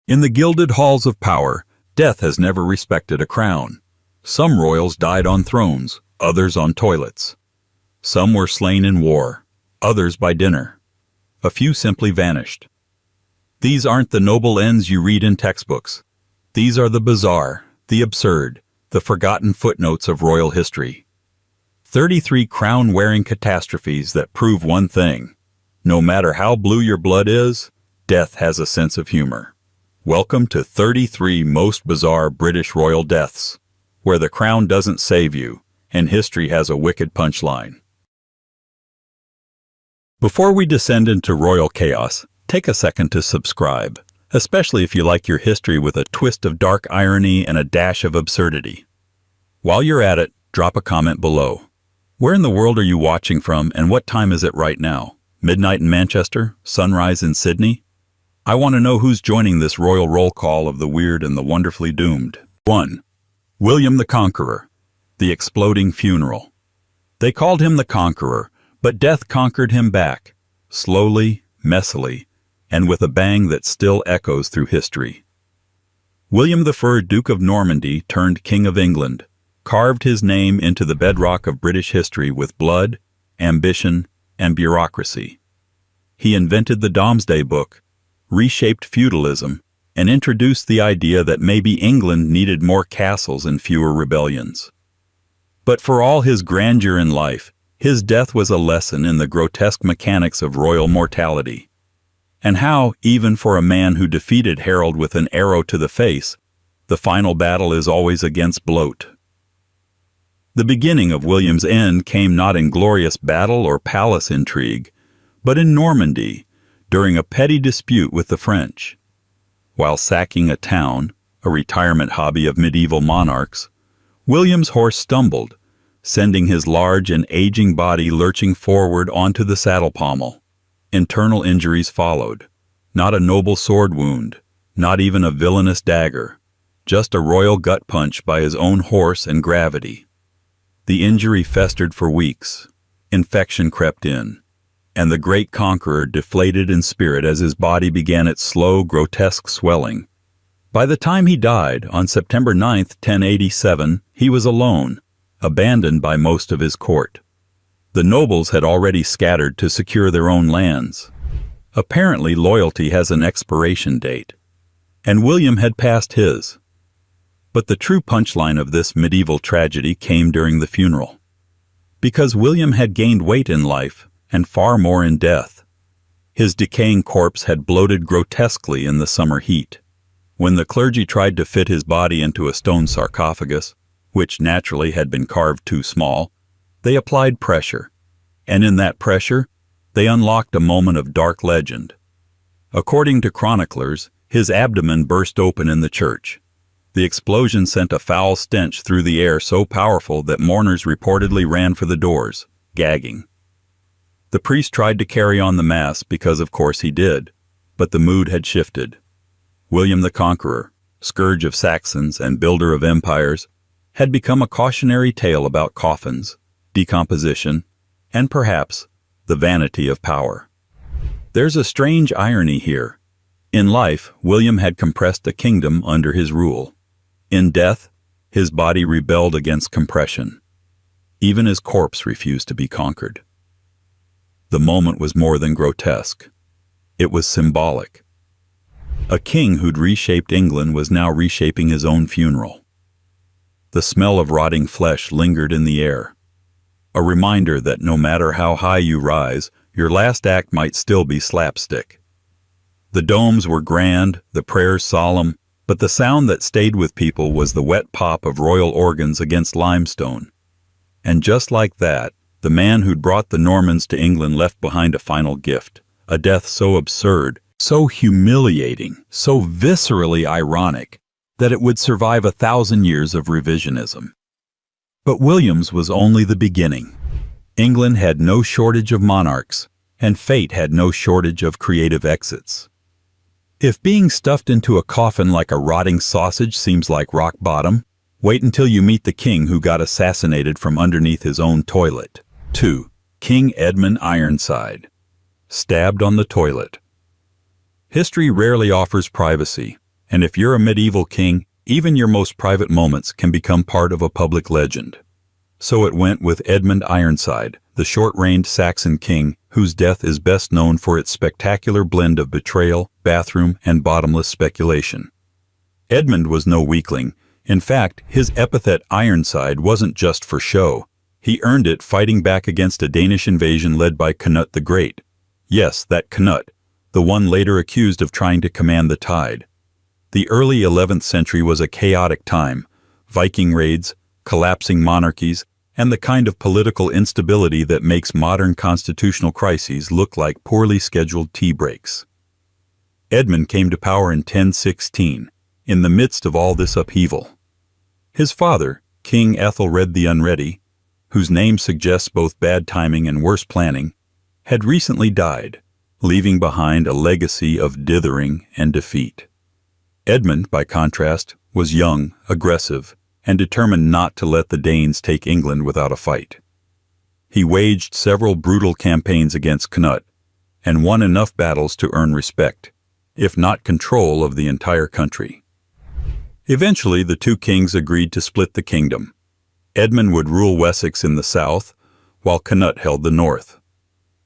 In the gilded halls of power, death has never respected a crown. Some royals died on thrones, others on toilets. Some were slain in war, others by dinner. A few simply vanished. These aren't the noble ends you read in textbooks. These are the bizarre, the absurd, the forgotten footnotes of royal history. 33 crown-wearing catastrophes that prove one thing. No matter how blue your blood is, death has a sense of humor. Welcome to 33 Most Bizarre British Royal Deaths, where the crown doesn't save you, and history has a wicked punchline. Before we descend into royal chaos, take a second to subscribe, especially if you like your history with a twist of dark irony and a dash of absurdity. While you're at it, drop a comment below. Where in the world are you watching from, and what time is it right now? Midnight in Manchester? Sunrise in Sydney? I want to know who's joining this royal roll call of the weird and the wonderfully doomed. 1. William the Conqueror. The exploding funeral. They called him the Conqueror, but death conquered him back, slowly, messily, and with a bang that still echoes through history. William I, Duke of Normandy turned King of England, carved his name into the bedrock of British history with blood, ambition, and bureaucracy. He invented the Domesday Book, reshaped feudalism, and introduced the idea that maybe England needed more castles and fewer rebellions. But for all his grandeur in life, his death was a lesson in the grotesque mechanics of royal mortality, and how, even for a man who defeated Harold with an arrow to the face, the final battle is always against bloat. The beginning of William's end came not in glorious battle or palace intrigue, but in Normandy, during a petty dispute with the French. While sacking a town, a retirement hobby of medieval monarchs, William's horse stumbled, sending his large and aging body lurching forward onto the saddle pommel. Internal injuries followed. Not a noble sword wound, not even a villainous dagger, just a royal gut punch by his own horse and gravity. The injury festered for weeks. Infection crept in, and the great conqueror deflated in spirit as his body began its slow, grotesque swelling. By the time he died, on September 9, 1087, he was alone, abandoned by most of his court. The nobles had already scattered to secure their own lands. Apparently, loyalty has an expiration date, and William had passed his. But the true punchline of this medieval tragedy came during the funeral. Because William had gained weight in life, and far more in death. His decaying corpse had bloated grotesquely in the summer heat. When the clergy tried to fit his body into a stone sarcophagus, which naturally had been carved too small, they applied pressure, and in that pressure, they unlocked a moment of dark legend. According to chroniclers, his abdomen burst open in the church. The explosion sent a foul stench through the air so powerful that mourners reportedly ran for the doors, gagging. The priest tried to carry on the mass because of course he did, but the mood had shifted. William the Conqueror, scourge of Saxons and builder of empires, had become a cautionary tale about coffins, decomposition, and perhaps the vanity of power. There's a strange irony here. In life, William had compressed a kingdom under his rule. In death, his body rebelled against compression. Even his corpse refused to be conquered. The moment was more than grotesque. It was symbolic. A king who'd reshaped England was now reshaping his own funeral. The smell of rotting flesh lingered in the air, a reminder that no matter how high you rise, your last act might still be slapstick. The domes were grand, the prayers solemn, but the sound that stayed with people was the wet pop of royal organs against limestone. And just like that, the man who'd brought the Normans to England left behind a final gift, a death so absurd, so humiliating, so viscerally ironic, that it would survive 1,000 years of revisionism. But William's was only the beginning. England had no shortage of monarchs, and fate had no shortage of creative exits. If being stuffed into a coffin like a rotting sausage seems like rock bottom, wait until you meet the king who got assassinated from underneath his own toilet. 2. King Edmund Ironside. Stabbed on the toilet. History rarely offers privacy, And if you're a medieval king, even your most private moments can become part of a public legend. So it went with Edmund Ironside, the short-reigned Saxon king, whose death is best known for its spectacular blend of betrayal, bathroom, and bottomless speculation. Edmund was no weakling. In fact, his epithet Ironside wasn't just for show. He earned it fighting back against a Danish invasion led by Canute the Great. Yes, that Canute, the one later accused of trying to command the tide. The early 11th century was a chaotic time. Viking raids, collapsing monarchies, and the kind of political instability that makes modern constitutional crises look like poorly scheduled tea breaks. Edmund came to power in 1016, in the midst of all this upheaval. His father, King Ethelred the Unready, whose name suggests both bad timing and worse planning, had recently died, leaving behind a legacy of dithering and defeat. Edmund, by contrast, was young, aggressive, and determined not to let the Danes take England without a fight. He waged several brutal campaigns against Canute, and won enough battles to earn respect, if not control of the entire country. Eventually, the two kings agreed to split the kingdom. Edmund would rule Wessex in the south, while Canute held the north.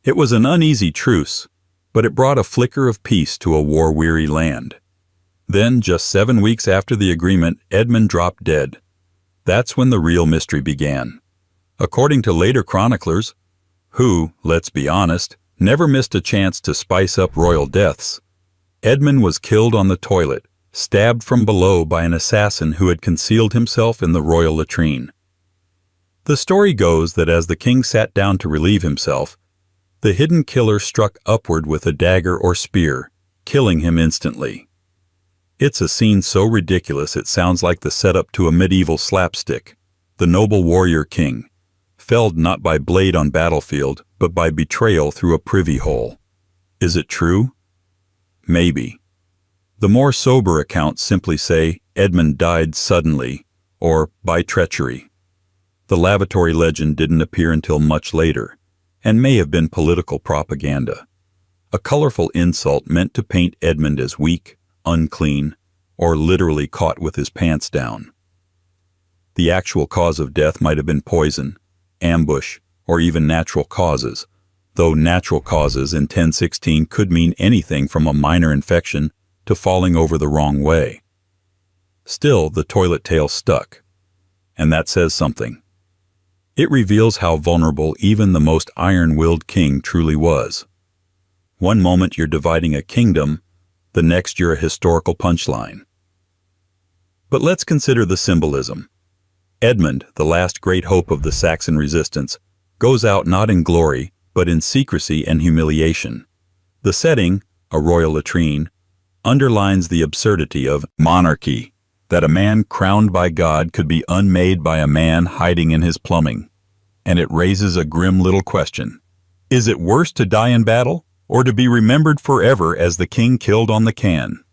It was an uneasy truce, but it brought a flicker of peace to a war-weary land. Then, just 7 weeks after the agreement, Edmund dropped dead. That's when the real mystery began. According to later chroniclers, who, let's be honest, never missed a chance to spice up royal deaths, Edmund was killed on the toilet, stabbed from below by an assassin who had concealed himself in the royal latrine. The story goes that as the king sat down to relieve himself, the hidden killer struck upward with a dagger or spear, killing him instantly. It's a scene so ridiculous it sounds like the setup to a medieval slapstick. The noble warrior king, felled not by blade on battlefield, but by betrayal through a privy hole. Is it true? Maybe. The more sober accounts simply say Edmund died suddenly, or by treachery. The lavatory legend didn't appear until much later, and may have been political propaganda. A colorful insult meant to paint Edmund as weak, unclean, or literally caught with his pants down. The actual cause of death might have been poison, ambush, or even natural causes, though natural causes in 1016 could mean anything from a minor infection to falling over the wrong way. Still, the toilet tale stuck, and that says something. It reveals how vulnerable even the most iron-willed king truly was. One moment you're dividing a kingdom, the next you're a historical punchline. But let's consider the symbolism. Edmund, the last great hope of the Saxon resistance, goes out not in glory, but in secrecy and humiliation. The setting, a royal latrine, underlines the absurdity of monarchy, that a man crowned by God could be unmade by a man hiding in his plumbing. And it raises a grim little question. Is it worse to die in battle, or to be remembered forever as the king killed on the can?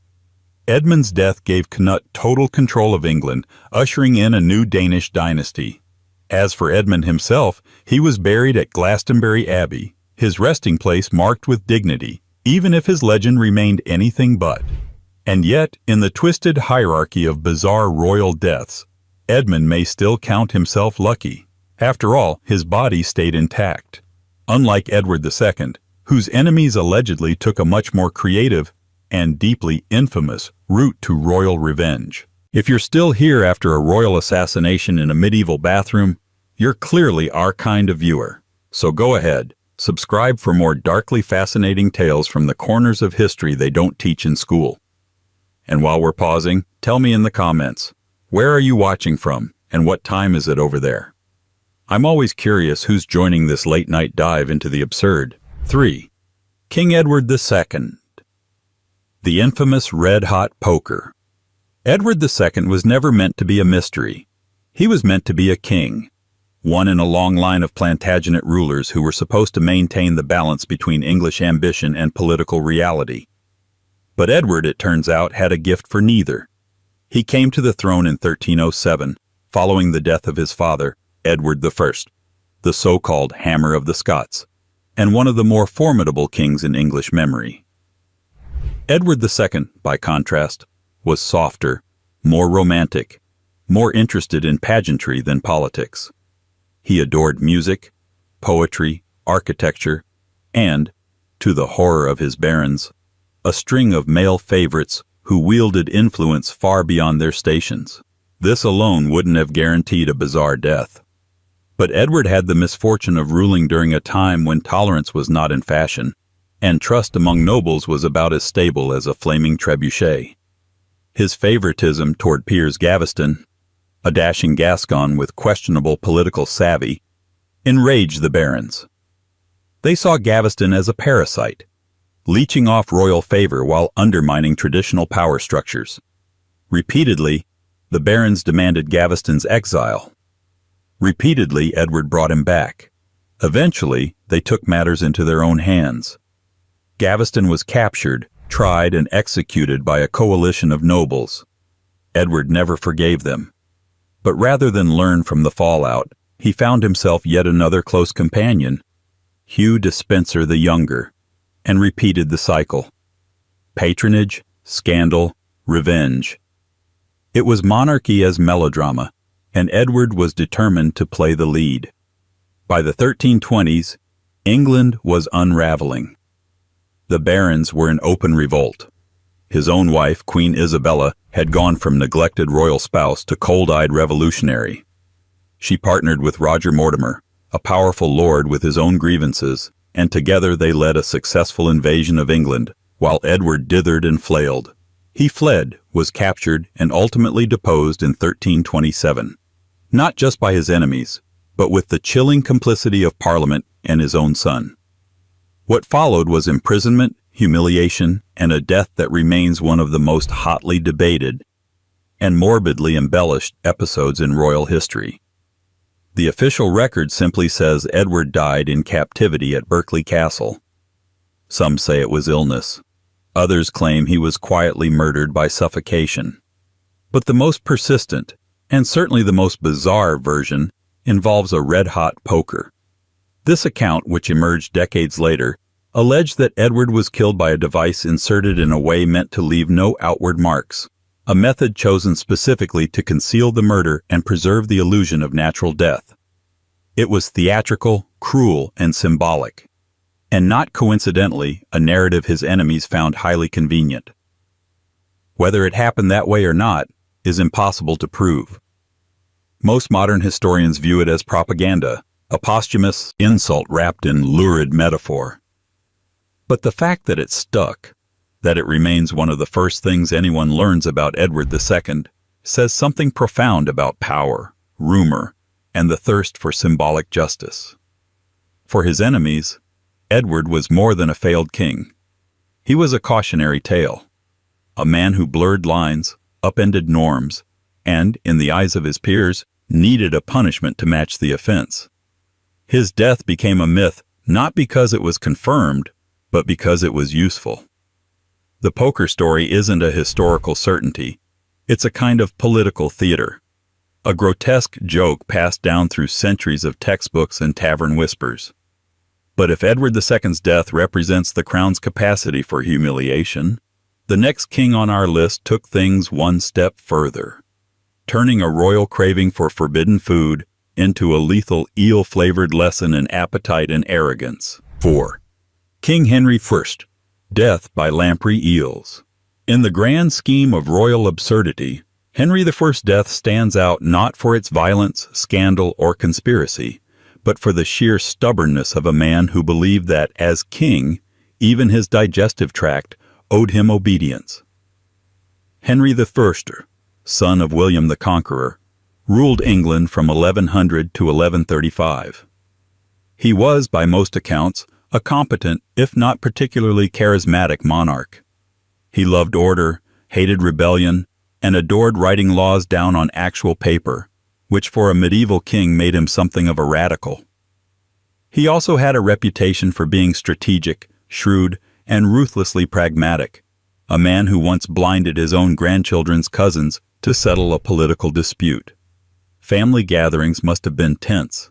Edmund's death gave Canute total control of England, ushering in a new Danish dynasty. As for Edmund himself, he was buried at Glastonbury Abbey, his resting place marked with dignity, even if his legend remained anything but. And yet, in the twisted hierarchy of bizarre royal deaths, Edmund may still count himself lucky. After all, his body stayed intact. Unlike Edward II, whose enemies allegedly took a much more creative and deeply infamous route to royal revenge. If you're still here after a royal assassination in a medieval bathroom, you're clearly our kind of viewer. So go ahead, subscribe for more darkly fascinating tales from the corners of history they don't teach in school. And while we're pausing, tell me in the comments, where are you watching from, and what time is it over there? I'm always curious who's joining this late-night dive into the absurd. 3. King Edward II. The infamous red-hot poker. Edward II was never meant to be a mystery. He was meant to be a king, one in a long line of Plantagenet rulers who were supposed to maintain the balance between English ambition and political reality. But Edward, it turns out, had a gift for neither. He came to the throne in 1307, following the death of his father, Edward I, the so-called Hammer of the Scots, and one of the more formidable kings in English memory. Edward II, by contrast, was softer, more romantic, more interested in pageantry than politics. He adored music, poetry, architecture, and, to the horror of his barons, a string of male favorites who wielded influence far beyond their stations. This alone wouldn't have guaranteed a bizarre death. But Edward had the misfortune of ruling during a time when tolerance was not in fashion, and trust among nobles was about as stable as a flaming trebuchet. His favoritism toward Piers Gaveston, a dashing Gascon with questionable political savvy, enraged the barons. They saw Gaveston as a parasite, leeching off royal favor while undermining traditional power structures. Repeatedly, the barons demanded Gaveston's exile. Repeatedly, Edward brought him back. Eventually, they took matters into their own hands. Gaveston was captured, tried, and executed by a coalition of nobles. Edward never forgave them. But rather than learn from the fallout, he found himself yet another close companion, Hugh Despenser the Younger, and repeated the cycle. Patronage, scandal, revenge. It was monarchy as melodrama, and Edward was determined to play the lead. By the 1320s, England was unraveling. The barons were in open revolt. His own wife, Queen Isabella, had gone from neglected royal spouse to cold-eyed revolutionary. She partnered with Roger Mortimer, a powerful lord with his own grievances, and together they led a successful invasion of England, while Edward dithered and flailed. He fled, was captured, and ultimately deposed in 1327, not just by his enemies, but with the chilling complicity of Parliament and his own son. What followed was imprisonment, humiliation, and a death that remains one of the most hotly debated and morbidly embellished episodes in royal history. The official record simply says Edward died in captivity at Berkeley Castle. Some say it was illness. Others claim he was quietly murdered by suffocation. But the most persistent, and certainly the most bizarre version, involves a red-hot poker. This account, which emerged decades later, alleged that Edward was killed by a device inserted in a way meant to leave no outward marks, a method chosen specifically to conceal the murder and preserve the illusion of natural death. It was theatrical, cruel, and symbolic, and not coincidentally a narrative his enemies found highly convenient. Whether it happened that way or not is impossible to prove. Most modern historians view it as propaganda, a posthumous insult wrapped in lurid metaphor. But the fact that it stuck, that it remains one of the first things anyone learns about Edward II, says something profound about power, rumor, and the thirst for symbolic justice. For his enemies, Edward was more than a failed king. He was a cautionary tale, a man who blurred lines, upended norms, and, in the eyes of his peers, needed a punishment to match the offense. His death became a myth not because it was confirmed, but because it was useful. The poker story isn't a historical certainty. It's a kind of political theater, a grotesque joke passed down through centuries of textbooks and tavern whispers. But if Edward II's death represents the crown's capacity for humiliation, the next king on our list took things one step further, turning a royal craving for forbidden food into a lethal eel-flavored lesson in appetite and arrogance. 4. King Henry I, Death by Lamprey Eels. In the grand scheme of royal absurdity, Henry I's death stands out not for its violence, scandal, or conspiracy, but for the sheer stubbornness of a man who believed that, as king, even his digestive tract owed him obedience. Henry I, son of William the Conqueror, ruled England from 1100 to 1135. He was, by most accounts, a competent, if not particularly charismatic monarch. He loved order, hated rebellion, and adored writing laws down on actual paper, which for a medieval king made him something of a radical. He also had a reputation for being strategic, shrewd, and ruthlessly pragmatic, a man who once blinded his own grandchildren's cousins to settle a political dispute. Family gatherings must have been tense.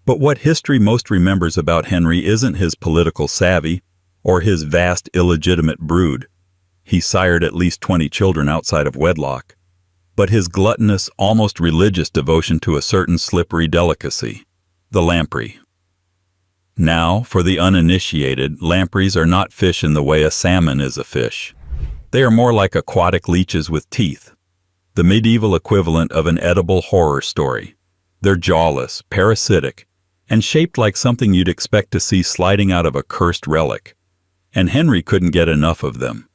But what history most remembers about Henry isn't his political savvy or his vast illegitimate brood. he sired at least 20 children outside of wedlock, but his gluttonous, almost religious devotion to a certain slippery delicacy, the lamprey. Now, for the uninitiated, lampreys are not fish in the way a salmon is a fish. They are more like aquatic leeches with teeth, the medieval equivalent of an edible horror story. They're jawless, parasitic, and shaped like something you'd expect to see sliding out of a cursed relic. And Henry couldn't get enough of them.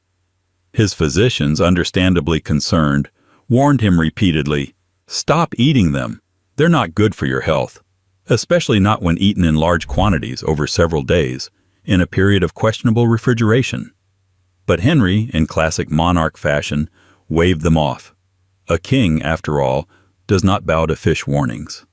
His physicians, understandably concerned, warned him repeatedly, "Stop eating them. They're not good for your health, especially not when eaten in large quantities over several days, in a period of questionable refrigeration." But Henry, in classic monarch fashion, waved them off. A king, after all, does not bow to fish warnings.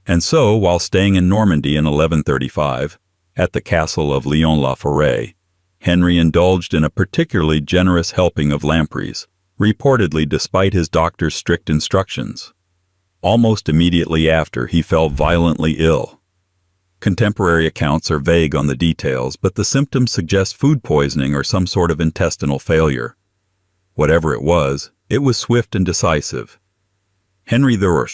And so, while staying in Normandy in 1135, at the castle of Lyon-la-Forêt, Henry indulged in a particularly generous helping of lampreys, reportedly despite his doctor's strict instructions. Almost immediately after, he fell violently ill. Contemporary accounts are vague on the details, but the symptoms suggest food poisoning or some sort of intestinal failure. Whatever it was swift and decisive. Henry I,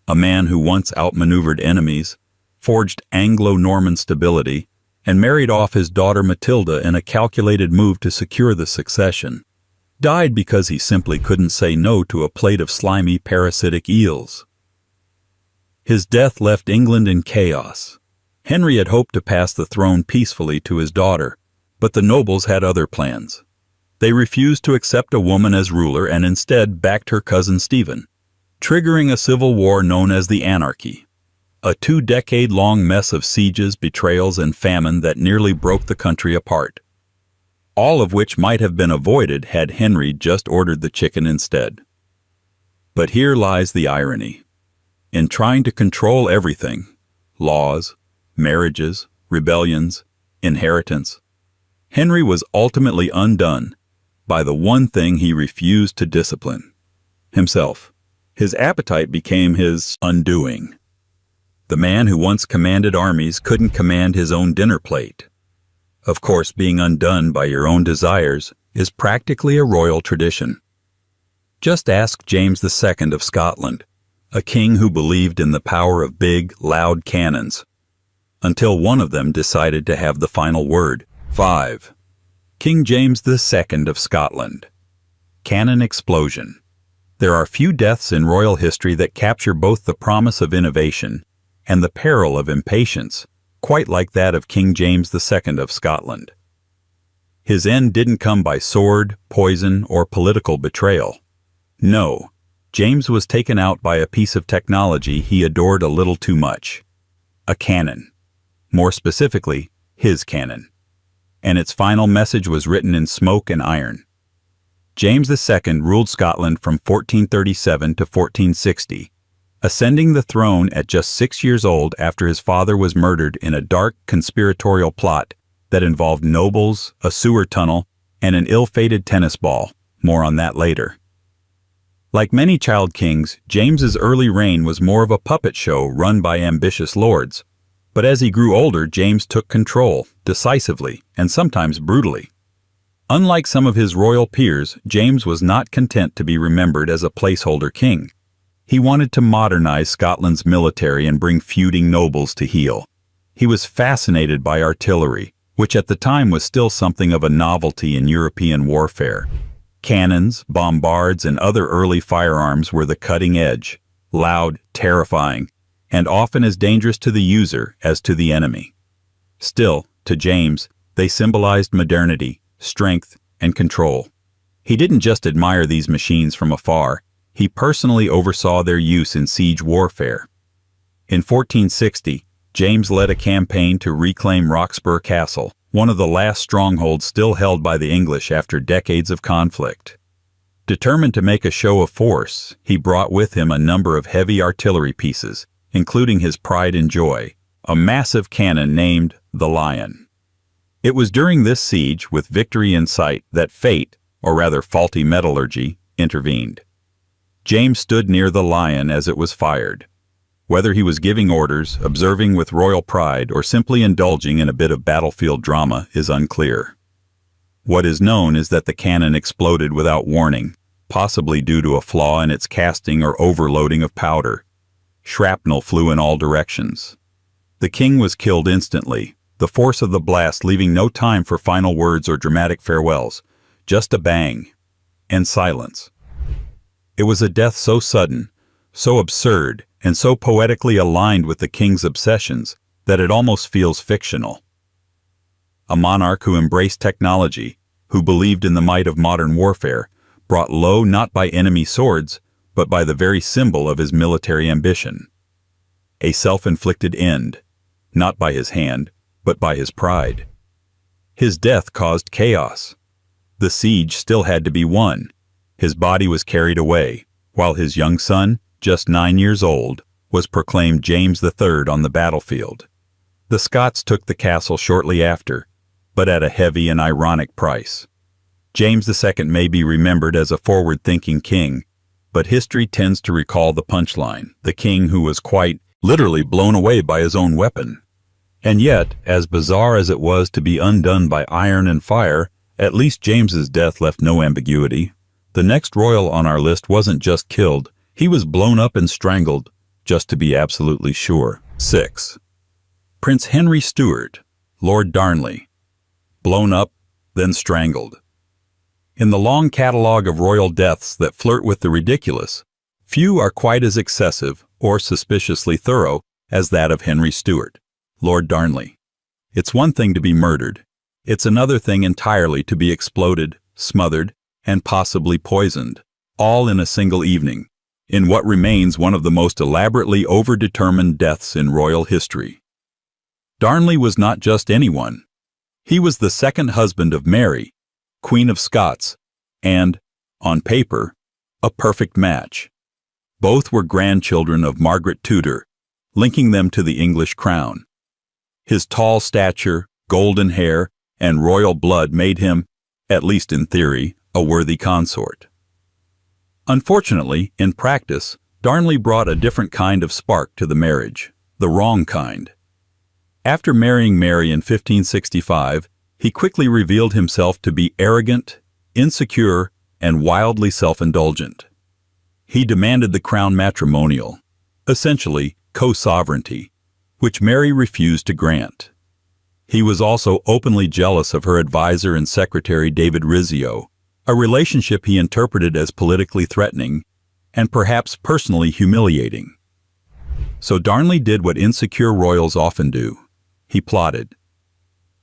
a man who once outmaneuvered enemies, forged Anglo-Norman stability, and married off his daughter Matilda in a calculated move to secure the succession, died because he simply couldn't say no to a plate of slimy parasitic eels. His death left England in chaos. Henry had hoped to pass the throne peacefully to his daughter, but the nobles had other plans. They refused to accept a woman as ruler and instead backed her cousin Stephen, triggering a civil war known as the Monarchy, a 2-decade-long mess of sieges, betrayals, and famine that nearly broke the country apart. All of which might have been avoided had Henry just ordered the chicken instead. But here lies the irony. In trying to control everything, laws, marriages, rebellions, inheritance, Henry was ultimately undone by the one thing he refused to discipline: himself. His appetite became his undoing. The man who once commanded armies couldn't command his own dinner plate. Of course, being undone by your own desires is practically a royal tradition. Just ask James II of Scotland, a king who believed in the power of big, loud cannons, until one of them decided to have the final word. 5. King James II of Scotland. Cannon explosion. There are few deaths in royal history that capture both the promise of innovation and the peril of impatience, quite like that of King James II of Scotland. His end didn't come by sword, poison, or political betrayal. No, James was taken out by a piece of technology he adored a little too much. A cannon. More specifically, his cannon. And its final message was written in smoke and iron. James II ruled Scotland from 1437 to 1460, ascending the throne at just 6 years old after his father was murdered in a dark conspiratorial plot that involved nobles, a sewer tunnel, and an ill-fated tennis ball. More on that later. Like many child kings, James's early reign was more of a puppet show run by ambitious lords. But as he grew older, James took control, decisively, and sometimes brutally. Unlike some of his royal peers, James was not content to be remembered as a placeholder king. He wanted to modernize Scotland's military and bring feuding nobles to heel. He was fascinated by artillery, which at the time was still something of a novelty in European warfare. Cannons, bombards, and other early firearms were the cutting edge, loud, terrifying, and often as dangerous to the user as to the enemy. Still, to James, they symbolized modernity, strength, and control. He didn't just admire these machines from afar, he personally oversaw their use in siege warfare. In 1460, James led a campaign to reclaim Roxburgh Castle, one of the last strongholds still held by the English after decades of conflict. Determined to make a show of force, he brought with him a number of heavy artillery pieces, including his pride and joy, a massive cannon named the Lion. It was during this siege, with victory in sight, that fate, or rather faulty metallurgy, intervened. James stood near the Lion as it was fired. Whether he was giving orders, observing with royal pride, or simply indulging in a bit of battlefield drama is unclear. What is known is that the cannon exploded without warning, possibly due to a flaw in its casting or overloading of powder. Shrapnel flew in all directions. The king was killed instantly, the force of the blast leaving no time for final words or dramatic farewells, just a bang, and silence. It was a death so sudden, so absurd, and so poetically aligned with the king's obsessions that it almost feels fictional. A monarch who embraced technology, who believed in the might of modern warfare, brought low not by enemy swords, but by the very symbol of his military ambition. A self-inflicted end, not by his hand, but by his pride. His death caused chaos. The siege still had to be won. His body was carried away, while his young son, just 9 years old, was proclaimed James III on the battlefield. The Scots took the castle shortly after, but at a heavy and ironic price. James II may be remembered as a forward-thinking king, but history tends to recall the punchline, the king who was quite literally blown away by his own weapon. And yet, as bizarre as it was to be undone by iron and fire, at least James's death left no ambiguity. The next royal on our list wasn't just killed, he was blown up and strangled, just to be absolutely sure. 6. Prince Henry Stuart, Lord Darnley. Blown up, then strangled. In the long catalogue of royal deaths that flirt with the ridiculous, few are quite as excessive or suspiciously thorough as that of Henry Stuart, Lord Darnley. It's one thing to be murdered. It's another thing entirely to be exploded, smothered, and possibly poisoned, all in a single evening, in what remains one of the most elaborately overdetermined deaths in royal history. Darnley was not just anyone. He was the second husband of Mary, Queen of Scots, and, on paper, a perfect match. Both were grandchildren of Margaret Tudor, linking them to the English crown. His tall stature, golden hair, and royal blood made him, at least in theory, a worthy consort. Unfortunately, in practice, Darnley brought a different kind of spark to the marriage, the wrong kind. After marrying Mary in 1565, he quickly revealed himself to be arrogant, insecure, and wildly self-indulgent. He demanded the crown matrimonial, essentially co-sovereignty, which Mary refused to grant. He was also openly jealous of her advisor and secretary David Rizzio, a relationship he interpreted as politically threatening and perhaps personally humiliating. So Darnley did what insecure royals often do. He plotted.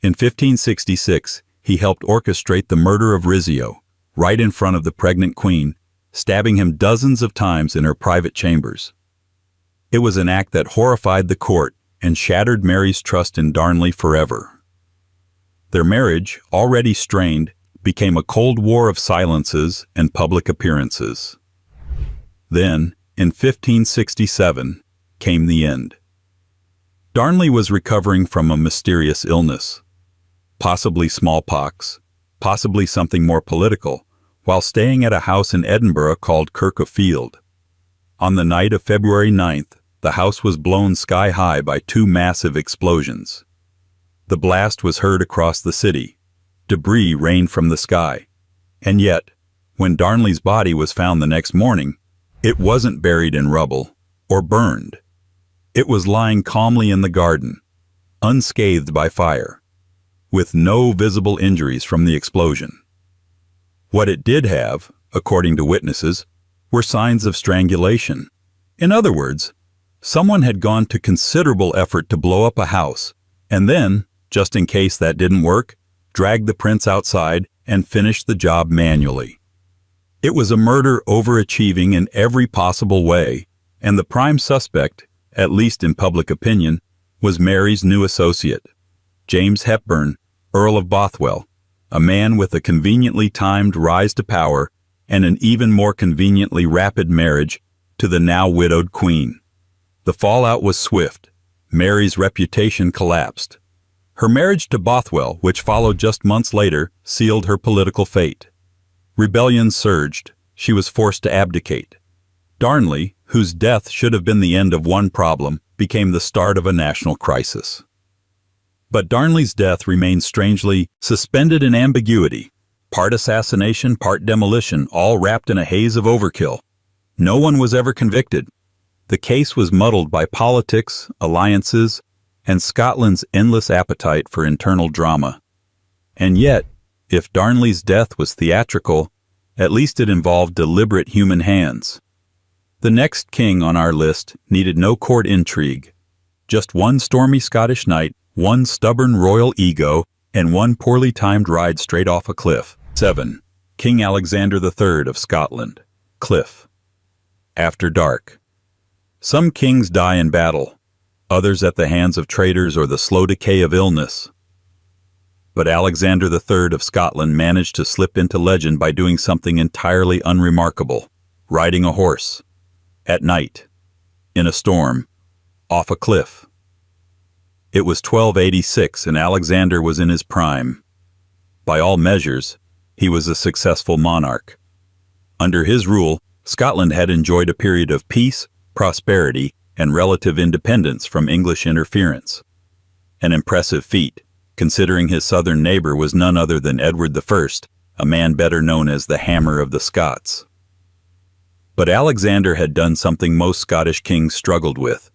In 1566, he helped orchestrate the murder of Rizzio, right in front of the pregnant queen, stabbing him dozens of times in her private chambers. It was an act that horrified the court and shattered Mary's trust in Darnley forever. Their marriage, already strained, became a cold war of silences and public appearances. Then, in 1567, came the end. Darnley was recovering from a mysterious illness, possibly smallpox, possibly something more political, while staying at a house in Edinburgh called Kirk of Field. On the night of February 9th, the house was blown sky-high by 2 massive explosions. The blast was heard across the city. Debris rained from the sky. And yet, when Darnley's body was found the next morning, it wasn't buried in rubble or burned. It was lying calmly in the garden, unscathed by fire, with no visible injuries from the explosion. What it did have, according to witnesses, were signs of strangulation. In other words, someone had gone to considerable effort to blow up a house, and then, just in case that didn't work, dragged the prince outside and finished the job manually. It was a murder overachieving in every possible way, and the prime suspect, at least in public opinion, was Mary's new associate, James Hepburn, Earl of Bothwell, a man with a conveniently timed rise to power and an even more conveniently rapid marriage to the now widowed queen. The fallout was swift. Mary's reputation collapsed. Her marriage to Bothwell, which followed just months later, sealed her political fate. Rebellion surged. She was forced to abdicate. Darnley, whose death should have been the end of one problem, became the start of a national crisis. But Darnley's death remains strangely suspended in ambiguity. Part assassination, part demolition, all wrapped in a haze of overkill. No one was ever convicted. The case was muddled by politics, alliances, and Scotland's endless appetite for internal drama. And yet, if Darnley's death was theatrical, at least it involved deliberate human hands. The next king on our list needed no court intrigue. Just one stormy Scottish night, one stubborn royal ego, and one poorly timed ride straight off a cliff. 7. King Alexander III of Scotland. Cliff. After dark. Some kings die in battle, others at the hands of traitors or the slow decay of illness. But Alexander III of Scotland managed to slip into legend by doing something entirely unremarkable: riding a horse. At night. In a storm. Off a cliff. It was 1286 and Alexander was in his prime. By all measures, he was a successful monarch. Under his rule, Scotland had enjoyed a period of peace, prosperity, and relative independence from English interference. An impressive feat, considering his southern neighbor was none other than Edward I, a man better known as the Hammer of the Scots. But Alexander had done something most Scottish kings struggled with.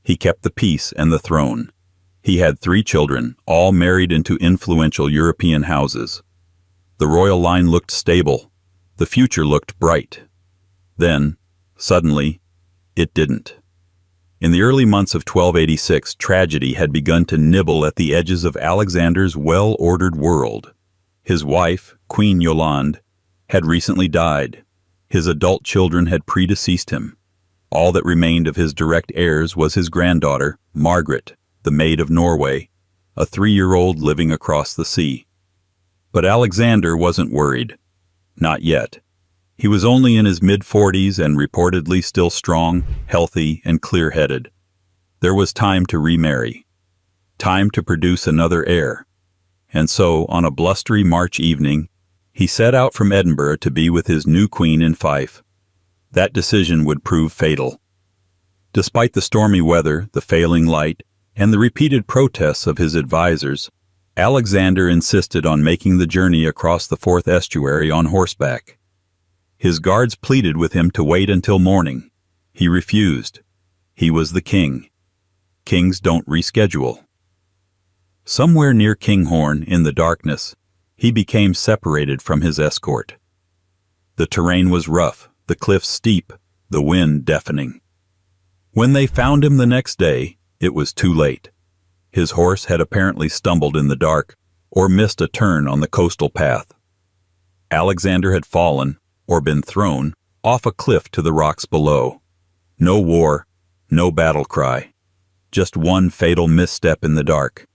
He kept the peace and the throne. He had 3 children, all married into influential European houses. The royal line looked stable. The future looked bright. Then, suddenly, it didn't. In the early months of 1286, tragedy had begun to nibble at the edges of Alexander's well-ordered world. His wife, Queen Yolande, had recently died. His adult children had predeceased him. All that remained of his direct heirs was his granddaughter, Margaret, the Maid of Norway, a 3-year-old living across the sea. But Alexander wasn't worried. Not yet. He was only in his mid-40s and reportedly still strong, healthy, and clear-headed. There was time to remarry. Time to produce another heir. And so, on a blustery March evening, he set out from Edinburgh to be with his new queen in Fife. That decision would prove fatal. Despite the stormy weather, the failing light, and the repeated protests of his advisors, Alexander insisted on making the journey across the Forth estuary on horseback. His guards pleaded with him to wait until morning. He refused. He was the king. Kings don't reschedule. Somewhere near Kinghorn, in the darkness, he became separated from his escort. The terrain was rough, the cliffs steep, the wind deafening. When they found him the next day, it was too late. His horse had apparently stumbled in the dark or missed a turn on the coastal path. Alexander had fallen, or been thrown, off a cliff to the rocks below. No war, no battle cry, just one fatal misstep in the dark.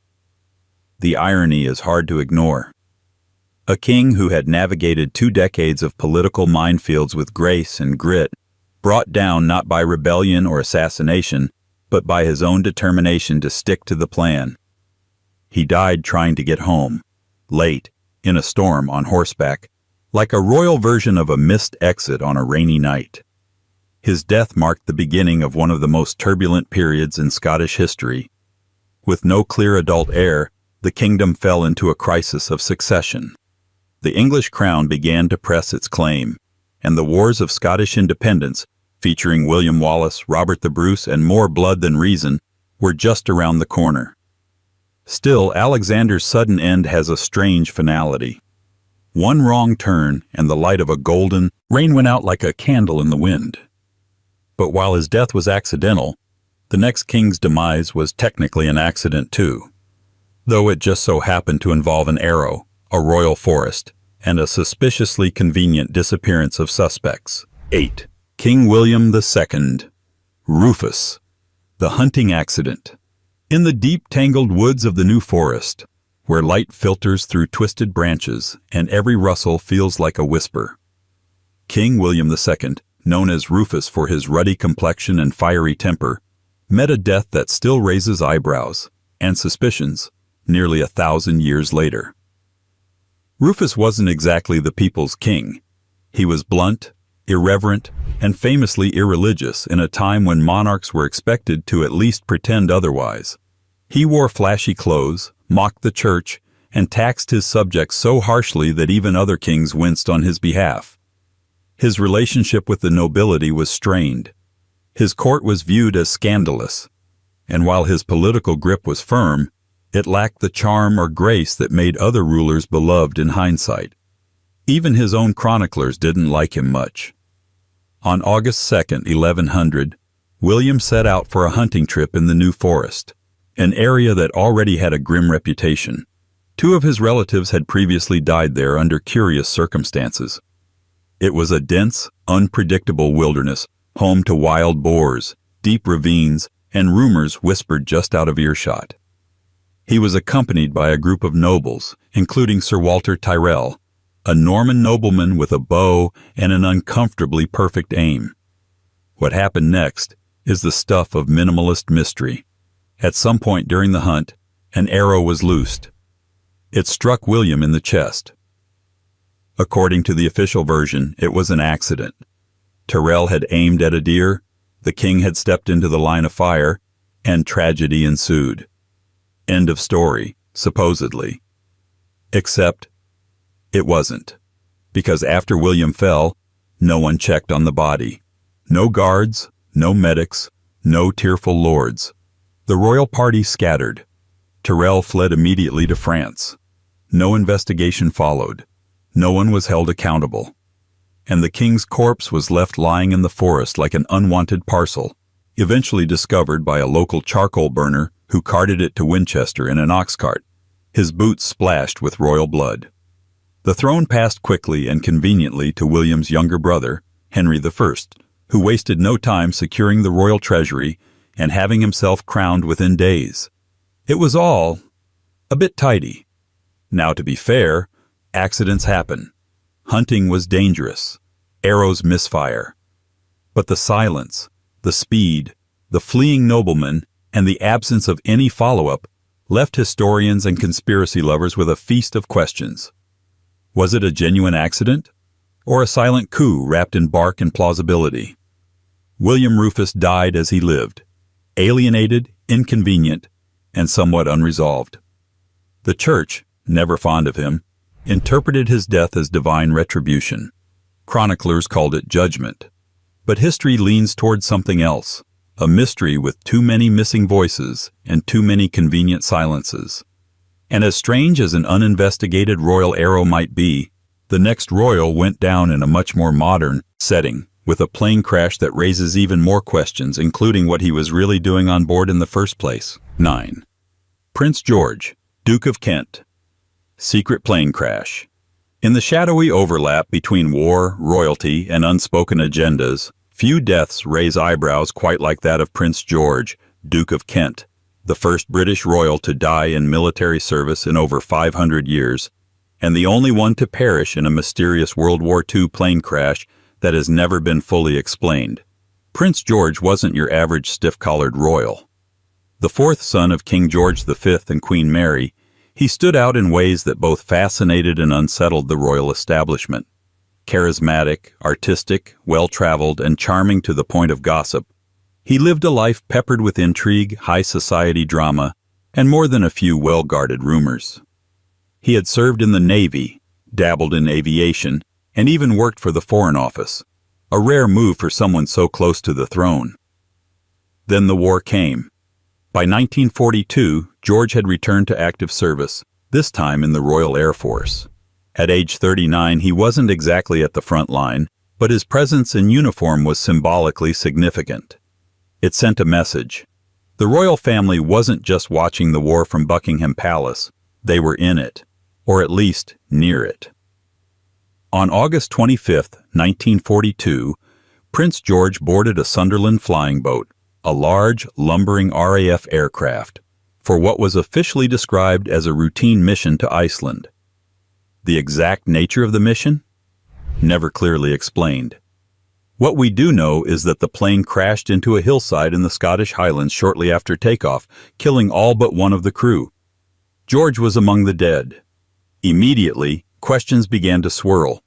The irony is hard to ignore. A king who had navigated 2 decades of political minefields with grace and grit, brought down not by rebellion or assassination, but by his own determination to stick to the plan. He died trying to get home, late, in a storm on horseback, like a royal version of a missed exit on a rainy night. His death marked the beginning of one of the most turbulent periods in Scottish history. With no clear adult heir, the kingdom fell into a crisis of succession. The English crown began to press its claim, and the wars of Scottish independence, featuring William Wallace, Robert the Bruce, and more blood than reason, were just around the corner. Still, Alexander's sudden end has a strange finality. One wrong turn, and the light of a golden rain went out like a candle in the wind. But while his death was accidental, the next king's demise was technically an accident too, though it just so happened to involve an arrow, a royal forest, and a suspiciously convenient disappearance of suspects. 8. King William II. Rufus. The hunting accident. In the deep, tangled woods of the New Forest, where light filters through twisted branches and every rustle feels like a whisper, King William II, known as Rufus for his ruddy complexion and fiery temper, met a death that still raises eyebrows and suspicions nearly 1,000 years later. Rufus wasn't exactly the people's king. He was blunt, irreverent, and famously irreligious in a time when monarchs were expected to at least pretend otherwise. He wore flashy clothes, mocked the church, and taxed his subjects so harshly that even other kings winced on his behalf. His relationship with the nobility was strained. His court was viewed as scandalous, and while his political grip was firm, it lacked the charm or grace that made other rulers beloved in hindsight. Even his own chroniclers didn't like him much. On August 2nd, 1100, William set out for a hunting trip in the New Forest, an area that already had a grim reputation. Two of his relatives had previously died there under curious circumstances. It was a dense, unpredictable wilderness, home to wild boars, deep ravines, and rumors whispered just out of earshot. He was accompanied by a group of nobles, including Sir Walter Tyrrell, a Norman nobleman with a bow and an uncomfortably perfect aim. What happened next is the stuff of minimalist mystery. At some point during the hunt, an arrow was loosed. It struck William in the chest. According to the official version, it was an accident. Tyrrell had aimed at a deer, the king had stepped into the line of fire, and tragedy ensued. End of story, supposedly. Except, it wasn't. Because after William fell, no one checked on the body. No guards, no medics, no tearful lords. The royal party scattered. Tyrrell fled immediately to France. No investigation followed. No one was held accountable. And the king's corpse was left lying in the forest like an unwanted parcel, eventually discovered by a local charcoal burner who carted it to Winchester in an ox cart, his boots splashed with royal blood. The throne passed quickly and conveniently to William's younger brother, Henry I, who wasted no time securing the royal treasury and having himself crowned within days. It was all a bit tidy. Now, to be fair, accidents happen. Hunting was dangerous. Arrows misfire. But the silence, the speed, the fleeing nobleman, and the absence of any follow-up left historians and conspiracy lovers with a feast of questions. Was it a genuine accident, or a silent coup wrapped in bark and plausibility? William Rufus died as he lived, alienated, inconvenient, and somewhat unresolved. The church, never fond of him, interpreted his death as divine retribution. Chroniclers called it judgment. But history leans toward something else, a mystery with too many missing voices and too many convenient silences. And as strange as an uninvestigated royal arrow might be, the next royal went down in a much more modern setting, with a plane crash that raises even more questions, including what he was really doing on board in the first place. 9. Prince George, Duke of Kent. Secret plane crash. In the shadowy overlap between war, royalty, and unspoken agendas, few deaths raise eyebrows quite like that of Prince George, Duke of Kent, the first British royal to die in military service in over 500 years, and the only one to perish in a mysterious World War II plane crash that has never been fully explained. Prince George wasn't your average stiff-collared royal. The fourth son of King George V and Queen Mary, he stood out in ways that both fascinated and unsettled the royal establishment. Charismatic, artistic, well-traveled, and charming to the point of gossip, he lived a life peppered with intrigue, high society drama, and more than a few well-guarded rumors. He had served in the Navy, dabbled in aviation, and even worked for the Foreign Office, a rare move for someone so close to the throne. Then the war came. By 1942, George had returned to active service, this time in the Royal Air Force. At age 39, he wasn't exactly at the front line, but his presence in uniform was symbolically significant. It sent a message. The royal family wasn't just watching the war from Buckingham Palace, they were in it, or at least near it. On August 25, 1942, Prince George boarded a Sunderland flying boat, a large, lumbering RAF aircraft, for what was officially described as a routine mission to Iceland. The exact nature of the mission? Never clearly explained. What we do know is that the plane crashed into a hillside in the Scottish Highlands shortly after takeoff, killing all but one of the crew. George was among the dead. Immediately, questions began to swirl.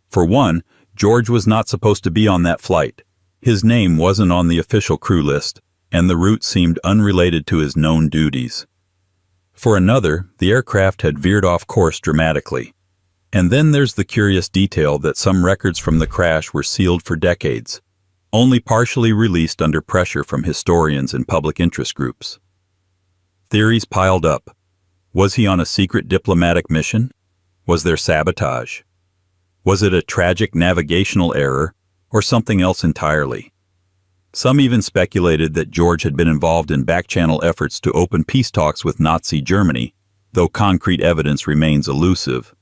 For one, George was not supposed to be on that flight. His name wasn't on the official crew list, and the route seemed unrelated to his known duties. For another, the aircraft had veered off course dramatically. And then there's the curious detail that some records from the crash were sealed for decades, only partially released under pressure from historians and public interest groups. Theories piled up. Was he on a secret diplomatic mission? Was there sabotage? Was it a tragic navigational error, or something else entirely? Some even speculated that George had been involved in back-channel efforts to open peace talks with Nazi Germany, though concrete evidence remains elusive.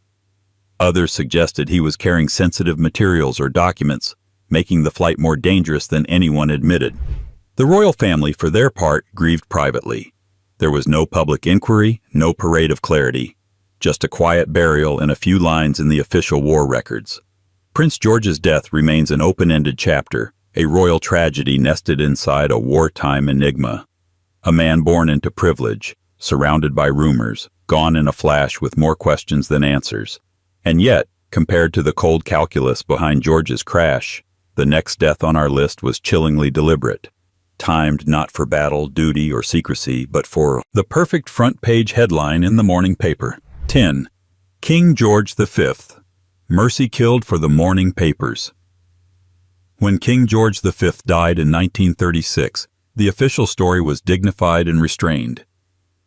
Others suggested he was carrying sensitive materials or documents, making the flight more dangerous than anyone admitted. The royal family, for their part, grieved privately. There was no public inquiry, no parade of clarity, just a quiet burial and a few lines in the official war records. Prince George's death remains an open-ended chapter, a royal tragedy nested inside a wartime enigma. A man born into privilege, surrounded by rumors, gone in a flash with more questions than answers. And yet, compared to the cold calculus behind George's crash, the next death on our list was chillingly deliberate, timed not for battle, duty, or secrecy, but for the perfect front-page headline in the morning paper. 10. King George V. Mercy killed for the morning papers. When King George V died in 1936, the official story was dignified and restrained.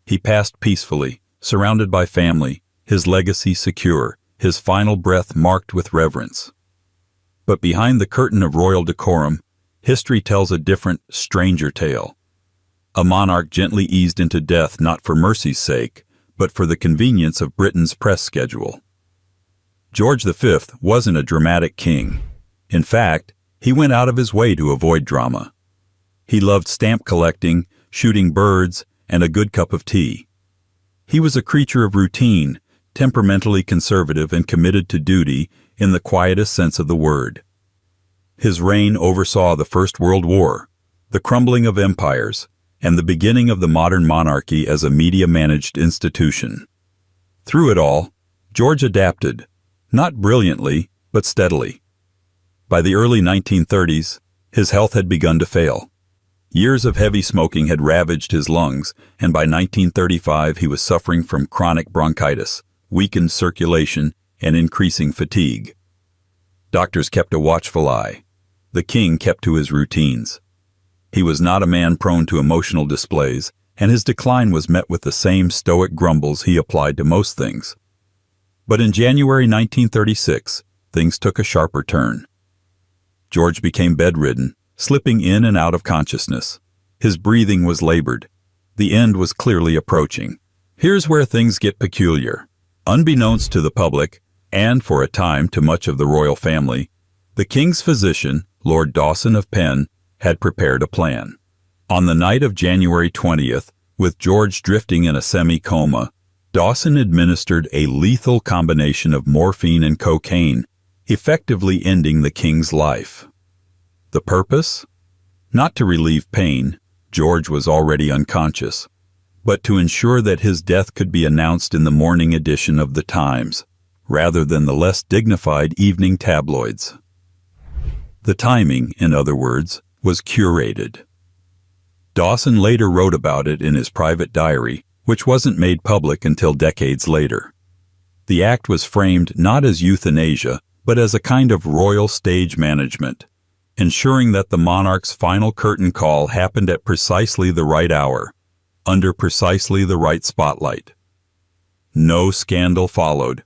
He passed peacefully, surrounded by family, his legacy secure, his final breath marked with reverence. But behind the curtain of royal decorum, history tells a different, stranger tale. A monarch gently eased into death not for mercy's sake, but for the convenience of Britain's press schedule. George V wasn't a dramatic king. In fact, he went out of his way to avoid drama. He loved stamp collecting, shooting birds, and a good cup of tea. He was a creature of routine, temperamentally conservative and committed to duty in the quietest sense of the word. His reign oversaw the First World War, the crumbling of empires, and the beginning of the modern monarchy as a media-managed institution. Through it all, George adapted, not brilliantly, but steadily. By the early 1930s, his health had begun to fail. Years of heavy smoking had ravaged his lungs, and by 1935 he was suffering from chronic bronchitis, weakened circulation, and increasing fatigue. Doctors kept a watchful eye. The king kept to his routines. He was not a man prone to emotional displays, and his decline was met with the same stoic grumbles he applied to most things. But in January 1936, things took a sharper turn. George became bedridden, slipping in and out of consciousness. His breathing was labored. The end was clearly approaching. Here's where things get peculiar. Unbeknownst to the public, and for a time to much of the royal family, the king's physician, Lord Dawson of Penn, had prepared a plan. On the night of January 20th, with George drifting in a semi-coma, Dawson administered a lethal combination of morphine and cocaine, effectively ending the king's life. The purpose? Not to relieve pain, George was already unconscious, but to ensure that his death could be announced in the morning edition of the Times, rather than the less dignified evening tabloids. The timing, in other words, was curated. Dawson later wrote about it in his private diary, which wasn't made public until decades later. The act was framed not as euthanasia, but as a kind of royal stage management, ensuring that the monarch's final curtain call happened at precisely the right hour, under precisely the right spotlight. No scandal followed,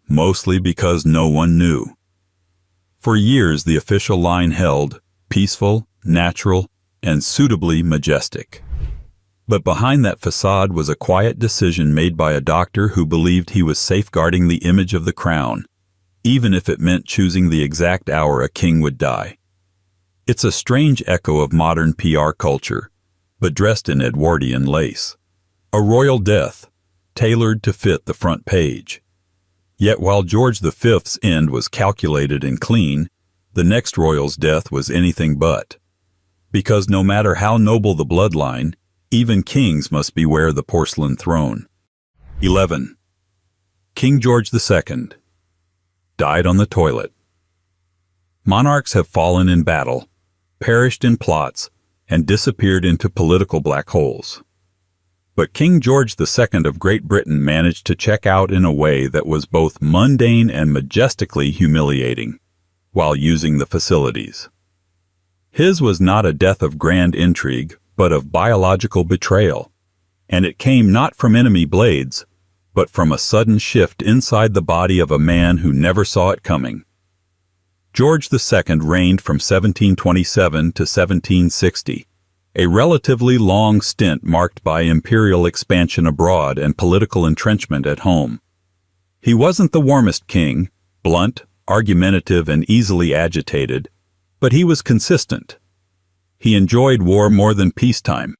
mostly because no one knew. For years the official line held, peaceful, natural, and suitably majestic. But behind that facade was a quiet decision made by a doctor who believed he was safeguarding the image of the crown, even if it meant choosing the exact hour a king would die. It's a strange echo of modern PR culture, but dressed in Edwardian lace. A royal death, tailored to fit the front page. Yet while George V's end was calculated and clean, the next royal's death was anything but. Because no matter how noble the bloodline, even kings must beware the porcelain throne. 11. King George II died on the toilet. Monarchs have fallen in battle, perished in plots, and disappeared into political black holes. But King George II of Great Britain managed to check out in a way that was both mundane and majestically humiliating, while using the facilities. His was not a death of grand intrigue, but of biological betrayal, and it came not from enemy blades, but from a sudden shift inside the body of a man who never saw it coming. George II reigned from 1727 to 1760, a relatively long stint marked by imperial expansion abroad and political entrenchment at home. He wasn't the warmest king, blunt, argumentative, and easily agitated, but he was consistent. He enjoyed war more than peacetime,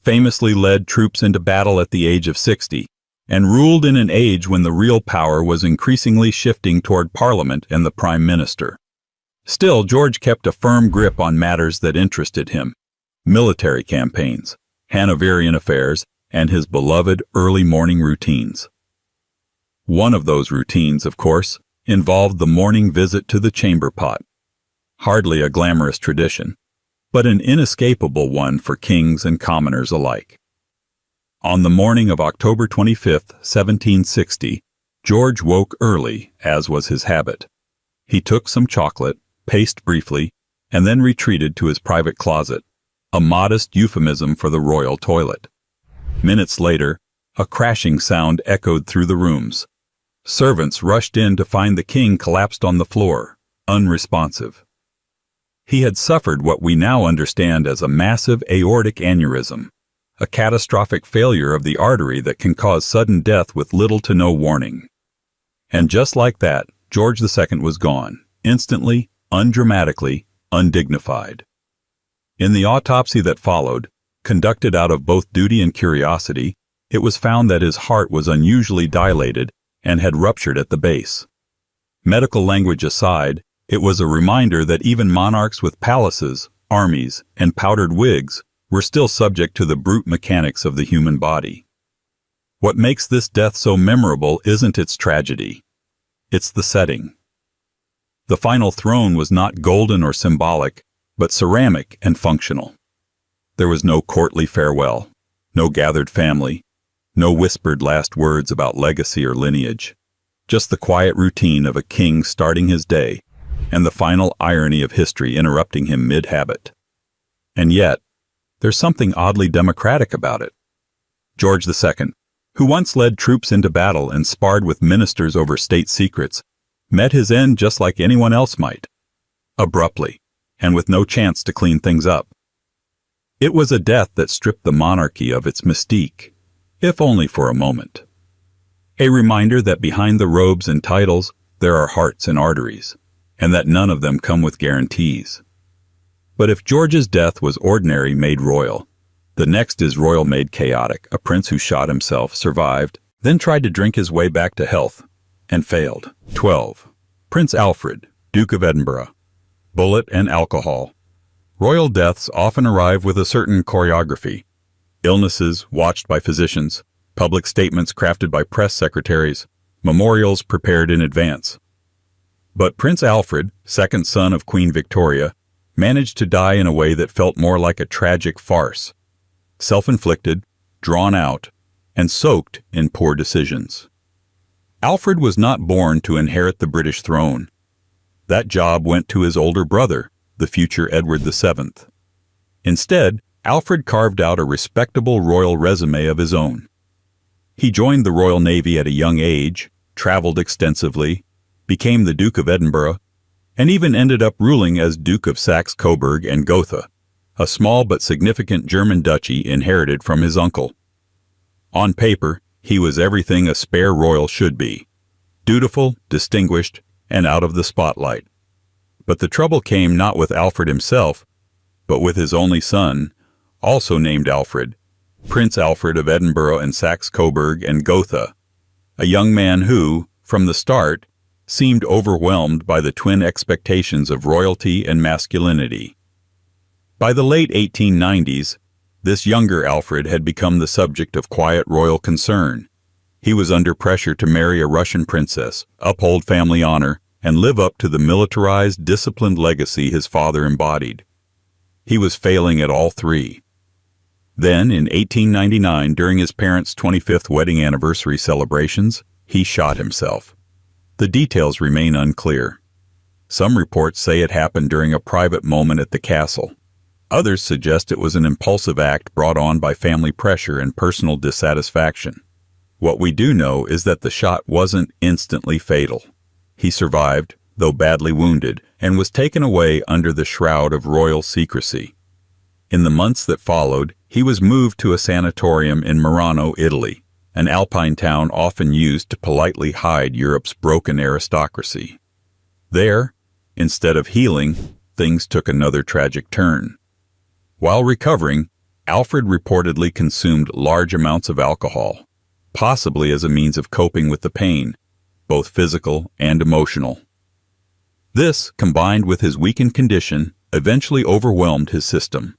famously led troops into battle at the age of 60, and ruled in an age when the real power was increasingly shifting toward Parliament and the Prime Minister. Still, George kept a firm grip on matters that interested him: military campaigns, Hanoverian affairs, and his beloved early morning routines. One of those routines, of course, involved the morning visit to the chamber pot. Hardly a glamorous tradition, but an inescapable one for kings and commoners alike. On the morning of October 25, 1760, George woke early, as was his habit. He took some chocolate, paced briefly, and then retreated to his private closet, a modest euphemism for the royal toilet. Minutes later, a crashing sound echoed through the rooms. Servants rushed in to find the king collapsed on the floor, unresponsive. He had suffered what we now understand as a massive aortic aneurysm, a catastrophic failure of the artery that can cause sudden death with little to no warning. And just like that, George II was gone, instantly, undramatically, undignified. In the autopsy that followed, conducted out of both duty and curiosity, it was found that his heart was unusually dilated and had ruptured at the base. Medical language aside, it was a reminder that even monarchs with palaces, armies, and powdered wigs were still subject to the brute mechanics of the human body. What makes this death so memorable isn't its tragedy. It's the setting. The final throne was not golden or symbolic, but ceramic and functional. There was no courtly farewell, no gathered family, no whispered last words about legacy or lineage, just the quiet routine of a king starting his day, and the final irony of history interrupting him mid-habit. And yet, there's something oddly democratic about it. George II, who once led troops into battle and sparred with ministers over state secrets, met his end just like anyone else might, abruptly, and with no chance to clean things up. It was a death that stripped the monarchy of its mystique, if only for a moment. A reminder that behind the robes and titles, there are hearts and arteries, and that none of them come with guarantees. But if George's death was ordinary made royal, the next is royal made chaotic. A prince who shot himself, survived, then tried to drink his way back to health, and failed. 12. Prince Alfred, Duke of Edinburgh. Bullet and alcohol. Royal deaths often arrive with a certain choreography. Illnesses watched by physicians, public statements crafted by press secretaries, memorials prepared in advance. But Prince Alfred, second son of Queen Victoria, managed to die in a way that felt more like a tragic farce. Self-inflicted, drawn out, and soaked in poor decisions. Alfred was not born to inherit the British throne. That job went to his older brother, the future Edward VII. Instead, Alfred carved out a respectable royal resume of his own. He joined the Royal Navy at a young age, traveled extensively, became the Duke of Edinburgh, and even ended up ruling as Duke of Saxe-Coburg and Gotha, a small but significant German duchy inherited from his uncle. On paper, he was everything a spare royal should be: dutiful, distinguished, and out of the spotlight. But the trouble came not with Alfred himself, but with his only son, also named Alfred, Prince Alfred of Edinburgh and Saxe-Coburg and Gotha, a young man who, from the start, seemed overwhelmed by the twin expectations of royalty and masculinity. By the late 1890s, this younger Alfred had become the subject of quiet royal concern. He was under pressure to marry a Russian princess, uphold family honor, and live up to the militarized, disciplined legacy his father embodied. He was failing at all three. Then, in 1899, during his parents' 25th wedding anniversary celebrations, he shot himself. The details remain unclear. Some reports say it happened during a private moment at the castle. Others suggest it was an impulsive act brought on by family pressure and personal dissatisfaction. What we do know is that the shot wasn't instantly fatal. He survived, though badly wounded, and was taken away under the shroud of royal secrecy. In the months that followed, he was moved to a sanatorium in Murano, Italy, an alpine town often used to politely hide Europe's broken aristocracy. There, instead of healing, things took another tragic turn. While recovering, Alfred reportedly consumed large amounts of alcohol, possibly as a means of coping with the pain, both physical and emotional. This, combined with his weakened condition, eventually overwhelmed his system.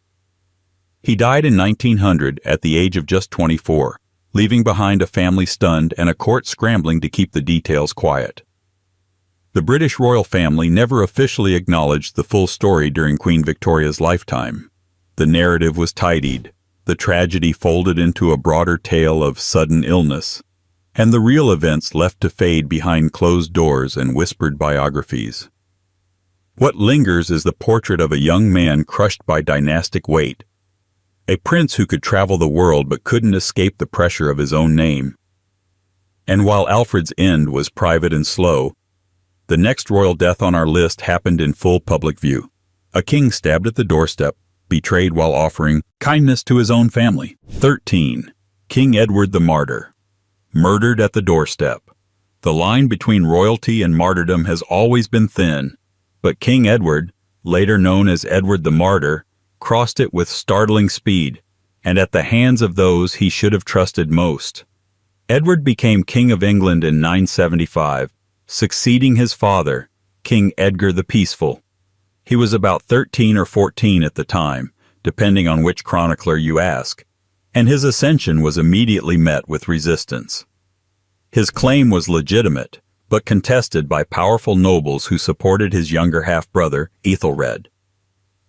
He died in 1900 at the age of just 24, leaving behind a family stunned and a court scrambling to keep the details quiet. The British royal family never officially acknowledged the full story during Queen Victoria's lifetime. The narrative was tidied, the tragedy folded into a broader tale of sudden illness, and the real events left to fade behind closed doors and whispered biographies. What lingers is the portrait of a young man crushed by dynastic weight, a prince who could travel the world but couldn't escape the pressure of his own name. And while Alfred's end was private and slow, the next royal death on our list happened in full public view. A king stabbed at the doorstep, betrayed while offering kindness to his own family. 13. King Edward the Martyr. Murdered at the doorstep. The line between royalty and martyrdom has always been thin, but King Edward, later known as Edward the Martyr, crossed it with startling speed, and at the hands of those he should have trusted most. Edward became King of England in 975, succeeding his father, King Edgar the Peaceful. He was about 13 or 14 at the time, depending on which chronicler you ask, and his ascension was immediately met with resistance. His claim was legitimate, but contested by powerful nobles who supported his younger half-brother, Ethelred.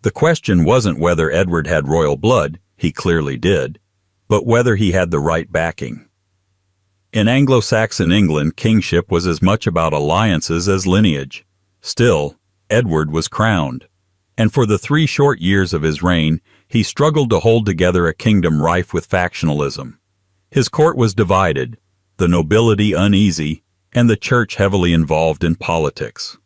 The question wasn't whether Edward had royal blood, he clearly did, but whether he had the right backing. In Anglo-Saxon England, kingship was as much about alliances as lineage. Still, Edward was crowned, and for the 3 short years of his reign, he struggled to hold together a kingdom rife with factionalism. His court was divided, the nobility uneasy, and the church heavily involved in politics.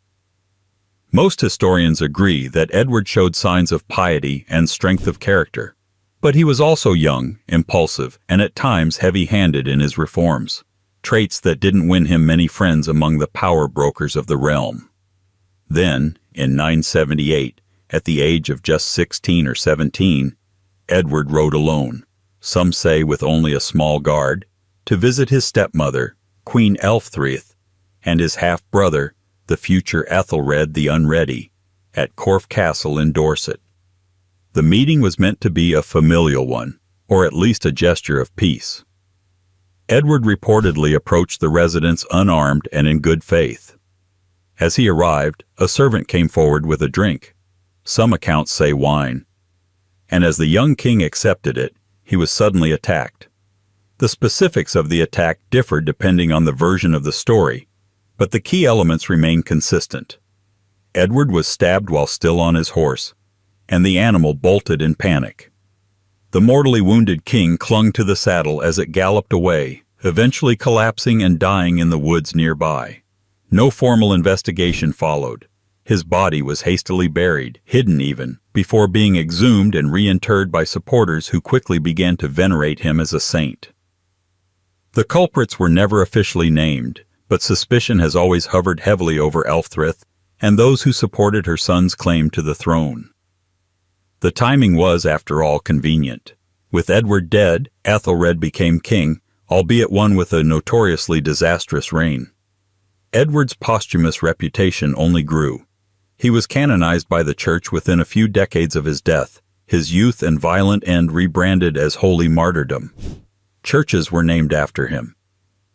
Most historians agree that Edward showed signs of piety and strength of character, but he was also young, impulsive, and at times heavy-handed in his reforms, traits that didn't win him many friends among the power brokers of the realm. Then, in 978, at the age of just 16 or 17, Edward rode alone, some say with only a small guard, to visit his stepmother, Queen Elfthryth, and his half-brother, the future Ethelred the Unready, at Corfe Castle in Dorset. The meeting was meant to be a familial one, or at least a gesture of peace. Edward reportedly approached the residence unarmed and in good faith. As he arrived, a servant came forward with a drink. Some accounts say wine. And as the young king accepted it, he was suddenly attacked. The specifics of the attack differed depending on the version of the story, but the key elements remain consistent. Edward was stabbed while still on his horse, and the animal bolted in panic. The mortally wounded king clung to the saddle as it galloped away, eventually collapsing and dying in the woods nearby. No formal investigation followed. His body was hastily buried, hidden even, before being exhumed and reinterred by supporters who quickly began to venerate him as a saint. The culprits were never officially named, but suspicion has always hovered heavily over Elfthryth and those who supported her son's claim to the throne. The timing was, after all, convenient. With Edward dead, Ethelred became king, albeit one with a notoriously disastrous reign. Edward's posthumous reputation only grew. He was canonized by the Church within a few decades of his death, his youth and violent end rebranded as holy martyrdom. Churches were named after him.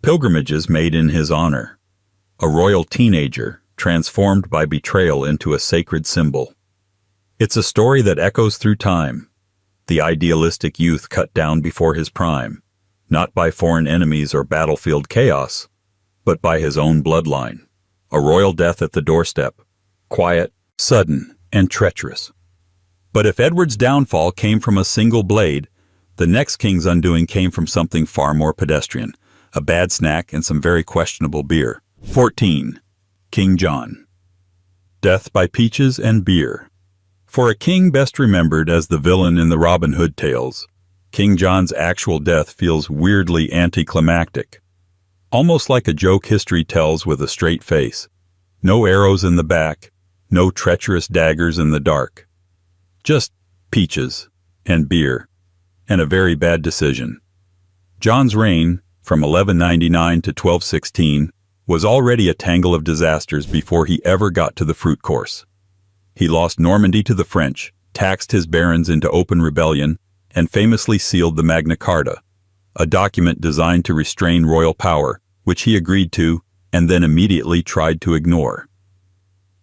Pilgrimages made in his honor. A royal teenager, transformed by betrayal into a sacred symbol. It's a story that echoes through time. the idealistic youth cut down before his prime, not by foreign enemies or battlefield chaos, but by his own bloodline. A royal death at the doorstep, quiet, sudden, and treacherous. But if Edward's downfall came from a single blade, the next king's undoing came from something far more pedestrian, a bad snack and some very questionable beer. 14. King John. Death by peaches and beer. For a king best remembered as the villain in the Robin Hood tales, King John's actual death feels weirdly anticlimactic. Almost like a joke history tells with a straight face. No arrows in the back, no treacherous daggers in the dark. Just peaches and beer, and a very bad decision. John's reign, from 1199 to 1216, was already a tangle of disasters before he ever got to the fruit course. He lost Normandy to the French, taxed his barons into open rebellion, and famously sealed the Magna Carta, a document designed to restrain royal power, which he agreed to and then immediately tried to ignore.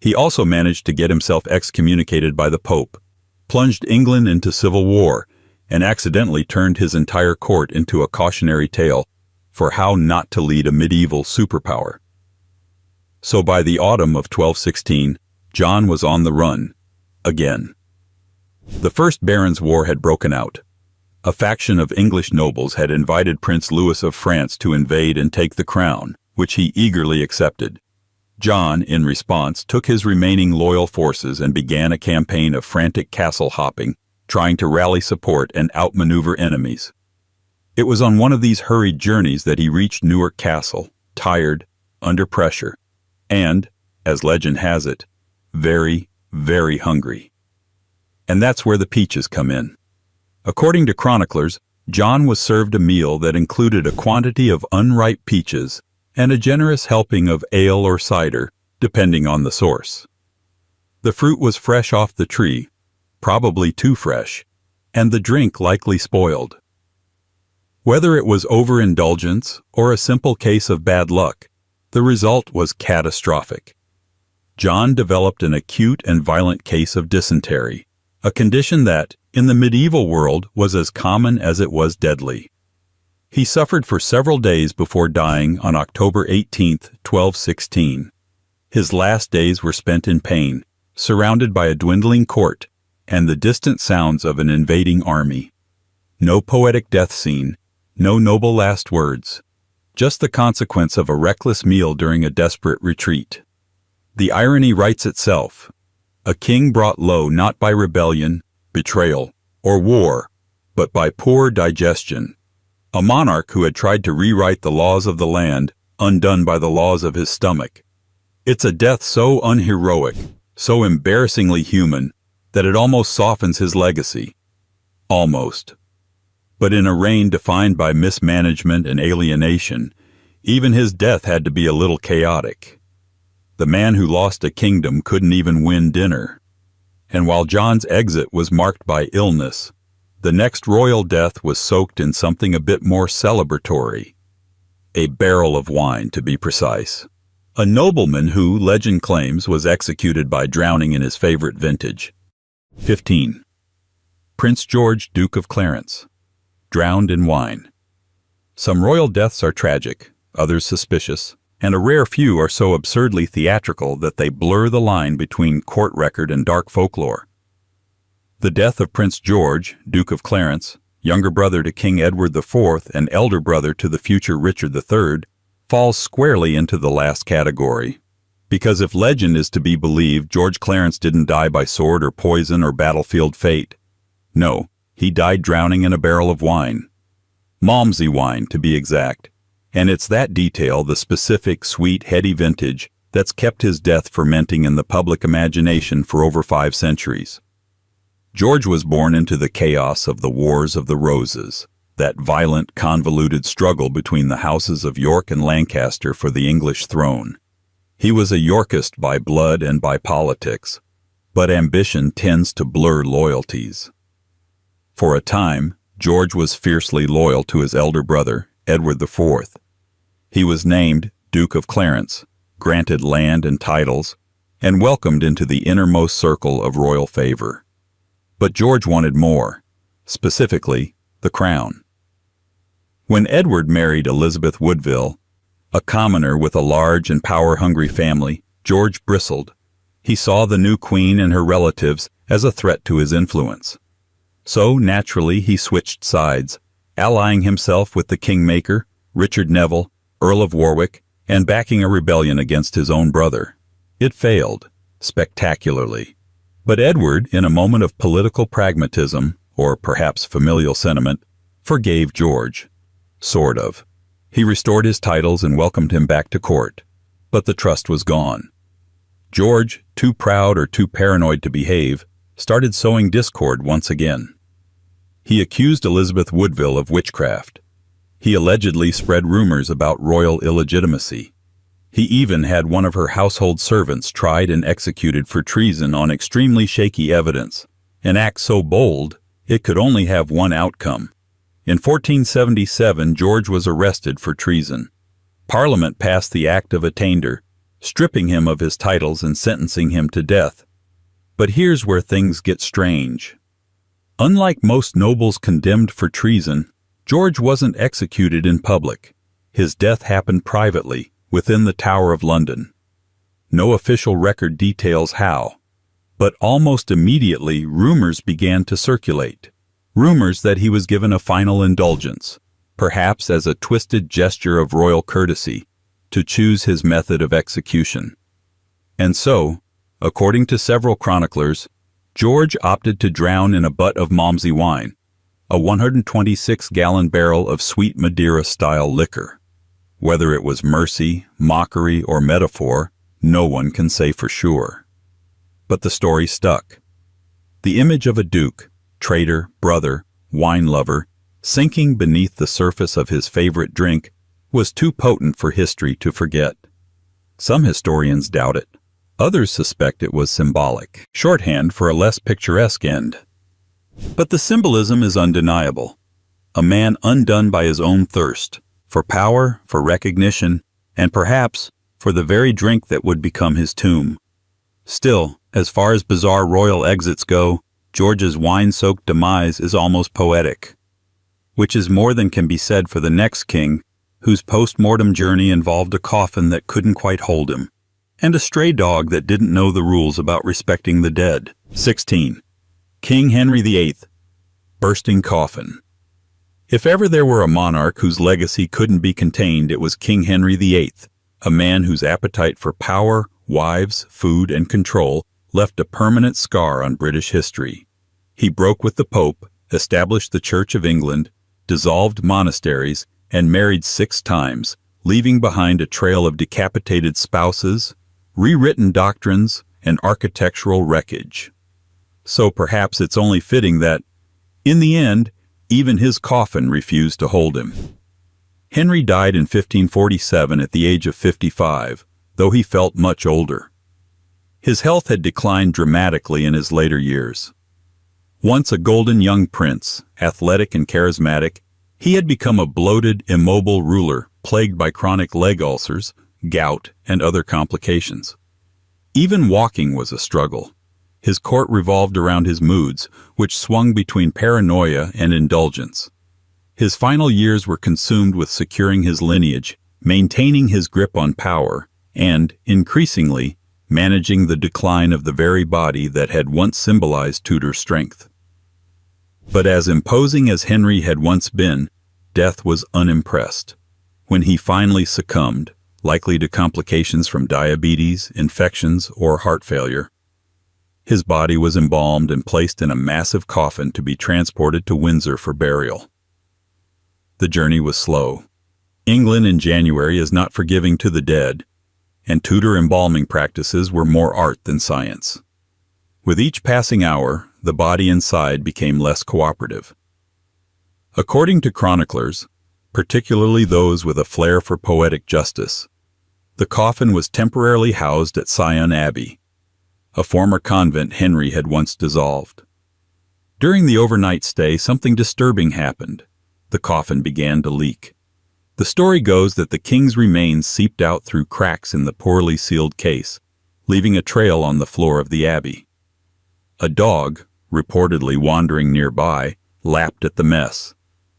He also managed to get himself excommunicated by the Pope, plunged England into civil war, and accidentally turned his entire court into a cautionary tale for how not to lead a medieval superpower. So by the autumn of 1216, John was on the run, again. The First Barons' War had broken out. A faction of English nobles had invited Prince Louis of France to invade and take the crown, which he eagerly accepted. John, in response, took his remaining loyal forces and began a campaign of frantic castle hopping, trying to rally support and outmaneuver enemies. It was on one of these hurried journeys that he reached Newark Castle, tired, under pressure, and, as legend has it, very, very hungry. And that's where the peaches come in. According to chroniclers, John was served a meal that included a quantity of unripe peaches and a generous helping of ale or cider, depending on the source. The fruit was fresh off the tree, probably too fresh, and the drink likely spoiled. Whether it was overindulgence or a simple case of bad luck, the result was catastrophic. John developed an acute and violent case of dysentery, a condition that, in the medieval world, was as common as it was deadly. He suffered for several days before dying on October 18, 1216. His last days were spent in pain, surrounded by a dwindling court and the distant sounds of an invading army. No poetic death scene, no noble last words, just the consequence of a reckless meal during a desperate retreat. The irony writes itself. A king brought low not by rebellion, betrayal, or war, but by poor digestion. A monarch who had tried to rewrite the laws of the land, undone by the laws of his stomach. It's a death so unheroic, so embarrassingly human, that it almost softens his legacy. Almost. But in a reign defined by mismanagement and alienation, even his death had to be a little chaotic. The man who lost a kingdom couldn't even win dinner. And while John's exit was marked by illness, the next royal death was soaked in something a bit more celebratory. A barrel of wine, to be precise. A nobleman who, legend claims, was executed by drowning in his favorite vintage. 15. Prince George, Duke of Clarence. Drowned in wine. Some royal deaths are tragic, others suspicious, and a rare few are so absurdly theatrical that they blur the line between court record and dark folklore. The death of Prince George, Duke of Clarence, younger brother to King Edward IV and elder brother to the future Richard III, falls squarely into the last category. Because if legend is to be believed, George Clarence didn't die by sword or poison or battlefield fate. No, he died drowning in a barrel of wine. Malmsey wine, to be exact. And it's that detail, the specific, sweet, heady vintage, that's kept his death fermenting in the public imagination for over 5 centuries. George was born into the chaos of the Wars of the Roses, that violent, convoluted struggle between the houses of York and Lancaster for the English throne. He was a Yorkist by blood and by politics, but ambition tends to blur loyalties. For a time, George was fiercely loyal to his elder brother, Edward IV. He was named Duke of Clarence, granted land and titles, and welcomed into the innermost circle of royal favor. But George wanted more. specifically the crown. When Edward married Elizabeth Woodville, a commoner with a large and power-hungry family, George bristled. He saw the new queen and her relatives as a threat to his influence. So, naturally, he switched sides, allying himself with the kingmaker, Richard Neville, Earl of Warwick, and backing a rebellion against his own brother. It failed, spectacularly. But Edward, in a moment of political pragmatism, or perhaps familial sentiment, forgave George. Sort of. He restored his titles and welcomed him back to court. But the trust was gone. George, too proud or too paranoid to behave, started sowing discord once again. He accused Elizabeth Woodville of witchcraft. He allegedly spread rumors about royal illegitimacy. He even had one of her household servants tried and executed for treason on extremely shaky evidence, an act so bold it could only have one outcome. In 1477, George was arrested for treason. Parliament passed the Act of Attainder, stripping him of his titles and sentencing him to death. But here's where things get strange. Unlike most nobles condemned for treason, George wasn't executed in public. His death happened privately, within the Tower of London. No official record details how, but almost immediately rumors began to circulate. Rumors that he was given a final indulgence, perhaps as a twisted gesture of royal courtesy, to choose his method of execution. And so, according to several chroniclers, George opted to drown in a butt of Malmsey wine, a 126-gallon barrel of sweet Madeira-style liquor. Whether it was mercy, mockery, or metaphor, no one can say for sure. But the story stuck. The image of a duke, traitor, brother, wine lover, sinking beneath the surface of his favorite drink was too potent for history to forget. Some historians doubt it. Others suspect it was symbolic, shorthand for a less picturesque end. But the symbolism is undeniable. A man undone by his own thirst, for power, for recognition, and perhaps for the very drink that would become his tomb. Still, as far as bizarre royal exits go, George's wine-soaked demise is almost poetic. Which is more than can be said for the next king, whose post-mortem journey involved a coffin that couldn't quite hold him, and a stray dog that didn't know the rules about respecting the dead. 16. King Henry VIII, bursting coffin. If ever there were a monarch whose legacy couldn't be contained, it was King Henry VIII, a man whose appetite for power, wives, food, and control left a permanent scar on British history. He broke with the Pope, established the Church of England, dissolved monasteries, and married 6 times, leaving behind a trail of decapitated spouses, rewritten doctrines, and architectural wreckage. So perhaps it's only fitting that, in the end, even his coffin refused to hold him. Henry died in 1547 at the age of 55, though he felt much older. His health had declined dramatically in his later years. Once a golden young prince, athletic and charismatic, he had become a bloated, immobile ruler plagued by chronic leg ulcers, gout, and other complications. Even walking was a struggle. His court revolved around his moods, which swung between paranoia and indulgence. His final years were consumed with securing his lineage, maintaining his grip on power, and, increasingly, managing the decline of the very body that had once symbolized Tudor strength. But as imposing as Henry had once been, death was unimpressed. When he finally succumbed, likely to complications from diabetes, infections, or heart failure, his body was embalmed and placed in a massive coffin to be transported to Windsor for burial. The journey was slow. England in January is not forgiving to the dead, and Tudor embalming practices were more art than science. With each passing hour, the body inside became less cooperative. According to chroniclers, particularly those with a flair for poetic justice, the coffin was temporarily housed at Sion Abbey, a former convent Henry had once dissolved. During the overnight stay, something disturbing happened. The coffin began to leak. The story goes that the king's remains seeped out through cracks in the poorly sealed case, leaving a trail on the floor of the abbey. A dog, reportedly wandering nearby, lapped at the mess.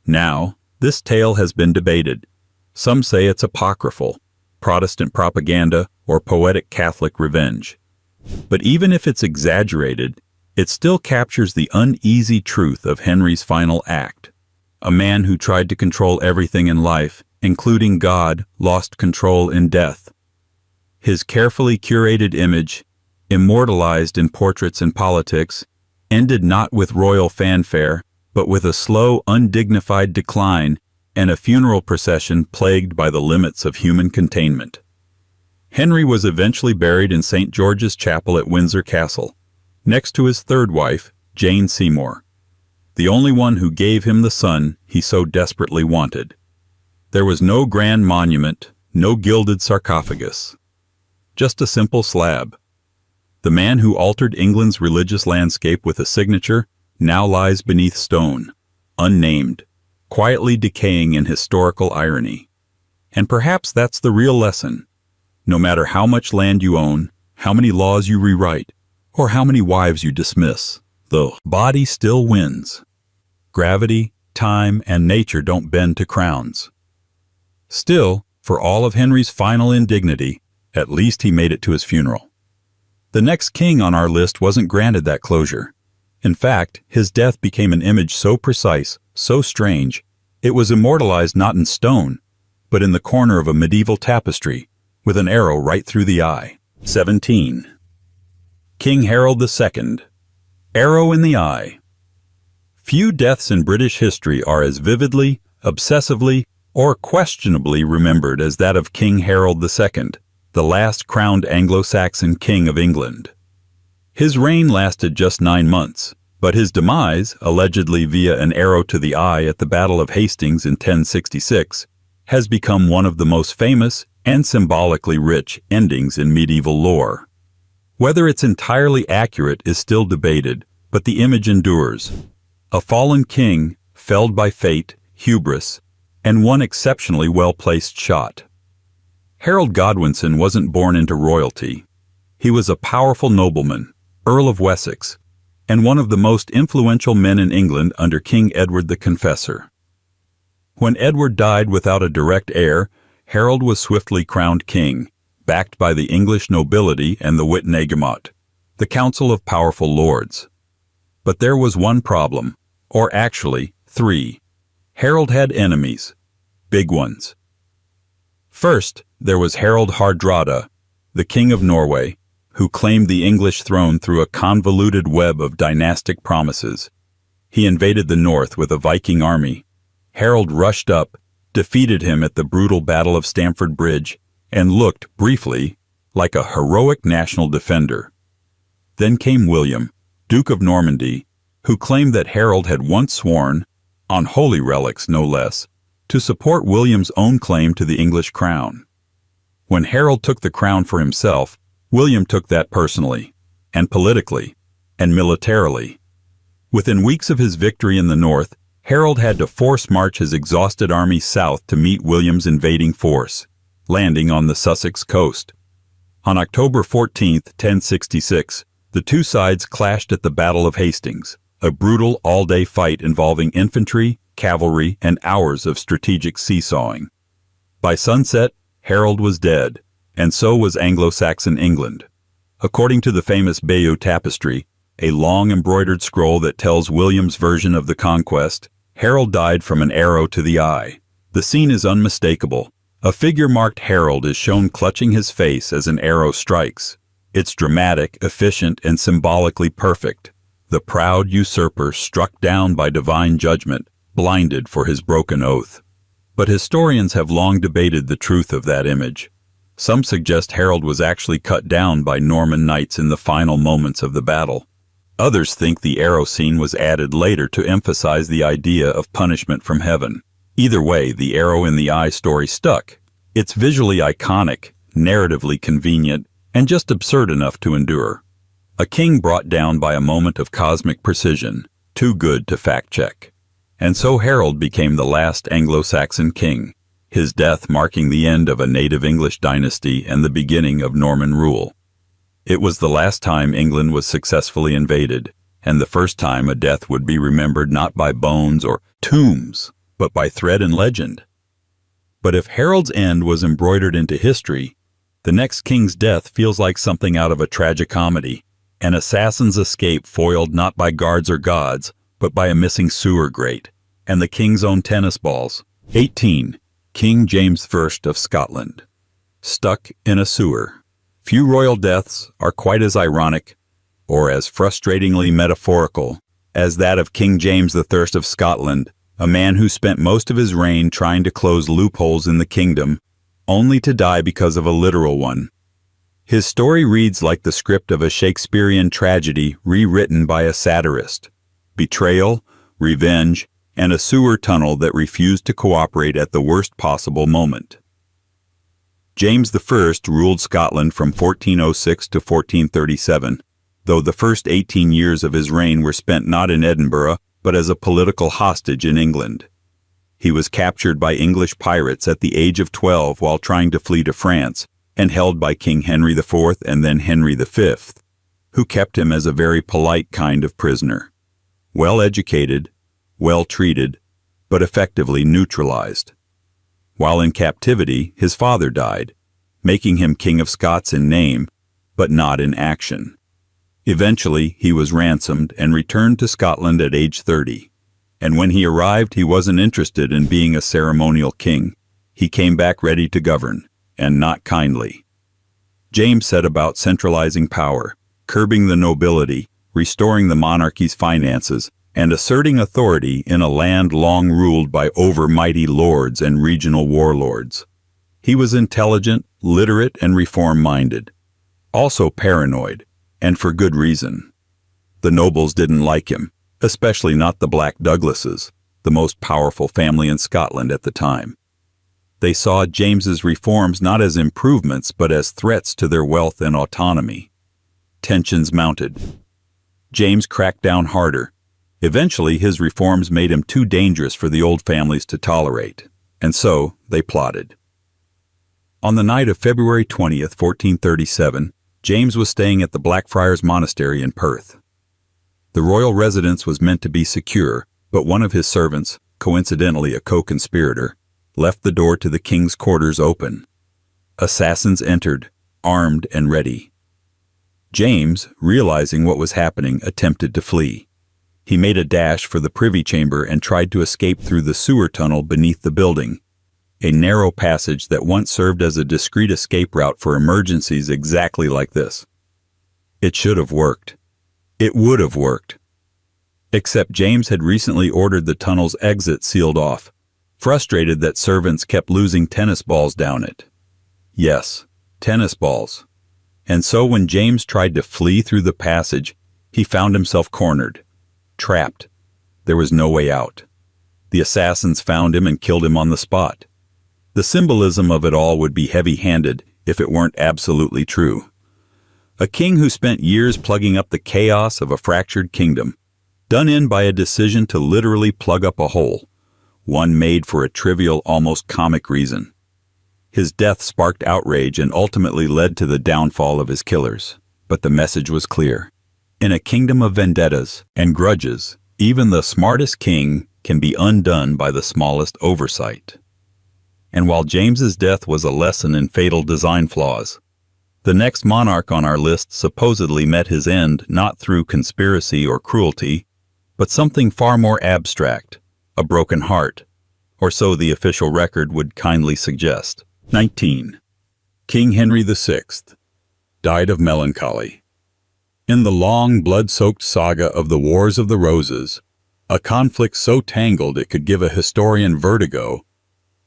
Now, this tale has been debated. Some say it's apocryphal, Protestant propaganda, or poetic Catholic revenge. But even if it's exaggerated, it still captures the uneasy truth of Henry's final act. A man who tried to control everything in life, including God, lost control in death. His carefully curated image, immortalized in portraits and politics, ended not with royal fanfare, but with a slow, undignified decline and a funeral procession plagued by the limits of human containment. Henry was eventually buried in St. George's Chapel at Windsor Castle, next to his third wife, Jane Seymour, the only one who gave him the son he so desperately wanted. There was no grand monument, no gilded sarcophagus, just a simple slab. The man who altered England's religious landscape with a signature now lies beneath stone, unnamed, quietly decaying in historical irony. And perhaps that's the real lesson. No matter how much land you own, how many laws you rewrite, or how many wives you dismiss, the body still wins. Gravity, time, and nature don't bend to crowns. Still, for all of Henry's final indignity, at least he made it to his funeral. The next king on our list wasn't granted that closure. In fact, his death became an image so precise, so strange, it was immortalized not in stone, but in the corner of a medieval tapestry, with an arrow right through the eye. 17. King Harold II. Arrow in the eye. Few deaths in British history are as vividly, obsessively, or questionably remembered as that of King Harold II, the last crowned Anglo-Saxon king of England. His reign lasted just 9 months, but his demise, allegedly via an arrow to the eye at the Battle of Hastings in 1066, has become one of the most famous and symbolically rich endings in medieval lore. Whether it's entirely accurate is still debated, but the image endures. A fallen king, felled by fate, hubris, and one exceptionally well-placed shot. Harold Godwinson wasn't born into royalty. He was a powerful nobleman, Earl of Wessex, and one of the most influential men in England under King Edward the Confessor. When Edward died without a direct heir, Harold was swiftly crowned king, backed by the English nobility and the Witenagemot, the council of powerful lords. But there was one problem, or actually, 3. Harold had enemies, big ones. First, there was Harald Hardrada, the King of Norway, who claimed the English throne through a convoluted web of dynastic promises. He invaded the north with a Viking army. Harold rushed up, defeated him at the brutal Battle of Stamford Bridge, and looked, briefly, like a heroic national defender. Then came William, Duke of Normandy, who claimed that Harold had once sworn, on holy relics no less, to support William's own claim to the English crown. When Harold took the crown for himself, William took that personally, and politically, and militarily. Within weeks of his victory in the north, Harold had to force march his exhausted army south to meet William's invading force, landing on the Sussex coast. On October 14, 1066, the two sides clashed at the Battle of Hastings, a brutal all-day fight involving infantry, cavalry, and hours of strategic seesawing. By sunset, Harold was dead, and so was Anglo-Saxon England. According to the famous Bayeux Tapestry, a long embroidered scroll that tells William's version of the conquest, Harold died from an arrow to the eye. The scene is unmistakable. A figure marked Harold is shown clutching his face as an arrow strikes. It's dramatic, efficient, and symbolically perfect. The proud usurper struck down by divine judgment, blinded for his broken oath. But historians have long debated the truth of that image. Some suggest Harold was actually cut down by Norman knights in the final moments of the battle. Others think the arrow scene was added later to emphasize the idea of punishment from heaven. Either way, the arrow in the eye story stuck. It's visually iconic, narratively convenient, and just absurd enough to endure. A king brought down by a moment of cosmic precision, too good to fact-check. And so Harold became the last Anglo-Saxon king, his death marking the end of a native English dynasty and the beginning of Norman rule. It was the last time England was successfully invaded, and the first time a death would be remembered not by bones or tombs, but by thread and legend. But if Harold's end was embroidered into history, the next king's death feels like something out of a tragicomedy, an assassin's escape foiled not by guards or gods, but by a missing sewer grate, and the king's own tennis balls. 18. King James I of Scotland. Stuck in a sewer. Few royal deaths are quite as ironic, or as frustratingly metaphorical, as that of King James I of Scotland, a man who spent most of his reign trying to close loopholes in the kingdom, only to die because of a literal one. His story reads like the script of a Shakespearean tragedy rewritten by a satirist. Betrayal, revenge, and a sewer tunnel that refused to cooperate at the worst possible moment. James I ruled Scotland from 1406 to 1437, though the first 18 years of his reign were spent not in Edinburgh, but as a political hostage in England. He was captured by English pirates at the age of 12 while trying to flee to France, and held by King Henry IV and then Henry V, who kept him as a very polite kind of prisoner. Well-educated, well-treated, but effectively neutralized. While in captivity, his father died, making him King of Scots in name, but not in action. Eventually, he was ransomed and returned to Scotland at age 30. And when he arrived, he wasn't interested in being a ceremonial king. He came back ready to govern, and not kindly. James set about centralizing power, curbing the nobility, restoring the monarchy's finances, and asserting authority in a land long ruled by overmighty lords and regional warlords. He was intelligent, literate, and reform-minded. Also paranoid, and for good reason. The nobles didn't like him, especially not the Black Douglases, the most powerful family in Scotland at the time. They saw James's reforms not as improvements but as threats to their wealth and autonomy. Tensions mounted. James cracked down harder. Eventually, his reforms made him too dangerous for the old families to tolerate, and so they plotted. On the night of February 20th, 1437, James was staying at the Blackfriars Monastery in Perth. The royal residence was meant to be secure, but one of his servants, coincidentally a co-conspirator, left the door to the king's quarters open. Assassins entered, armed and ready. James, realizing what was happening, attempted to flee. He made a dash for the privy chamber and tried to escape through the sewer tunnel beneath the building, a narrow passage that once served as a discreet escape route for emergencies exactly like this. It should have worked. It would have worked. Except James had recently ordered the tunnel's exit sealed off, frustrated that servants kept losing tennis balls down it. Yes, tennis balls. And so when James tried to flee through the passage, he found himself cornered, trapped. There was no way out. The assassins found him and killed him on the spot. The symbolism of it all would be heavy-handed if it weren't absolutely true. A king who spent years plugging up the chaos of a fractured kingdom, done in by a decision to literally plug up a hole, one made for a trivial, almost comic reason. His death sparked outrage and ultimately led to the downfall of his killers. But the message was clear. In a kingdom of vendettas and grudges, even the smartest king can be undone by the smallest oversight. And while James's death was a lesson in fatal design flaws, the next monarch on our list supposedly met his end not through conspiracy or cruelty, but something far more abstract, a broken heart, or so the official record would kindly suggest. 19. King Henry VI died of melancholy. In the long, blood-soaked saga of the Wars of the Roses, a conflict so tangled it could give a historian vertigo,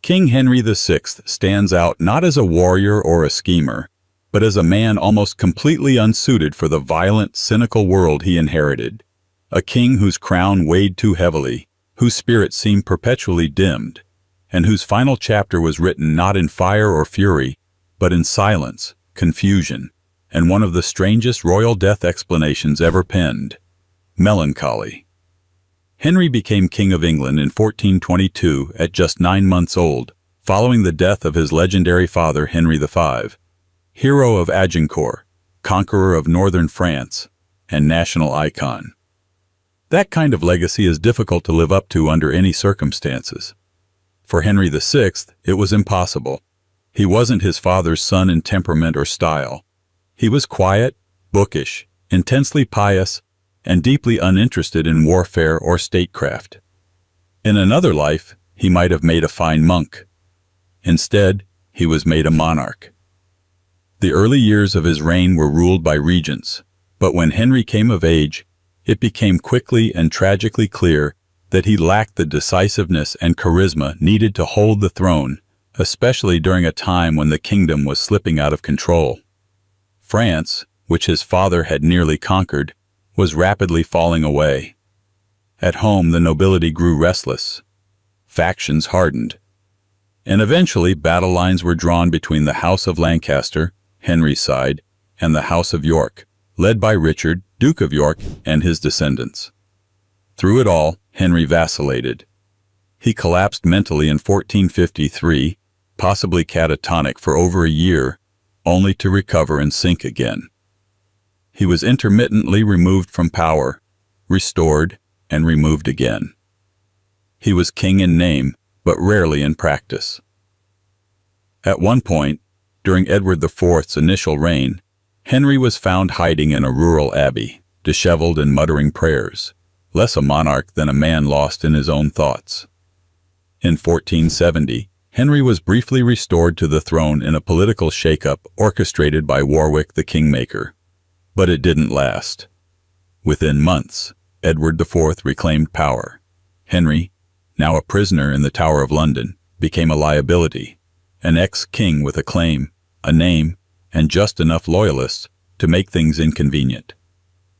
King Henry VI stands out not as a warrior or a schemer, but as a man almost completely unsuited for the violent, cynical world he inherited. A king whose crown weighed too heavily, whose spirit seemed perpetually dimmed, and whose final chapter was written not in fire or fury, but in silence, confusion, and one of the strangest royal death explanations ever penned: melancholy. Henry became King of England in 1422 at just 9 months old, following the death of his legendary father Henry V, hero of Agincourt, conqueror of northern France, and national icon. That kind of legacy is difficult to live up to under any circumstances. For Henry VI, it was impossible. He wasn't his father's son in temperament or style. He was quiet, bookish, intensely pious, and deeply uninterested in warfare or statecraft. In another life, he might have made a fine monk. Instead, he was made a monarch. The early years of his reign were ruled by regents, but when Henry came of age, it became quickly and tragically clear that he lacked the decisiveness and charisma needed to hold the throne, especially during a time when the kingdom was slipping out of control. France, which his father had nearly conquered, was rapidly falling away. At home, the nobility grew restless. Factions hardened. And eventually, battle lines were drawn between the House of Lancaster, Henry's side, and the House of York, led by Richard, Duke of York, and his descendants. Through it all, Henry vacillated. He collapsed mentally in 1453, possibly catatonic for over a year, only to recover and sink again. He was intermittently removed from power, restored, and removed again. He was king in name, but rarely in practice. At one point, during Edward IV's initial reign, Henry was found hiding in a rural abbey, disheveled and muttering prayers, less a monarch than a man lost in his own thoughts. In 1470, Henry was briefly restored to the throne in a political shake-up orchestrated by Warwick the Kingmaker. But it didn't last. Within months, Edward IV reclaimed power. Henry, now a prisoner in the Tower of London, became a liability, an ex-king with a claim, a name, and just enough loyalists to make things inconvenient.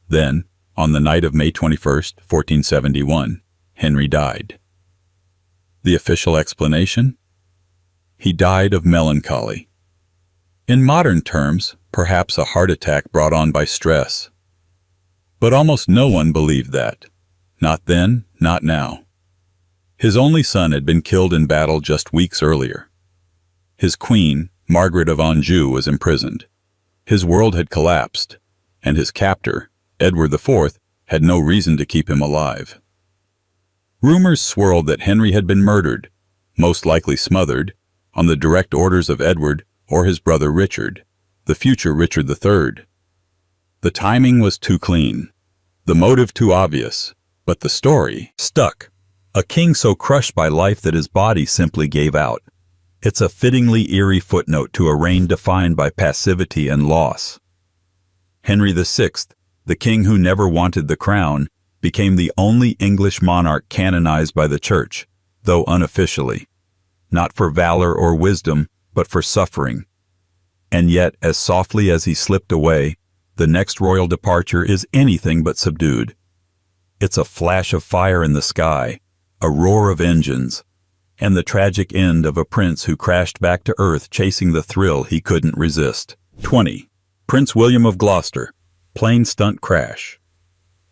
Then, on the night of May 21st, 1471, Henry died. The official explanation? He died of melancholy. In modern terms, perhaps a heart attack brought on by stress. But almost no one believed that. Not then, not now. His only son had been killed in battle just weeks earlier. His queen, Margaret of Anjou, was imprisoned. His world had collapsed, and his captor, Edward IV, had no reason to keep him alive. Rumors swirled that Henry had been murdered, most likely smothered, on the direct orders of Edward or his brother Richard, the future Richard III. The timing was too clean, the motive too obvious, but the story stuck. A king so crushed by life that his body simply gave out. It's a fittingly eerie footnote to a reign defined by passivity and loss. Henry VI, the king who never wanted the crown, became the only English monarch canonized by the Church, though unofficially. Not for valor or wisdom, but for suffering. And yet, as softly as he slipped away, the next royal departure is anything but subdued. It's a flash of fire in the sky, a roar of engines, and the tragic end of a prince who crashed back to earth chasing the thrill he couldn't resist. 20. Prince William of Gloucester, plane stunt crash.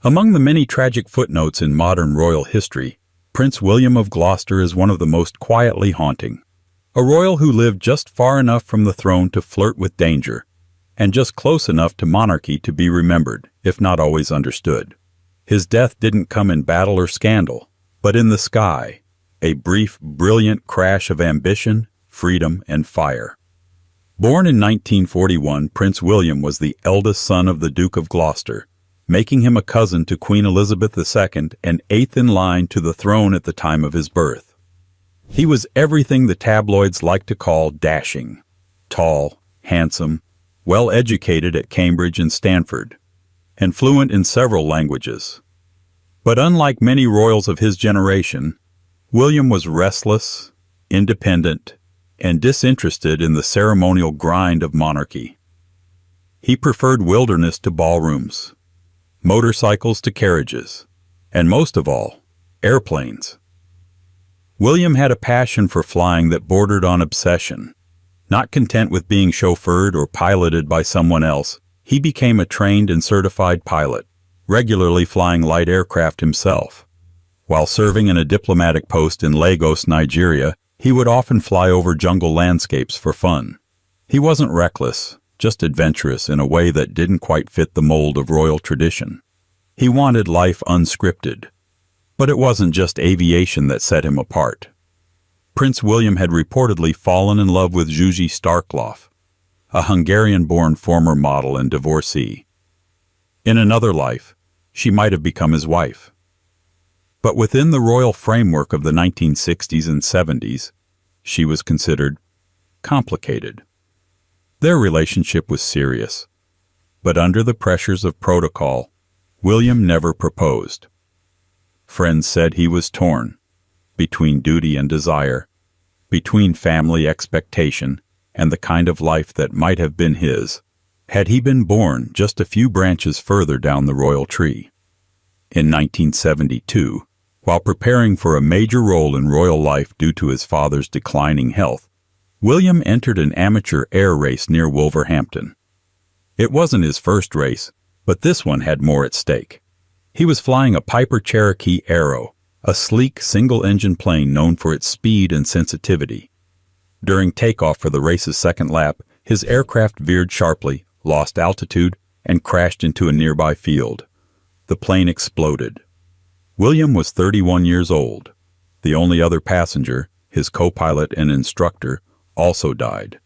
Among the many tragic footnotes in modern royal history, Prince William of Gloucester is one of the most quietly haunting. A royal who lived just far enough from the throne to flirt with danger, and just close enough to monarchy to be remembered, if not always understood. His death didn't come in battle or scandal, but in the sky, a brief, brilliant crash of ambition, freedom, and fire. Born in 1941, Prince William was the eldest son of the Duke of Gloucester, making him a cousin to Queen Elizabeth II and eighth in line to the throne at the time of his birth. He was everything the tabloids like to call dashing, tall, handsome, well-educated at Cambridge and Stanford, and fluent in several languages. But unlike many royals of his generation, William was restless, independent, and disinterested in the ceremonial grind of monarchy. He preferred wilderness to ballrooms, motorcycles to carriages, and most of all, airplanes. William had a passion for flying that bordered on obsession. Not content with being chauffeured or piloted by someone else, he became a trained and certified pilot, regularly flying light aircraft himself. While serving in a diplomatic post in Lagos, Nigeria, he would often fly over jungle landscapes for fun. He wasn't reckless, just adventurous in a way that didn't quite fit the mold of royal tradition. He wanted life unscripted. But it wasn't just aviation that set him apart. Prince William had reportedly fallen in love with Zsuzsa Starkloff, a Hungarian-born former model and divorcee. In another life, she might have become his wife. But within the royal framework of the 1960s and 70s, she was considered complicated. Their relationship was serious, but under the pressures of protocol, William never proposed. Friends said he was torn between duty and desire, between family expectation and the kind of life that might have been his, had he been born just a few branches further down the royal tree. In 1972, while preparing for a major role in royal life due to his father's declining health, William entered an amateur air race near Wolverhampton. It wasn't his first race, but this one had more at stake. He was flying a Piper Cherokee Arrow, a sleek single-engine plane known for its speed and sensitivity. During takeoff for the race's second lap, his aircraft veered sharply, lost altitude, and crashed into a nearby field. The plane exploded. William was 31 years old. The only other passenger, his co-pilot and instructor, also died.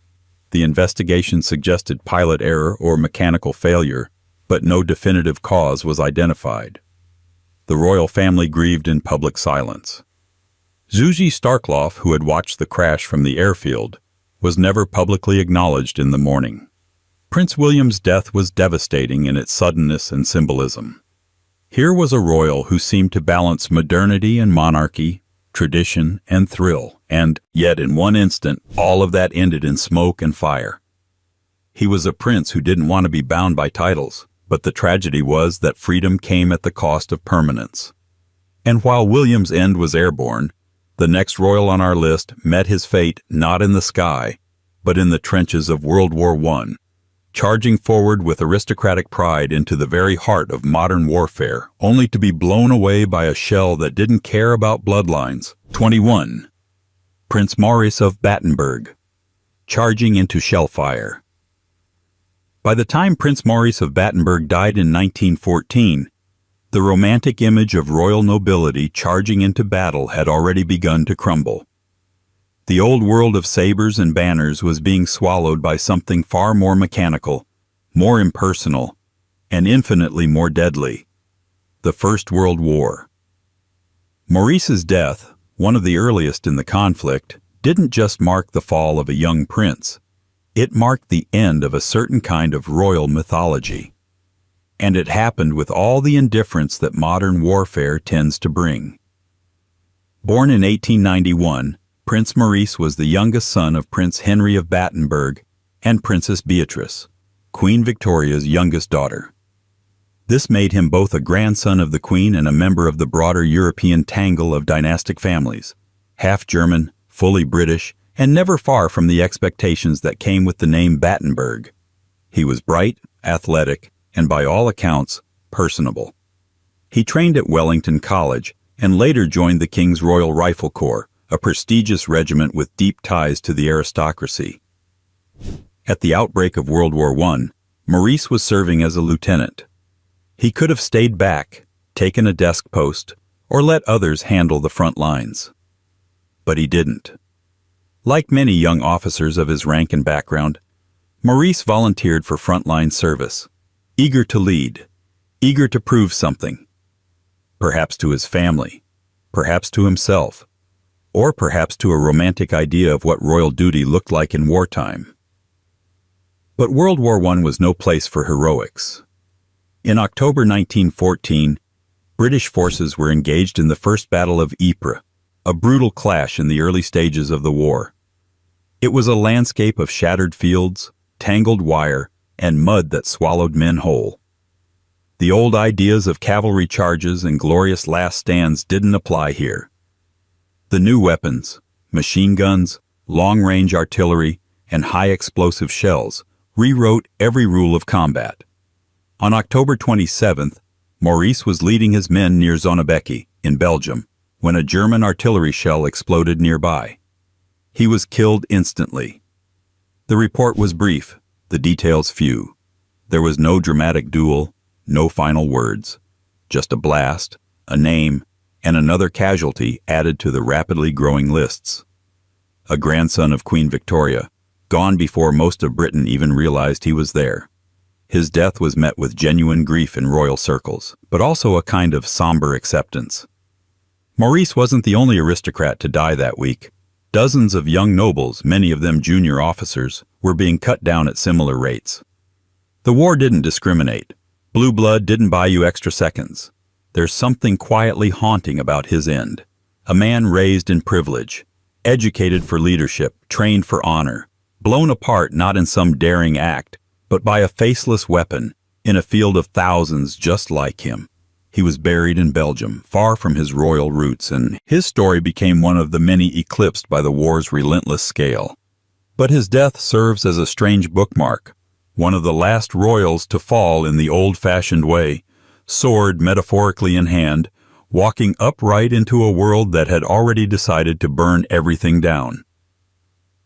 The investigation suggested pilot error or mechanical failure, but no definitive cause was identified. The royal family grieved in public silence. Zsuzsa Starkloff, who had watched the crash from the airfield, was never publicly acknowledged in the mourning. Prince William's death was devastating in its suddenness and symbolism. Here was a royal who seemed to balance modernity and monarchy, tradition and thrill, and, yet in one instant, all of that ended in smoke and fire. He was a prince who didn't want to be bound by titles, but the tragedy was that freedom came at the cost of permanence. And while William's end was airborne, the next royal on our list met his fate not in the sky, but in the trenches of World War I, charging forward with aristocratic pride into the very heart of modern warfare, only to be blown away by a shell that didn't care about bloodlines. 21. Prince Maurice of Battenberg, charging into shellfire. By the time Prince Maurice of Battenberg died in 1914, the romantic image of royal nobility charging into battle had already begun to crumble. The old world of sabers and banners was being swallowed by something far more mechanical, more impersonal, and infinitely more deadly: the First World War. Maurice's death, one of the earliest in the conflict, didn't just mark the fall of a young prince. It marked the end of a certain kind of royal mythology. And it happened with all the indifference that modern warfare tends to bring. Born in 1891, Prince Maurice was the youngest son of Prince Henry of Battenberg and Princess Beatrice, Queen Victoria's youngest daughter. This made him both a grandson of the Queen and a member of the broader European tangle of dynastic families, half German, fully British, and never far from the expectations that came with the name Battenberg. He was bright, athletic, and by all accounts, personable. He trained at Wellington College and later joined the King's Royal Rifle Corps, a prestigious regiment with deep ties to the aristocracy. At the outbreak of World War I, Maurice was serving as a lieutenant. He could have stayed back, taken a desk post, or let others handle the front lines. But he didn't. Like many young officers of his rank and background, Maurice volunteered for frontline service, eager to lead, eager to prove something. Perhaps to his family, perhaps to himself, or perhaps to a romantic idea of what royal duty looked like in wartime. But World War I was no place for heroics. In October 1914, British forces were engaged in the First Battle of Ypres, a brutal clash in the early stages of the war. It was a landscape of shattered fields, tangled wire, and mud that swallowed men whole. The old ideas of cavalry charges and glorious last stands didn't apply here. The new weapons, machine guns, long-range artillery, and high-explosive shells rewrote every rule of combat. On October 27th, Maurice was leading his men near Zonnebeke, in Belgium, when a German artillery shell exploded nearby. He was killed instantly. The report was brief, the details few. There was no dramatic duel, no final words. just a blast, a name, and another casualty added to the rapidly growing lists. A grandson of Queen Victoria, gone before most of Britain even realized he was there. His death was met with genuine grief in royal circles, but also a kind of somber acceptance. Maurice wasn't the only aristocrat to die that week. Dozens of young nobles, many of them junior officers, were being cut down at similar rates. The war didn't discriminate. Blue blood didn't buy you extra seconds. There's something quietly haunting about his end. A man raised in privilege, educated for leadership, trained for honor, blown apart not in some daring act, but by a faceless weapon, in a field of thousands just like him. He was buried in Belgium, far from his royal roots, and his story became one of the many eclipsed by the war's relentless scale. But his death serves as a strange bookmark, one of the last royals to fall in the old-fashioned way, sword metaphorically in hand, walking upright into a world that had already decided to burn everything down.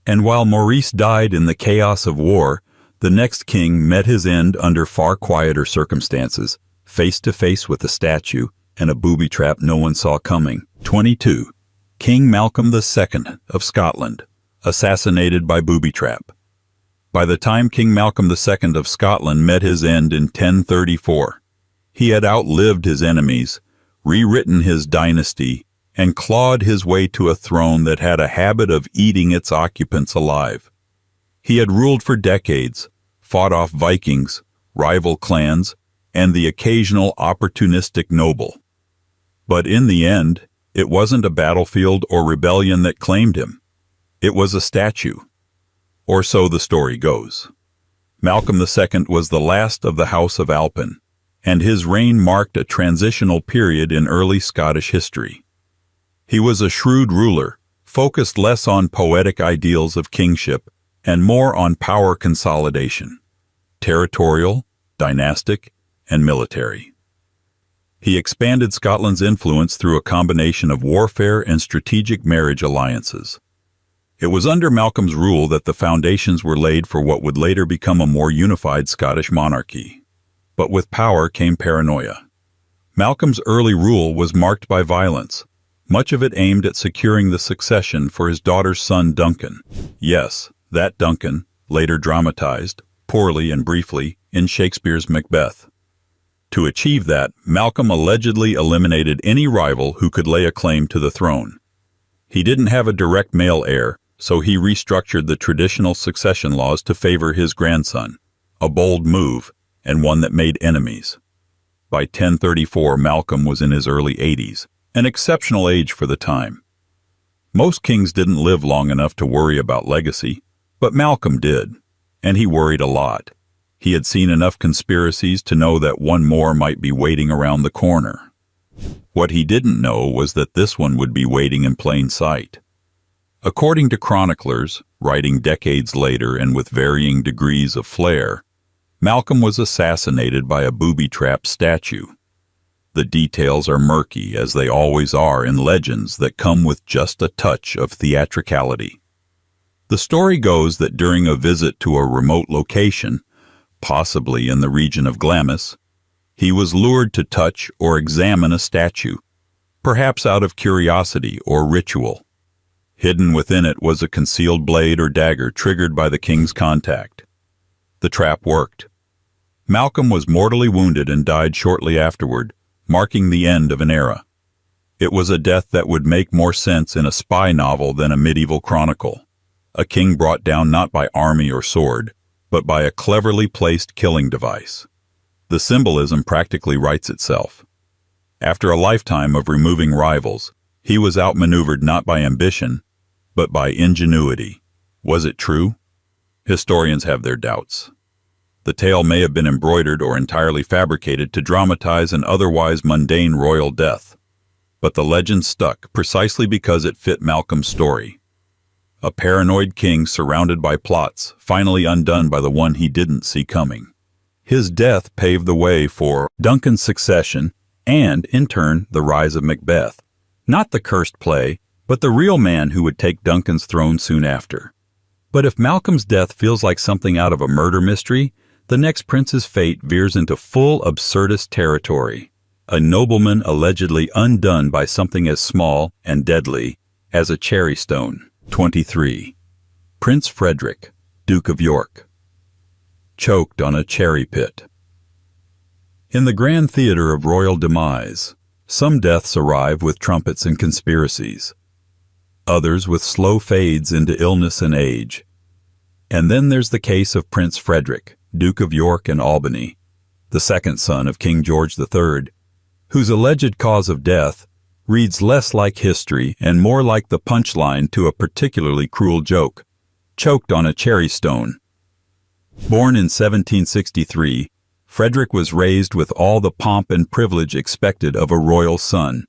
And while Maurice died in the chaos of war, the next king met his end under far quieter circumstances, face to face with a statue and a booby trap no one saw coming. 22. King Malcolm II of Scotland, assassinated by booby trap. By the time King Malcolm II of Scotland met his end in 1034, he had outlived his enemies, rewritten his dynasty, and clawed his way to a throne that had a habit of eating its occupants alive. He had ruled for decades, fought off Vikings, rival clans, and the occasional opportunistic noble. But in the end, it wasn't a battlefield or rebellion that claimed him. It was a statue. Or so the story goes. Malcolm II was the last of the House of Alpin, and his reign marked a transitional period in early Scottish history. He was a shrewd ruler, focused less on poetic ideals of kingship and more on power consolidation, territorial, dynastic, and military. He expanded Scotland's influence through a combination of warfare and strategic marriage alliances. It was under Malcolm's rule that the foundations were laid for what would later become a more unified Scottish monarchy. But with power came paranoia. Malcolm's early rule was marked by violence, much of it aimed at securing the succession for his daughter's son Duncan. Yes, that Duncan, later dramatized, poorly and briefly, in Shakespeare's Macbeth. To achieve that, Malcolm allegedly eliminated any rival who could lay a claim to the throne. He didn't have a direct male heir, so he restructured the traditional succession laws to favor his grandson, a bold move, and one that made enemies. By 1034, Malcolm was in his early 80s, an exceptional age for the time. Most kings didn't live long enough to worry about legacy, but Malcolm did, and he worried a lot. He had seen enough conspiracies to know that one more might be waiting around the corner. What he didn't know was that this one would be waiting in plain sight. According to chroniclers, writing decades later and with varying degrees of flair, Malcolm was assassinated by a booby-trapped statue. The details are murky, as they always are in legends that come with just a touch of theatricality. The story goes that during a visit to a remote location, possibly in the region of Glamis, he was lured to touch or examine a statue, perhaps out of curiosity or ritual. Hidden within it was a concealed blade or dagger triggered by the king's contact. The trap worked. Malcolm was mortally wounded and died shortly afterward, marking the end of an era. It was a death that would make more sense in a spy novel than a medieval chronicle. A king brought down not by army or sword, but by a cleverly placed killing device. The symbolism practically writes itself. After a lifetime of removing rivals, he was outmaneuvered not by ambition, but by ingenuity. Was it true? Historians have their doubts. The tale may have been embroidered or entirely fabricated to dramatize an otherwise mundane royal death. But the legend stuck precisely because it fit Malcolm's story. A paranoid king surrounded by plots, finally undone by the one he didn't see coming. His death paved the way for Duncan's succession and, in turn, the rise of Macbeth. Not the cursed play, but the real man who would take Duncan's throne soon after. But if Malcolm's death feels like something out of a murder mystery, the next prince's fate veers into full absurdist territory. a nobleman allegedly undone by something as small and deadly as a cherry stone. 23. Prince Frederick, Duke of York, choked on a cherry pit. In the grand theater of royal demise, some deaths arrive with trumpets and conspiracies, others with slow fades into illness and age. And then there's the case of Prince Frederick, Duke of York and Albany, the second son of King George III, whose alleged cause of death reads less like history and more like the punchline to a particularly cruel joke: choked on a cherry stone. Born in 1763, Frederick was raised with all the pomp and privilege expected of a royal son.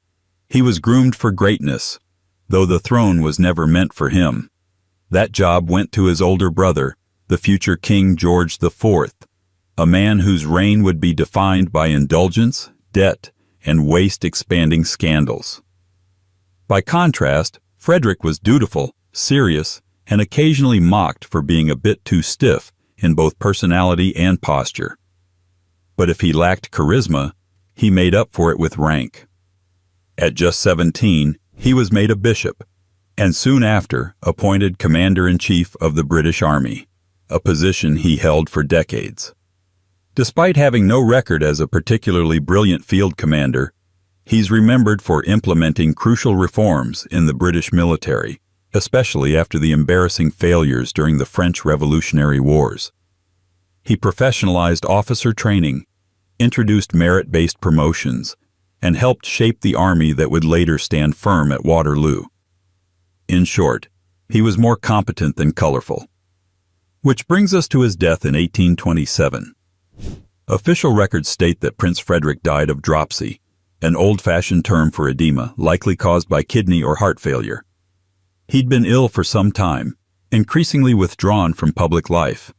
He was groomed for greatness, though the throne was never meant for him. That job went to his older brother, the future King George IV, a man whose reign would be defined by indulgence, debt, and waste-expanding scandals. By contrast, Frederick was dutiful, serious, and occasionally mocked for being a bit too stiff in both personality and posture. But if he lacked charisma, he made up for it with rank. At just 17, he was made a bishop, and soon after appointed Commander-in-Chief of the British Army, a position he held for decades. Despite having no record as a particularly brilliant field commander, he's remembered for implementing crucial reforms in the British military, especially after the embarrassing failures during the French Revolutionary Wars. He professionalized officer training, introduced merit-based promotions, and helped shape the army that would later stand firm at Waterloo. In short, he was more competent than colorful. Which brings us to his death in 1827. Official records state that Prince Frederick died of dropsy, an old-fashioned term for edema likely caused by kidney or heart failure. He'd been ill for some time, increasingly withdrawn from public life.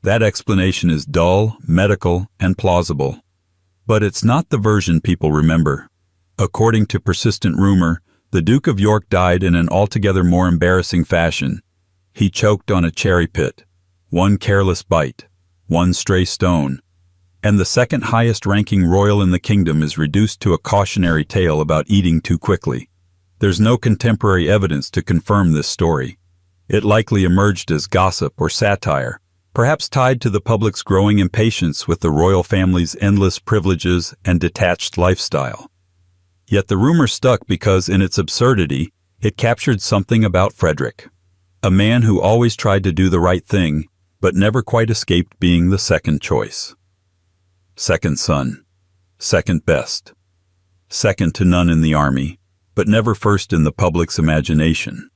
That explanation is dull, medical, and plausible. But it's not the version people remember. According to persistent rumor, the Duke of York died in an altogether more embarrassing fashion. He choked on a cherry pit, one careless bite, one stray stone, and the second highest-ranking royal in the kingdom is reduced to a cautionary tale about eating too quickly. There's no contemporary evidence to confirm this story. It likely emerged as gossip or satire, perhaps tied to the public's growing impatience with the royal family's endless privileges and detached lifestyle. Yet the rumor stuck because, in its absurdity, it captured something about Frederick, a man who always tried to do the right thing, but never quite escaped being the second choice. Second son, second best, second to none in the army, but never first in the public's imagination.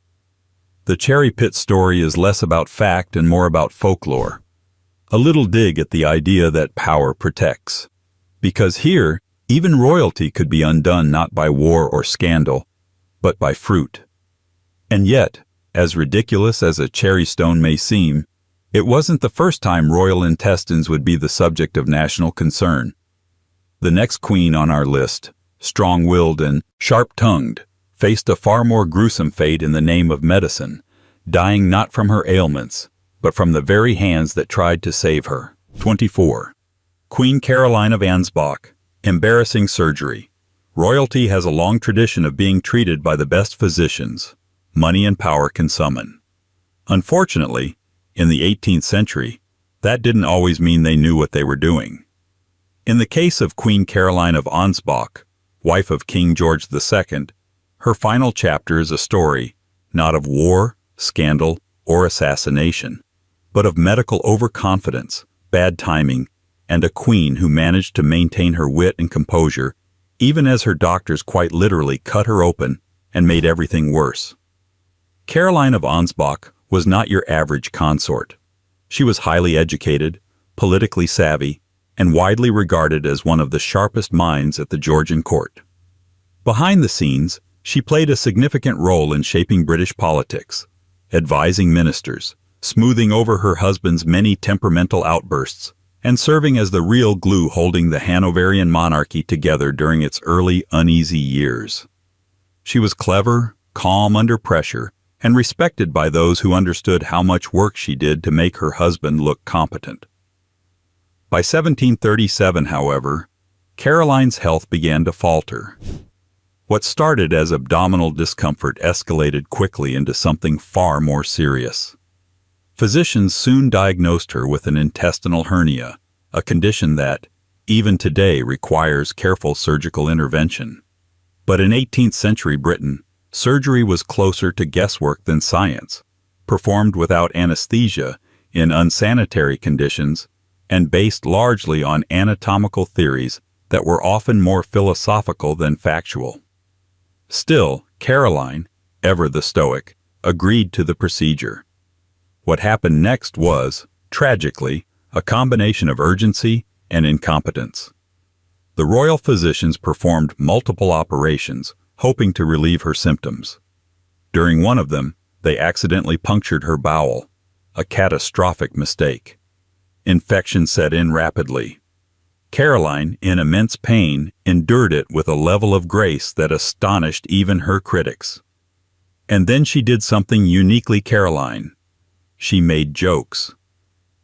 The cherry pit story is less about fact and more about folklore, a little dig at the idea that power protects. Because here, even royalty could be undone not by war or scandal, but by fruit. And yet, as ridiculous as a cherry stone may seem, it wasn't the first time royal intestines would be the subject of national concern. The next queen on our list, strong-willed and sharp-tongued, faced a far more gruesome fate in the name of medicine, dying not from her ailments, but from the very hands that tried to save her. 24. Queen Caroline of Ansbach, embarrassing surgery. Royalty has a long tradition of being treated by the best physicians money and power can summon. Unfortunately, in the 18th century, that didn't always mean they knew what they were doing. In the case of Queen Caroline of Ansbach, wife of King George II, her final chapter is a story not of war, scandal, or assassination, but of medical overconfidence, bad timing, and a queen who managed to maintain her wit and composure even as her doctors quite literally cut her open and made everything worse. Caroline of Ansbach was not your average consort. She was highly educated, politically savvy, and widely regarded as one of the sharpest minds at the Georgian court. Behind the scenes, she played a significant role in shaping British politics, advising ministers, smoothing over her husband's many temperamental outbursts, and serving as the real glue holding the Hanoverian monarchy together during its early, uneasy years. She was clever, calm under pressure, and respected by those who understood how much work she did to make her husband look competent. By 1737, however, Caroline's health began to falter. What started as abdominal discomfort escalated quickly into something far more serious. Physicians soon diagnosed her with an intestinal hernia, a condition that, even today, requires careful surgical intervention. But in 18th century Britain, surgery was closer to guesswork than science, performed without anesthesia, in unsanitary conditions, and based largely on anatomical theories that were often more philosophical than factual. Still, Caroline, ever the stoic, agreed to the procedure. What happened next was, tragically, a combination of urgency and incompetence. The royal physicians performed multiple operations, hoping to relieve her symptoms. During one of them, they accidentally punctured her bowel, a catastrophic mistake. Infection set in rapidly. Caroline, in immense pain, endured it with a level of grace that astonished even her critics. And then she did something uniquely Caroline. She made jokes.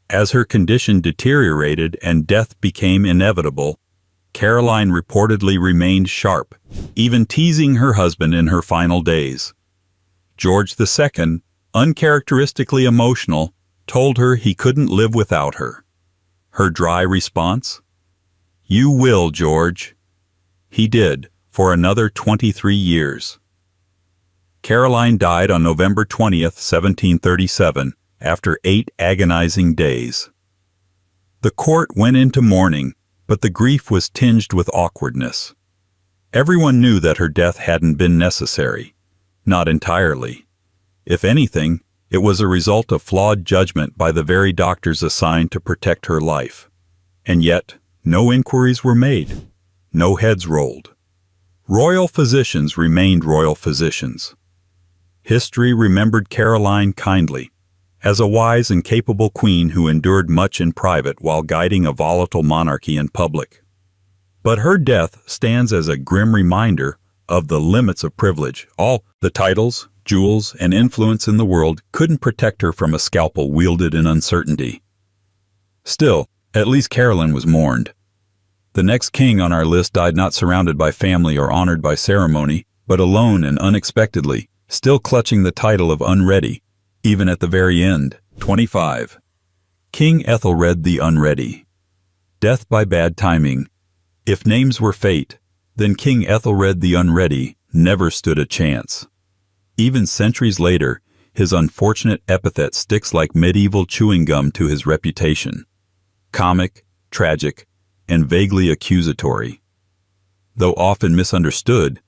As her condition deteriorated and death became inevitable, Caroline reportedly remained sharp, even teasing her husband in her final days. George II, uncharacteristically emotional, told her he couldn't live without her. Her dry response? "You will, George." He did, for another 23 years. Caroline died on November 20th, 1737, after 8 agonizing days. The court went into mourning, but the grief was tinged with awkwardness. Everyone knew that her death hadn't been necessary. Not entirely. If anything, it was a result of flawed judgment by the very doctors assigned to protect her life. And yet, no inquiries were made. No heads rolled. Royal physicians remained royal physicians. History remembered Caroline kindly, as a wise and capable queen who endured much in private while guiding a volatile monarchy in public. But her death stands as a grim reminder of the limits of privilege. All the titles, jewels, and influence in the world couldn't protect her from a scalpel wielded in uncertainty. Still, at least Caroline was mourned. The next king on our list died not surrounded by family or honored by ceremony, but alone and unexpectedly, still clutching the title of unready, even at the very end. 25. King Ethelred the Unready. Death by bad timing. If names were fate, then King Ethelred the Unready never stood a chance. Even centuries later, his unfortunate epithet sticks like medieval chewing gum to his reputation. Comic, tragic, and vaguely accusatory. Though often misunderstood,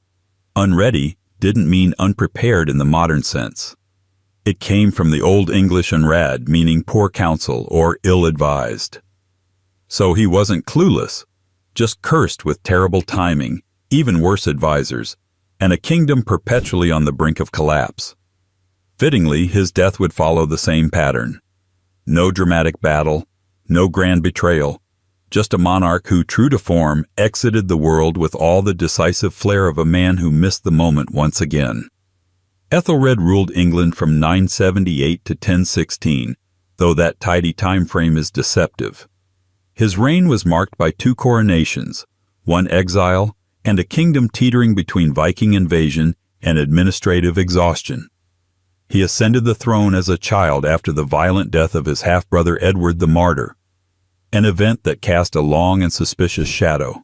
unready didn't mean unprepared in the modern sense. It came from the Old English unrad, meaning poor counsel or ill-advised. So he wasn't clueless, just cursed with terrible timing, even worse advisors, and a kingdom perpetually on the brink of collapse. Fittingly, his death would follow the same pattern. No dramatic battle, no grand betrayal, just a monarch who, true to form, exited the world with all the decisive flair of a man who missed the moment once again. Ethelred ruled England from 978 to 1016, though that tidy time frame is deceptive. His reign was marked by 2 coronations, 1 exile, and a kingdom teetering between Viking invasion and administrative exhaustion. He ascended the throne as a child after the violent death of his half-brother Edward the Martyr, an event that cast a long and suspicious shadow.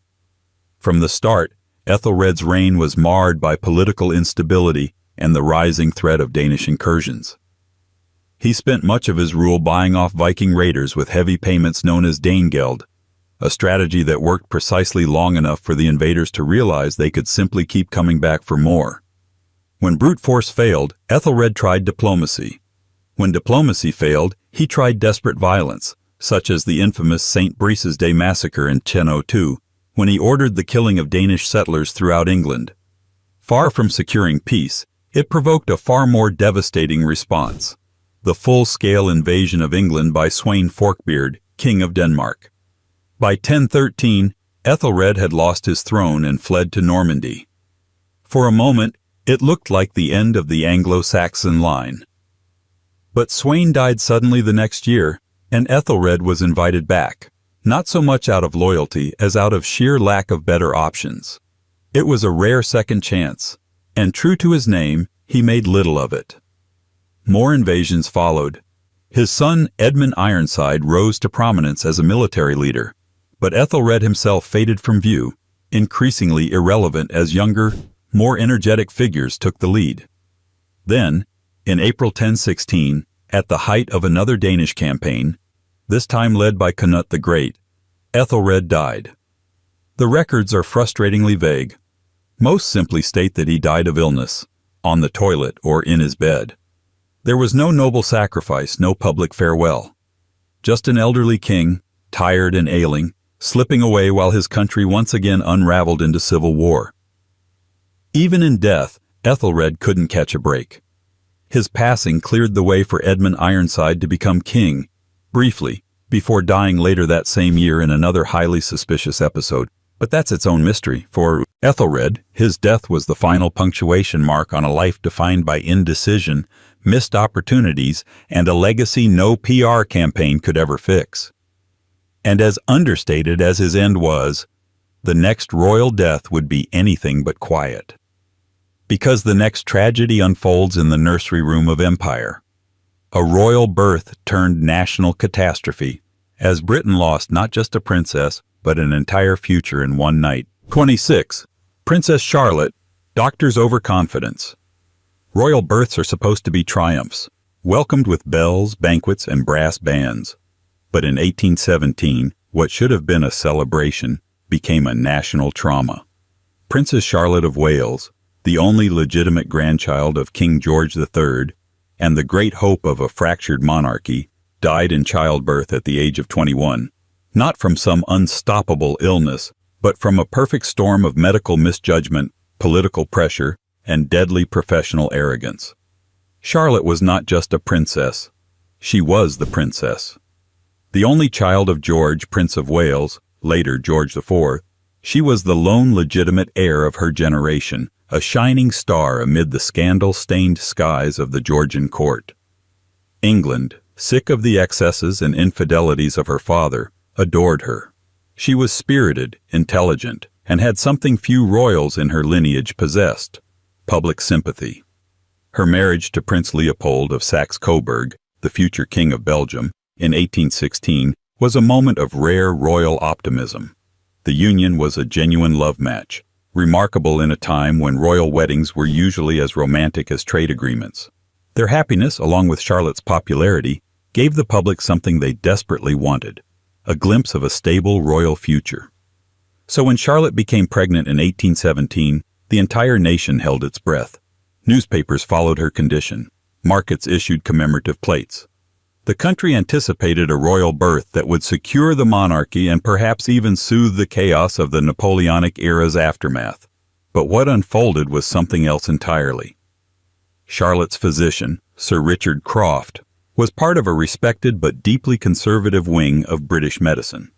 From the start, Ethelred's reign was marred by political instability and the rising threat of Danish incursions. He spent much of his rule buying off Viking raiders with heavy payments known as Danegeld, a strategy that worked precisely long enough for the invaders to realize they could simply keep coming back for more. When brute force failed, Ethelred tried diplomacy. When diplomacy failed, he tried desperate violence, such as the infamous St. Brice's Day massacre in 1002, when he ordered the killing of Danish settlers throughout England. Far from securing peace, it provoked a far more devastating response: the full-scale invasion of England by Sweyn Forkbeard, King of Denmark. By 1013, Ethelred had lost his throne and fled to Normandy. For a moment, it looked like the end of the Anglo-Saxon line. But Sweyn died suddenly the next year, and Ethelred was invited back, not so much out of loyalty as out of sheer lack of better options. It was a rare second chance, and true to his name, he made little of it. More invasions followed. His son Edmund Ironside rose to prominence as a military leader, but Ethelred himself faded from view, increasingly irrelevant as younger, more energetic figures took the lead. Then, in April 1016, at the height of another Danish campaign, this time led by Canute the Great, Ethelred died. The records are frustratingly vague. Most simply state that he died of illness, on the toilet or in his bed. There was no noble sacrifice, no public farewell. Just an elderly king, tired and ailing, slipping away while his country once again unraveled into civil war. Even in death, Ethelred couldn't catch a break. His passing cleared the way for Edmund Ironside to become king, briefly, before dying later that same year in another highly suspicious episode. But that's its own mystery. For Ethelred, his death was the final punctuation mark on a life defined by indecision, missed opportunities, and a legacy no PR campaign could ever fix. And as understated as his end was, the next royal death would be anything but quiet. Because the next tragedy unfolds in the nursery room of empire. A royal birth turned national catastrophe, as Britain lost not just a princess, but an entire future in one night. 26. Princess Charlotte, doctor's overconfidence. Royal births are supposed to be triumphs, welcomed with bells, banquets, and brass bands. But in 1817, what should have been a celebration became a national trauma. Princess Charlotte of Wales, the only legitimate grandchild of King George III, and the great hope of a fractured monarchy, died in childbirth at the age of 21. Not from some unstoppable illness, but from a perfect storm of medical misjudgment, political pressure, and deadly professional arrogance. Charlotte was not just a princess. She was the princess. The only child of George, Prince of Wales, later George IV, she was the lone legitimate heir of her generation, a shining star amid the scandal-stained skies of the Georgian court. England, sick of the excesses and infidelities of her father, adored her. She was spirited, intelligent, and had something few royals in her lineage possessed: public sympathy. Her marriage to Prince Leopold of Saxe-Coburg, the future King of Belgium, in 1816, was a moment of rare royal optimism. The union was a genuine love match, remarkable in a time when royal weddings were usually as romantic as trade agreements. Their happiness, along with Charlotte's popularity, gave the public something they desperately wanted: a glimpse of a stable royal future. So when Charlotte became pregnant in 1817, the entire nation held its breath. Newspapers followed her condition. Markets issued commemorative plates. The country anticipated a royal birth that would secure the monarchy and perhaps even soothe the chaos of the Napoleonic era's aftermath. But what unfolded was something else entirely. Charlotte's physician, Sir Richard Croft, was part of a respected but deeply conservative wing of British medicine.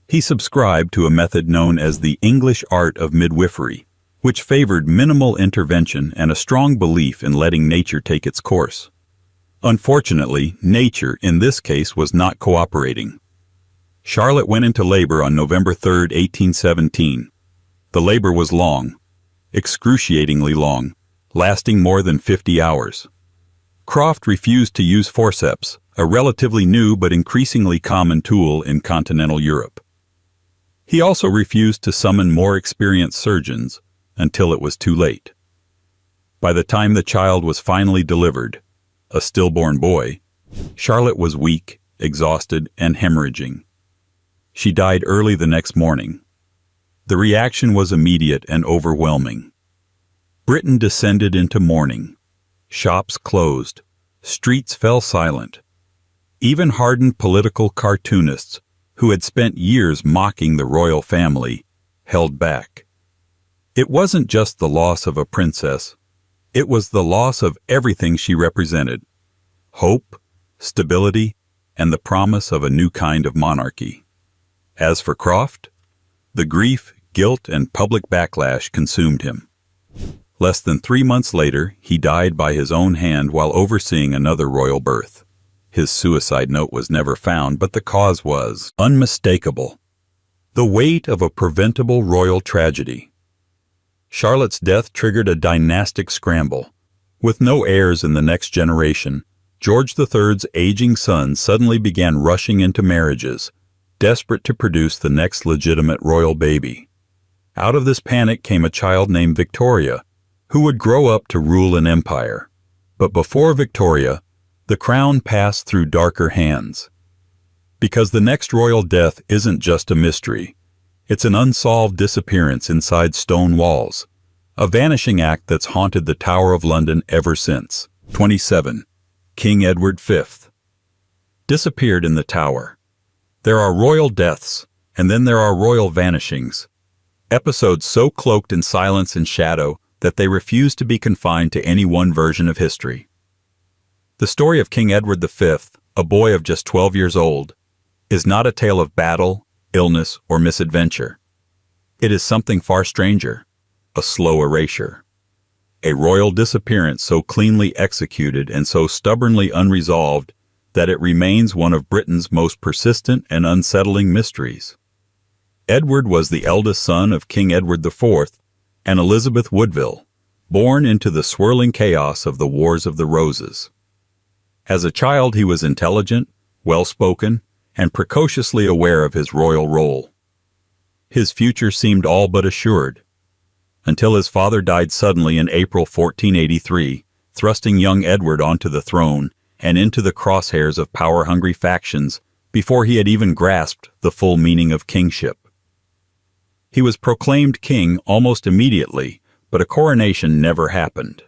He subscribed to a method known as the English art of midwifery, which favored minimal intervention and a strong belief in letting nature take its course. Unfortunately, nature in this case was not cooperating. Charlotte went into labor on November 3, 1817. The labor was long, excruciatingly long, lasting more than 50 hours. Croft refused to use forceps, a relatively new but increasingly common tool in continental Europe. He also refused to summon more experienced surgeons until it was too late. By the time the child was finally delivered, a stillborn boy, Charlotte was weak, exhausted, and hemorrhaging. She died early the next morning. The reaction was immediate and overwhelming. Britain descended into mourning. Shops closed. Streets fell silent. Even hardened political cartoonists, who had spent years mocking the royal family, held back. It wasn't just the loss of a princess. It was the loss of everything she represented: hope, stability, and the promise of a new kind of monarchy. As for Croft, the grief, guilt, and public backlash consumed him. Less than 3 months later, he died by his own hand while overseeing another royal birth. His suicide note was never found, but the cause was unmistakable. The weight of a preventable royal tragedy. Charlotte's death triggered a dynastic scramble. With no heirs in the next generation, George III's aging sons suddenly began rushing into marriages, desperate to produce the next legitimate royal baby. Out of this panic came a child named Victoria, who would grow up to rule an empire. But before Victoria, the crown passed through darker hands. Because the next royal death isn't just a mystery. It's an unsolved disappearance inside stone walls, a vanishing act that's haunted the Tower of London ever since. 27. King Edward V. Disappeared in the Tower. There are royal deaths, and then there are royal vanishings. Episodes so cloaked in silence and shadow that they refuse to be confined to any one version of history. The story of King Edward V, a boy of just 12 years old, is not a tale of battle, illness, or misadventure. It is something far stranger, a slow erasure. A royal disappearance so cleanly executed and so stubbornly unresolved that it remains one of Britain's most persistent and unsettling mysteries. Edward was the eldest son of King Edward IV and Elizabeth Woodville, born into the swirling chaos of the Wars of the Roses. As a child, he was intelligent, well-spoken, and precociously aware of his royal role. His future seemed all but assured, until his father died suddenly in April 1483, thrusting young Edward onto the throne and into the crosshairs of power-hungry factions before he had even grasped the full meaning of kingship. He was proclaimed king almost immediately, but a coronation never happened.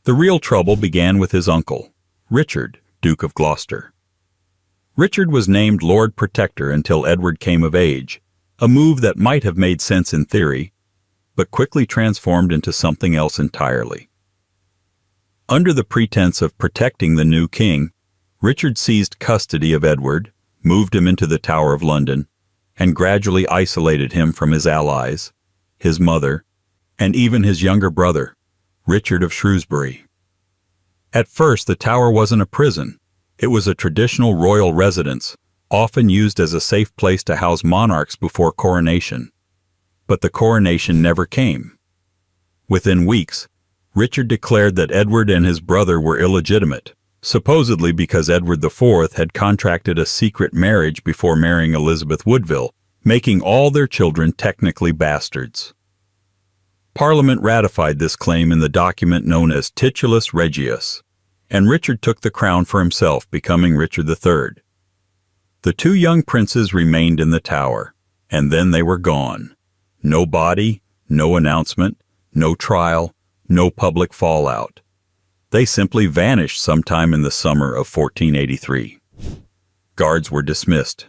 The real trouble began with his uncle, Richard, Duke of Gloucester. Richard was named Lord Protector until Edward came of age, a move that might have made sense in theory, but quickly transformed into something else entirely. Under the pretense of protecting the new king, Richard seized custody of Edward, moved him into the Tower of London, and gradually isolated him from his allies, his mother, and even his younger brother, Richard of Shrewsbury. At first, the Tower wasn't a prison. It was a traditional royal residence, often used as a safe place to house monarchs before coronation. But the coronation never came. Within weeks, Richard declared that Edward and his brother were illegitimate, supposedly because Edward IV had contracted a secret marriage before marrying Elizabeth Woodville, making all their children technically bastards. Parliament ratified this claim in the document known as Titulus Regius, and Richard took the crown for himself, becoming Richard III. The two young princes remained in the Tower, and then they were gone. No body, no announcement, no trial, no public fallout. They simply vanished sometime in the summer of 1483. Guards were dismissed,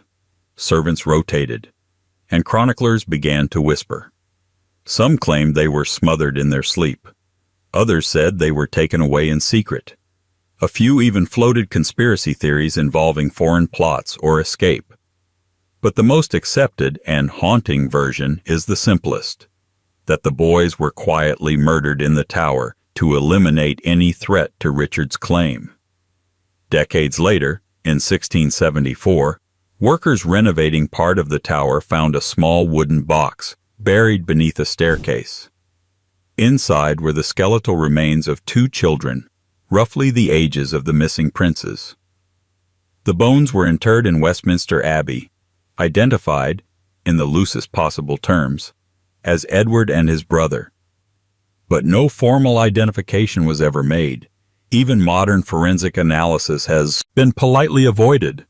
servants rotated, and chroniclers began to whisper. Some claimed they were smothered in their sleep. Others said they were taken away in secret. A few even floated conspiracy theories involving foreign plots or escape. But the most accepted and haunting version is the simplest, that the boys were quietly murdered in the Tower to eliminate any threat to Richard's claim. Decades later, in 1674, workers renovating part of the Tower found a small wooden box buried beneath a staircase. Inside were the skeletal remains of two children, roughly the ages of the missing princes. The bones were interred in Westminster Abbey, identified, in the loosest possible terms, as Edward and his brother. But no formal identification was ever made. Even modern forensic analysis has been politely avoided,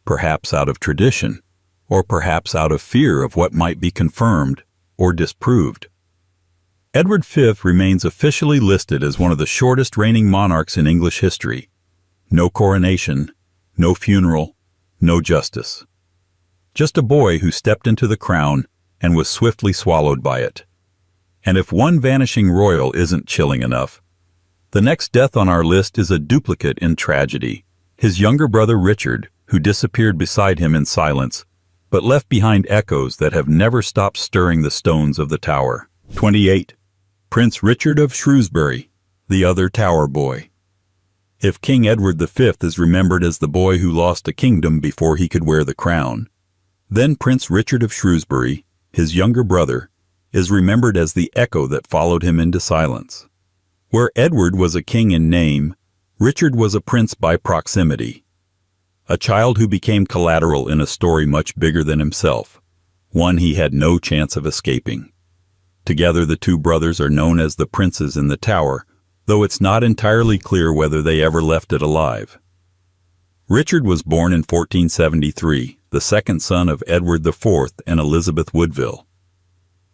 perhaps out of tradition, or perhaps out of fear of what might be confirmed or disproved. Edward V remains officially listed as one of the shortest reigning monarchs in English history. No coronation, no funeral, no justice. Just a boy who stepped into the crown and was swiftly swallowed by it. And if one vanishing royal isn't chilling enough, the next death on our list is a duplicate in tragedy, his younger brother Richard, who disappeared beside him in silence, but left behind echoes that have never stopped stirring the stones of the Tower. 28. Prince Richard of Shrewsbury, the other Tower boy. If King Edward V is remembered as the boy who lost a kingdom before he could wear the crown, then Prince Richard of Shrewsbury, his younger brother, is remembered as the echo that followed him into silence. Where Edward was a king in name, Richard was a prince by proximity. A child who became collateral in a story much bigger than himself, one he had no chance of escaping. Together the two brothers are known as the princes in the Tower, though it's not entirely clear whether they ever left it alive. Richard was born in 1473, the second son of Edward IV and Elizabeth Woodville.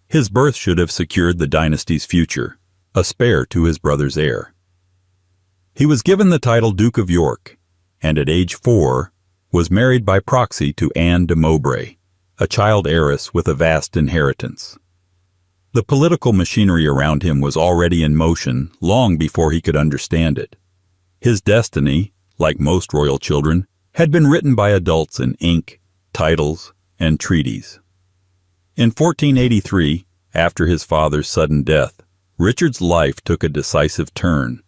His birth should have secured the dynasty's future, a spare to his brother's heir. He was given the title Duke of York, and at age 4 was married by proxy to Anne de Mowbray, a child heiress with a vast inheritance. The political machinery around him was already in motion long before he could understand it. His destiny, like most royal children, had been written by adults in ink, titles, and treaties. In 1483, after his father's sudden death, Richard's life took a decisive turn.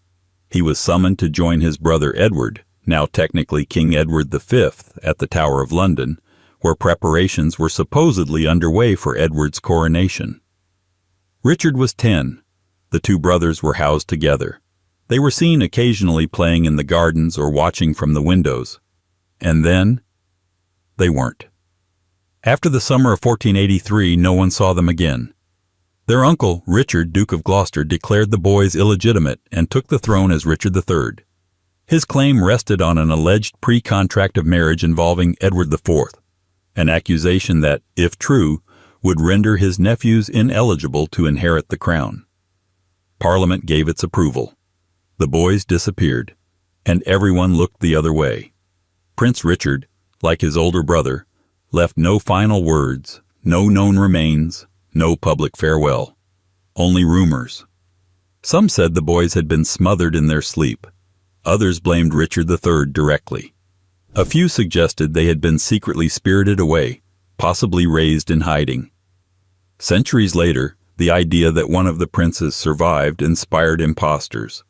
He was summoned to join his brother Edward, now technically King Edward V, at the Tower of London, where preparations were supposedly underway for Edward's coronation. Richard was 10. The two brothers were housed together. They were seen occasionally playing in the gardens or watching from the windows. And then, they weren't. After the summer of 1483, no one saw them again. Their uncle, Richard, Duke of Gloucester, declared the boys illegitimate and took the throne as Richard III. His claim rested on an alleged pre-contract of marriage involving Edward IV, an accusation that, if true, would render his nephews ineligible to inherit the crown. Parliament gave its approval. The boys disappeared, and everyone looked the other way. Prince Richard, like his older brother, left no final words, no known remains, no public farewell. Only rumors. Some said the boys had been smothered in their sleep. Others blamed Richard III directly. A few suggested they had been secretly spirited away, possibly raised in hiding. Centuries later, the idea that one of the princes survived inspired impostors,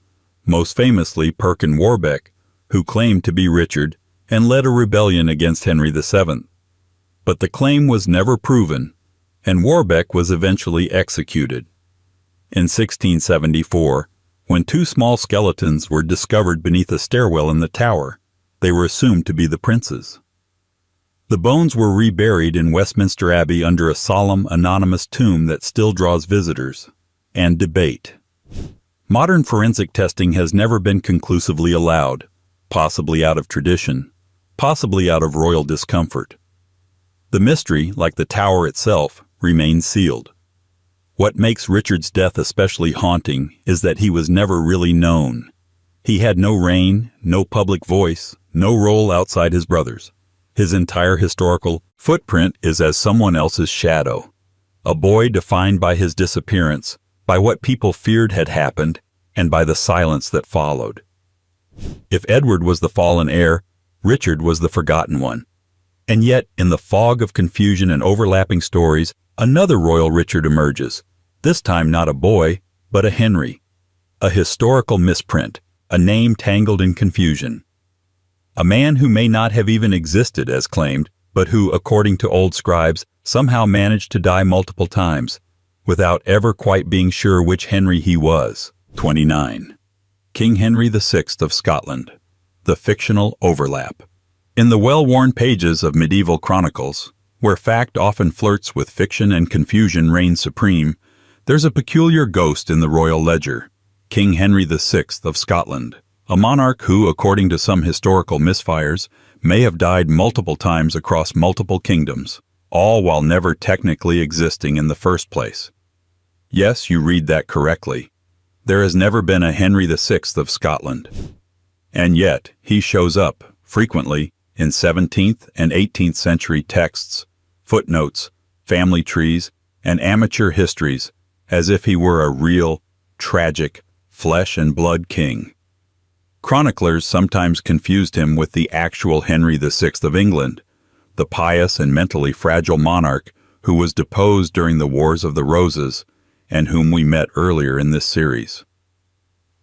most famously Perkin Warbeck, who claimed to be Richard and led a rebellion against Henry VII. But the claim was never proven, and Warbeck was eventually executed. In 1674, when two small skeletons were discovered beneath a stairwell in the tower, they were assumed to be the princes. The bones were reburied in Westminster Abbey under a solemn, anonymous tomb that still draws visitors and debate. Modern forensic testing has never been conclusively allowed, possibly out of tradition, possibly out of royal discomfort. The mystery, like the tower itself, remains sealed. What makes Richard's death especially haunting is that he was never really known. He had no reign, no public voice, no role outside his brothers. His entire historical footprint is as someone else's shadow. A boy defined by his disappearance, by what people feared had happened, and by the silence that followed. If Edward was the fallen heir, Richard was the forgotten one. And yet, in the fog of confusion and overlapping stories, another royal Richard emerges, this time not a boy, but a Henry. A historical misprint, a name tangled in confusion. A man who may not have even existed as claimed, but who, according to old scribes, somehow managed to die multiple times, without ever quite being sure which Henry he was. 29. King Henry VI of Scotland. The fictional overlap. In the well-worn pages of medieval chronicles, where fact often flirts with fiction and confusion reigns supreme, there's a peculiar ghost in the royal ledger, King Henry VI of Scotland, a monarch who, according to some historical misfires, may have died multiple times across multiple kingdoms, all while never technically existing in the first place. Yes, you read that correctly. There has never been a Henry VI of Scotland. And yet, he shows up, frequently, in 17th and 18th century texts, footnotes, family trees, and amateur histories, as if he were a real, tragic, flesh and blood king. Chroniclers sometimes confused him with the actual Henry VI of England, the pious and mentally fragile monarch who was deposed during the Wars of the Roses, and whom we met earlier in this series.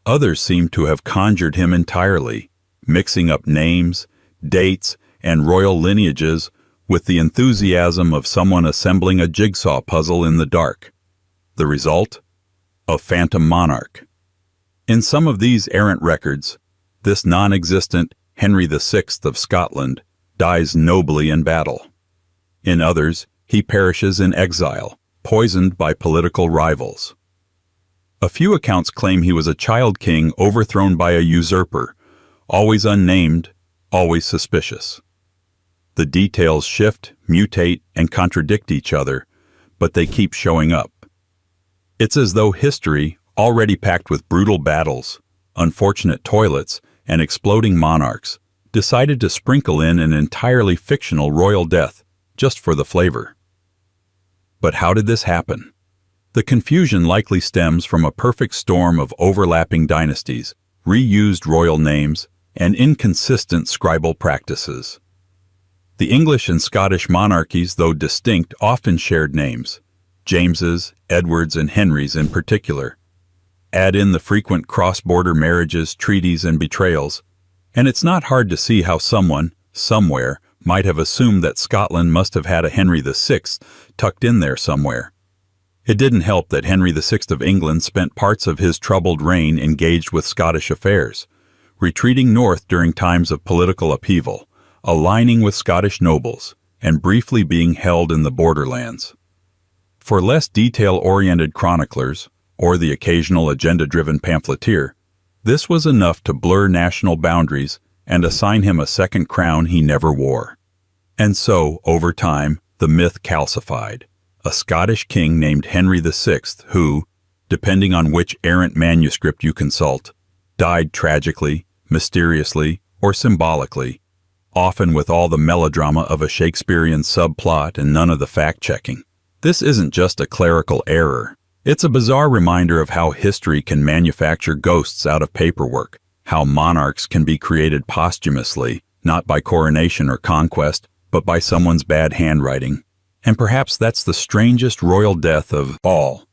Others seem to have conjured him entirely, mixing up names, dates, and royal lineages with the enthusiasm of someone assembling a jigsaw puzzle in the dark. The result? A phantom monarch. In some of these errant records, this non-existent Henry VI of Scotland dies nobly in battle. In others, he perishes in exile, poisoned by political rivals. A few accounts claim he was a child king overthrown by a usurper, always unnamed, always suspicious. The details shift, mutate, and contradict each other, but they keep showing up. It's as though history, already packed with brutal battles, unfortunate toilets, and exploding monarchs, decided to sprinkle in an entirely fictional royal death just for the flavor. But how did this happen? The confusion likely stems from a perfect storm of overlapping dynasties, reused royal names, and inconsistent scribal practices. The English and Scottish monarchies, though distinct, often shared names, James's, Edward's, and Henry's in particular. Add in the frequent cross-border marriages, treaties, and betrayals, and it's not hard to see how someone, somewhere, might have assumed that Scotland must have had a Henry VI tucked in there somewhere. It didn't help that Henry VI of England spent parts of his troubled reign engaged with Scottish affairs, retreating north during times of political upheaval, aligning with Scottish nobles, and briefly being held in the borderlands. For less detail-oriented chroniclers, or the occasional agenda-driven pamphleteer, this was enough to blur national boundaries and assign him a second crown he never wore. And so, over time, the myth calcified. A Scottish king named Henry VI who, depending on which errant manuscript you consult, died tragically, mysteriously, or symbolically, often with all the melodrama of a Shakespearean subplot and none of the fact-checking. This isn't just a clerical error. It's a bizarre reminder of how history can manufacture ghosts out of paperwork, how monarchs can be created posthumously, not by coronation or conquest, but by someone's bad handwriting. And perhaps that's the strangest royal death of all.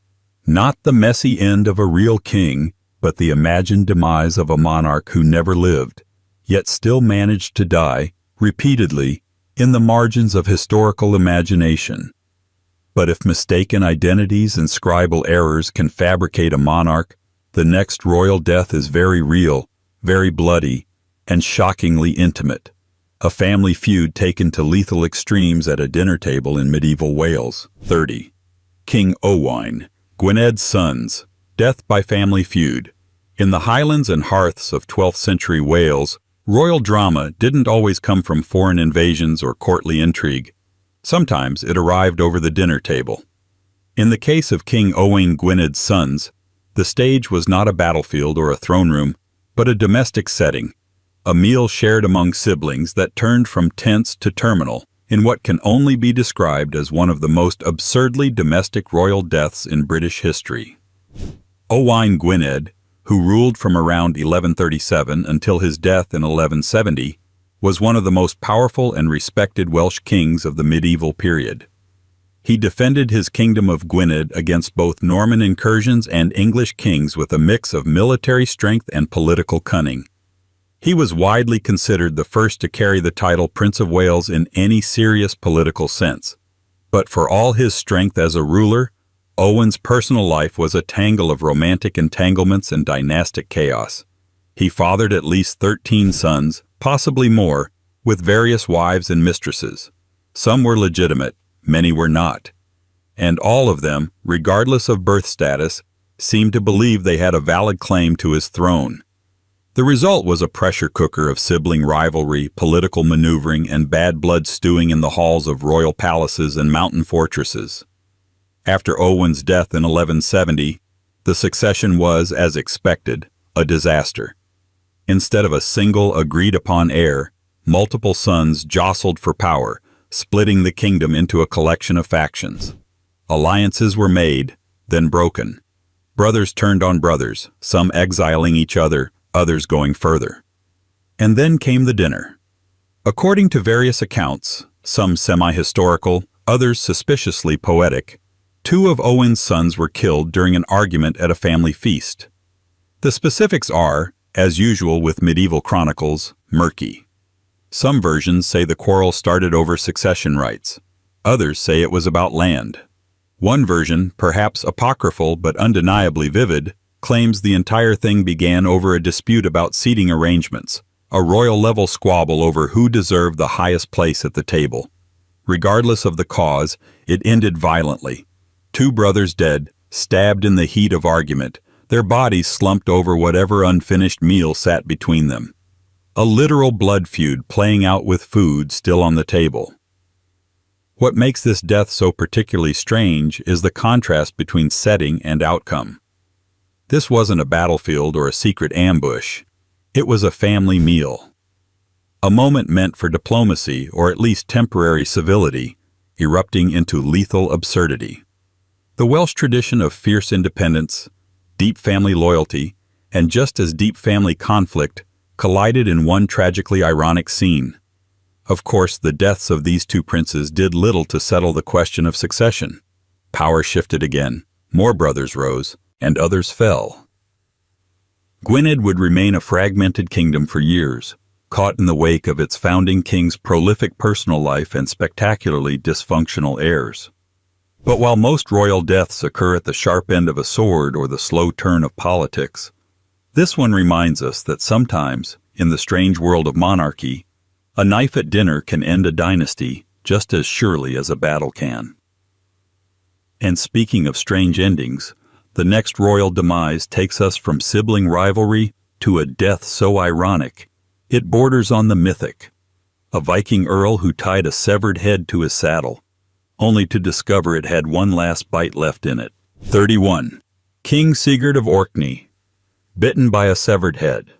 Not the messy end of a real king, but the imagined demise of a monarch who never lived, yet still managed to die, repeatedly, in the margins of historical imagination. But if mistaken identities and scribal errors can fabricate a monarch, the next royal death is very real, very bloody, and shockingly intimate. A family feud taken to lethal extremes at a dinner table in medieval Wales. 30. King Owain, Gwyned's sons, death by family feud. In the highlands and hearths of 12th century Wales, royal drama didn't always come from foreign invasions or courtly intrigue. Sometimes it arrived over the dinner table. In the case of King Owain Gwyned's sons, the stage was not a battlefield or a throne room, but a domestic setting, a meal shared among siblings that turned from tense to terminal in what can only be described as one of the most absurdly domestic royal deaths in British history. Owain Gwynedd, who ruled from around 1137 until his death in 1170, was one of the most powerful and respected Welsh kings of the medieval period. He defended his kingdom of Gwynedd against both Norman incursions and English kings with a mix of military strength and political cunning. He was widely considered the first to carry the title Prince of Wales in any serious political sense. But for all his strength as a ruler, Owain's personal life was a tangle of romantic entanglements and dynastic chaos. He fathered at least 13 sons, possibly more, with various wives and mistresses. Some were legitimate, many were not. And all of them, regardless of birth status, seemed to believe they had a valid claim to his throne. The result was a pressure cooker of sibling rivalry, political maneuvering, and bad blood stewing in the halls of royal palaces and mountain fortresses. After Owain's death in 1170, the succession was, as expected, a disaster. Instead of a single agreed-upon heir, multiple sons jostled for power, splitting the kingdom into a collection of factions. Alliances were made, then broken. Brothers turned on brothers, some exiling each other, others going further. And then came the dinner. According to various accounts, some semi-historical, others suspiciously poetic, 2 of Owain's sons were killed during an argument at a family feast. The specifics are, as usual with medieval chronicles, murky. Some versions say the quarrel started over succession rights. Others say it was about land. One version, perhaps apocryphal but undeniably vivid, claims the entire thing began over a dispute about seating arrangements, a royal-level squabble over who deserved the highest place at the table. Regardless of the cause, it ended violently. Two brothers dead, stabbed in the heat of argument, their bodies slumped over whatever unfinished meal sat between them. A literal blood feud playing out with food still on the table. What makes this death so particularly strange is the contrast between setting and outcome. This wasn't a battlefield or a secret ambush. It was a family meal. A moment meant for diplomacy, or at least temporary civility, erupting into lethal absurdity. The Welsh tradition of fierce independence, deep family loyalty, and just as deep family conflict collided in one tragically ironic scene. Of course, the deaths of these two princes did little to settle the question of succession. Power shifted again, more brothers rose, and others fell. Gwynedd would remain a fragmented kingdom for years, caught in the wake of its founding king's prolific personal life and spectacularly dysfunctional heirs. But while most royal deaths occur at the sharp end of a sword or the slow turn of politics, this one reminds us that sometimes, in the strange world of monarchy, a knife at dinner can end a dynasty just as surely as a battle can. And speaking of strange endings, the next royal demise takes us from sibling rivalry to a death so ironic, it borders on the mythic. A Viking earl who tied a severed head to his saddle, only to discover it had one last bite left in it. 31. King Sigurd of Orkney, bitten by a severed head.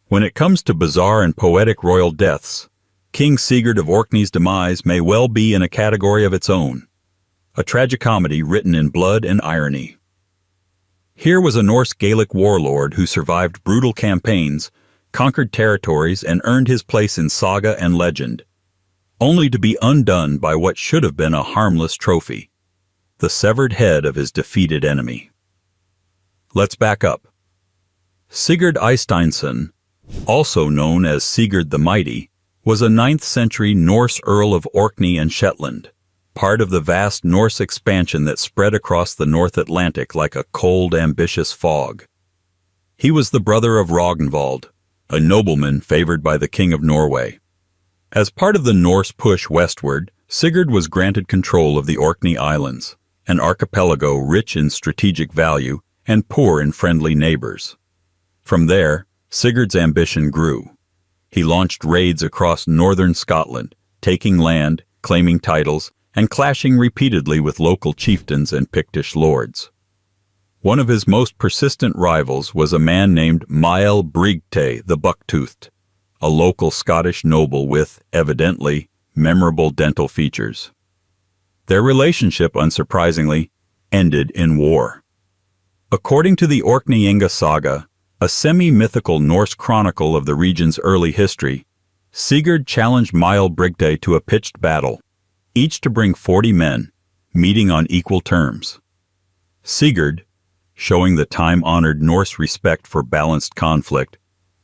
When it comes to bizarre and poetic royal deaths, King Sigurd of Orkney's demise may well be in a category of its own, a tragicomedy written in blood and irony. Here was a Norse Gaelic warlord who survived brutal campaigns, conquered territories, and earned his place in saga and legend, only to be undone by what should have been a harmless trophy, the severed head of his defeated enemy. Let's back up. Sigurd Eysteinsson, also known as Sigurd the Mighty, was a 9th century Norse Earl of Orkney and Shetland, part of the vast Norse expansion that spread across the North Atlantic like a cold, ambitious fog. He was the brother of Ragnvald, a nobleman favored by the King of Norway. As part of the Norse push westward, Sigurd was granted control of the Orkney Islands, an archipelago rich in strategic value and poor in friendly neighbors. From there, Sigurd's ambition grew. He launched raids across northern Scotland, taking land, claiming titles, and clashing repeatedly with local chieftains and Pictish lords. One of his most persistent rivals was a man named Mael Brigte the Bucktoothed, a local Scottish noble with, evidently, memorable dental features. Their relationship, unsurprisingly, ended in war. According to the Orkney Inga saga, a semi-mythical Norse chronicle of the region's early history, Sigurd challenged Mael Brigte to a pitched battle, each to bring 40 men, meeting on equal terms. Sigurd, showing the time-honored Norse respect for balanced conflict,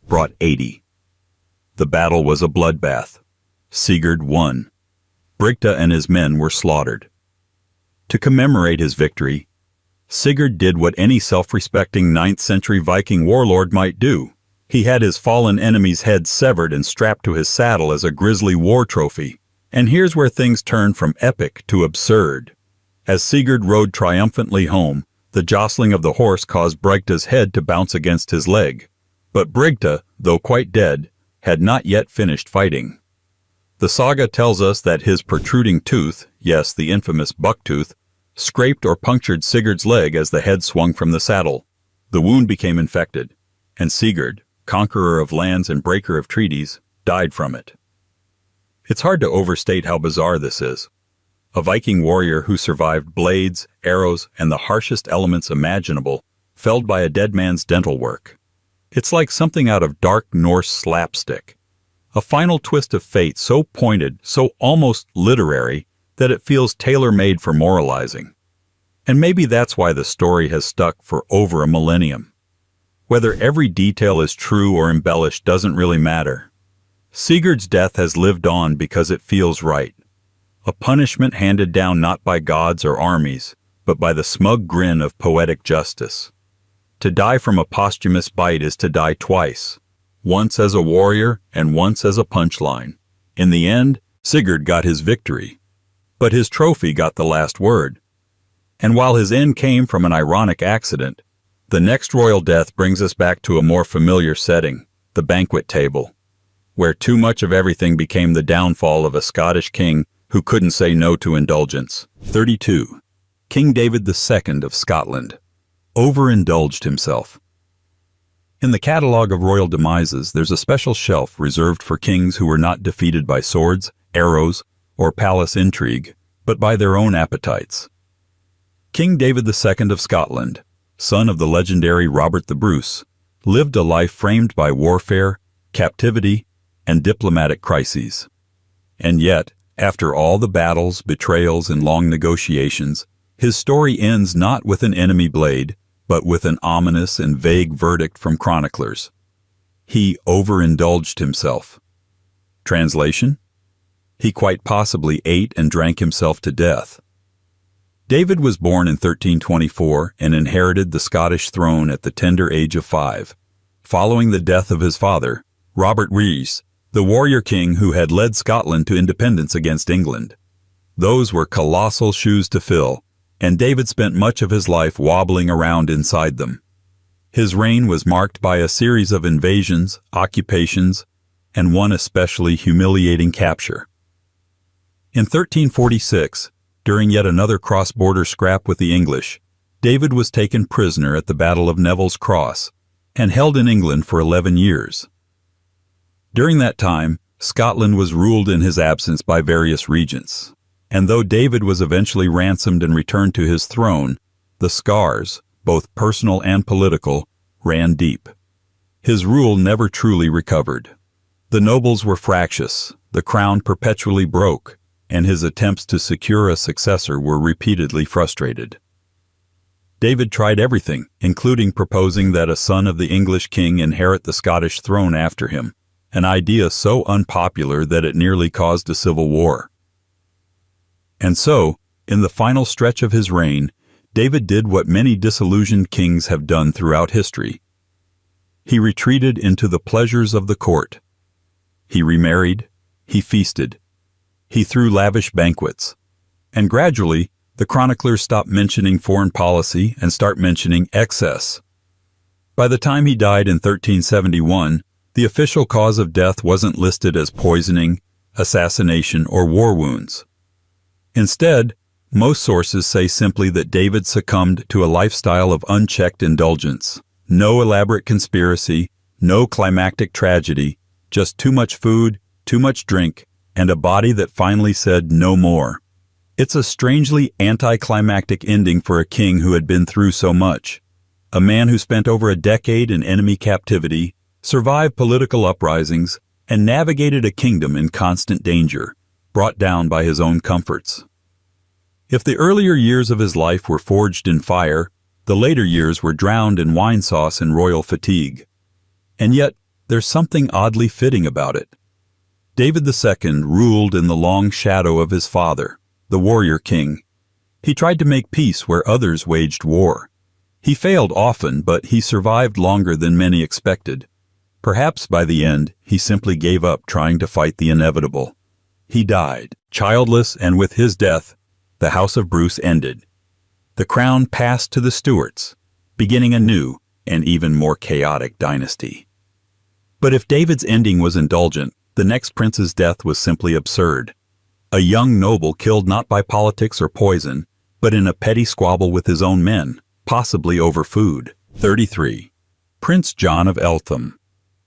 brought 80. The battle was a bloodbath. Sigurd won. Brigte and his men were slaughtered. To commemorate his victory, Sigurd did what any self-respecting 9th century Viking warlord might do. He had his fallen enemy's head severed and strapped to his saddle as a grisly war trophy. And here's where things turn from epic to absurd. As Sigurd rode triumphantly home, the jostling of the horse caused Brigte's head to bounce against his leg. But Brigte, though quite dead, had not yet finished fighting. The saga tells us that his protruding tooth, yes, the infamous bucktooth, scraped or punctured Sigurd's leg as the head swung from the saddle. The wound became infected, and Sigurd, conqueror of lands and breaker of treaties, died from it. It's hard to overstate how bizarre this is. A Viking warrior who survived blades, arrows, and the harshest elements imaginable, felled by a dead man's dental work. It's like something out of dark Norse slapstick. A final twist of fate so pointed, so almost literary, that it feels tailor-made for moralizing. And maybe that's why the story has stuck for over a millennium. Whether every detail is true or embellished doesn't really matter. Sigurd's death has lived on because it feels right. A punishment handed down not by gods or armies, but by the smug grin of poetic justice. To die from a posthumous bite is to die twice, once as a warrior and once as a punchline. In the end, Sigurd got his victory, but his trophy got the last word. And while his end came from an ironic accident, the next royal death brings us back to a more familiar setting, the banquet table, where too much of everything became the downfall of a Scottish king who couldn't say no to indulgence. 32. King David II of Scotland overindulged himself. In the catalogue of royal demises, there's a special shelf reserved for kings who were not defeated by swords, arrows, or palace intrigue, but by their own appetites. King David II of Scotland, son of the legendary Robert the Bruce, lived a life framed by warfare, captivity, and diplomatic crises. And yet, after all the battles, betrayals, and long negotiations, his story ends not with an enemy blade, but with an ominous and vague verdict from chroniclers. He overindulged himself. Translation? He quite possibly ate and drank himself to death. David was born in 1324 and inherited the Scottish throne at the tender age of 5, following the death of his father, Robert Rhys, the warrior king who had led Scotland to independence against England. Those were colossal shoes to fill, and David spent much of his life wobbling around inside them. His reign was marked by a series of invasions, occupations, and one especially humiliating capture. In 1346, during yet another cross-border scrap with the English, David was taken prisoner at the Battle of Neville's Cross and held in England for 11 years. During that time, Scotland was ruled in his absence by various regents, and though David was eventually ransomed and returned to his throne, the scars, both personal and political, ran deep. His rule never truly recovered. The nobles were fractious, the crown perpetually broke, and his attempts to secure a successor were repeatedly frustrated. David tried everything, including proposing that a son of the English king inherit the Scottish throne after him, an idea so unpopular that it nearly caused a civil war. And so, in the final stretch of his reign, David did what many disillusioned kings have done throughout history. He retreated into the pleasures of the court. He remarried, he feasted, he threw lavish banquets, and gradually the chroniclers stopped mentioning foreign policy and start mentioning excess. By the time he died in 1371, the official cause of death wasn't listed as poisoning, assassination, or war wounds. Instead, most sources say simply that David succumbed to a lifestyle of unchecked indulgence. No elaborate conspiracy, no climactic tragedy, just too much food, too much drink, and a body that finally said no more. It's a strangely anticlimactic ending for a king who had been through so much. A man who spent over a decade in enemy captivity, survived political uprisings, and navigated a kingdom in constant danger, brought down by his own comforts. If the earlier years of his life were forged in fire, the later years were drowned in wine sauce and royal fatigue. And yet, there's something oddly fitting about it. David II ruled in the long shadow of his father, the warrior king. He tried to make peace where others waged war. He failed often, but he survived longer than many expected. Perhaps by the end, he simply gave up trying to fight the inevitable. He died, childless, and with his death, the House of Bruce ended. The crown passed to the Stuarts, beginning a new and even more chaotic dynasty. But if David's ending was indulgent, the next prince's death was simply absurd. A young noble killed not by politics or poison, but in a petty squabble with his own men, possibly over food. 33. Prince John of Eltham,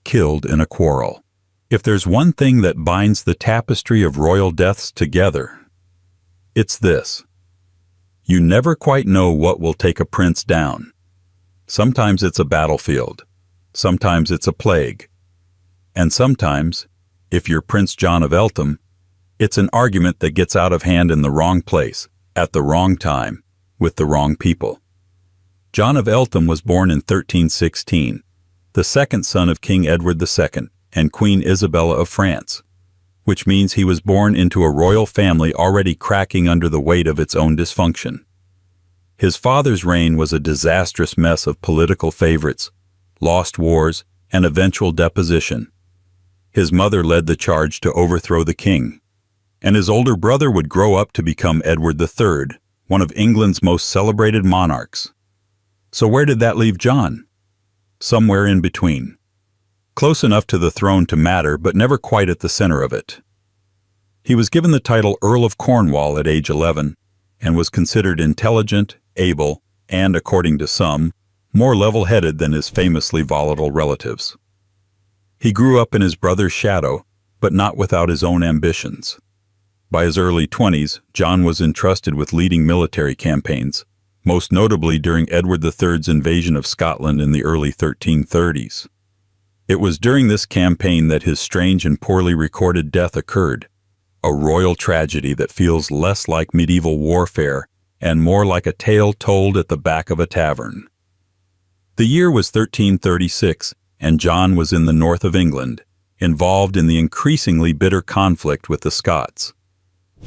killed in a quarrel. If there's one thing that binds the tapestry of royal deaths together, it's this. You never quite know what will take a prince down. Sometimes it's a battlefield. Sometimes it's a plague. And sometimes, if you're Prince John of Eltham, it's an argument that gets out of hand in the wrong place, at the wrong time, with the wrong people. John of Eltham was born in 1316, the second son of King Edward II and Queen Isabella of France, which means he was born into a royal family already cracking under the weight of its own dysfunction. His father's reign was a disastrous mess of political favorites, lost wars, and eventual deposition. His mother led the charge to overthrow the king, and his older brother would grow up to become Edward III, one of England's most celebrated monarchs. So where did that leave John? Somewhere in between. Close enough to the throne to matter, but never quite at the center of it. He was given the title Earl of Cornwall at age 11, and was considered intelligent, able, and, according to some, more level-headed than his famously volatile relatives. He grew up in his brother's shadow, but not without his own ambitions. By his early 20s, John was entrusted with leading military campaigns, most notably during Edward III's invasion of Scotland in the early 1330s. It was during this campaign that his strange and poorly recorded death occurred, a royal tragedy that feels less like medieval warfare and more like a tale told at the back of a tavern. The year was 1336, and John was in the north of England, involved in the increasingly bitter conflict with the Scots.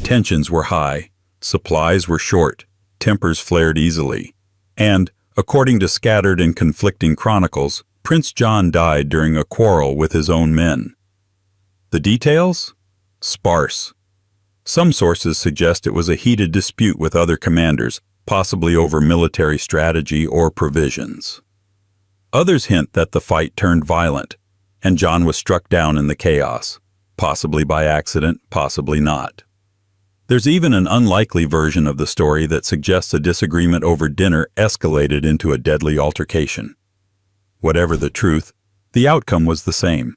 Tensions were high, supplies were short, tempers flared easily, and, according to scattered and conflicting chronicles, Prince John died during a quarrel with his own men. The details? Sparse. Some sources suggest it was a heated dispute with other commanders, possibly over military strategy or provisions. Others hint that the fight turned violent, and John was struck down in the chaos, possibly by accident, possibly not. There's even an unlikely version of the story that suggests a disagreement over dinner escalated into a deadly altercation. Whatever the truth, the outcome was the same.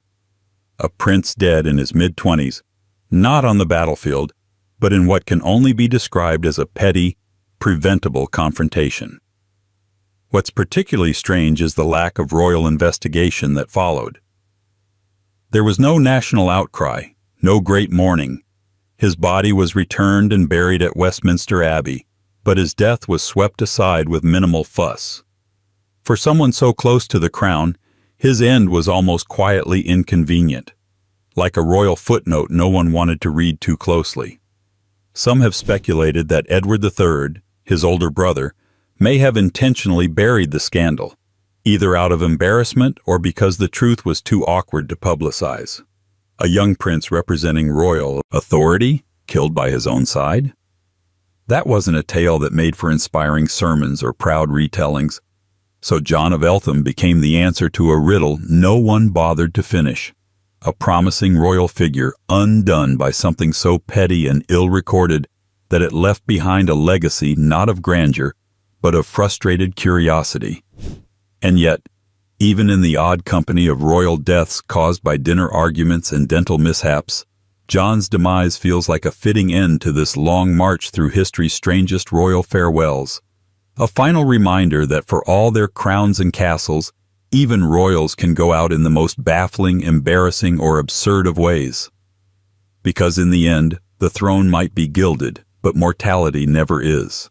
A prince dead in his mid-20s, not on the battlefield, but in what can only be described as a petty, preventable confrontation. What's particularly strange is the lack of royal investigation that followed. There was no national outcry, no great mourning. His body was returned and buried at Westminster Abbey, but his death was swept aside with minimal fuss. For someone so close to the crown, his end was almost quietly inconvenient, like a royal footnote no one wanted to read too closely. Some have speculated that Edward III, his older brother, may have intentionally buried the scandal, either out of embarrassment or because the truth was too awkward to publicize. A young prince representing royal authority killed by his own side? That wasn't a tale that made for inspiring sermons or proud retellings, so John of Eltham became the answer to a riddle no one bothered to finish, a promising royal figure undone by something so petty and ill-recorded that it left behind a legacy not of grandeur, but of frustrated curiosity. And yet, even in the odd company of royal deaths caused by dinner arguments and dental mishaps, John's demise feels like a fitting end to this long march through history's strangest royal farewells. A final reminder that for all their crowns and castles, even royals can go out in the most baffling, embarrassing, or absurd of ways. Because in the end, the throne might be gilded, but mortality never is.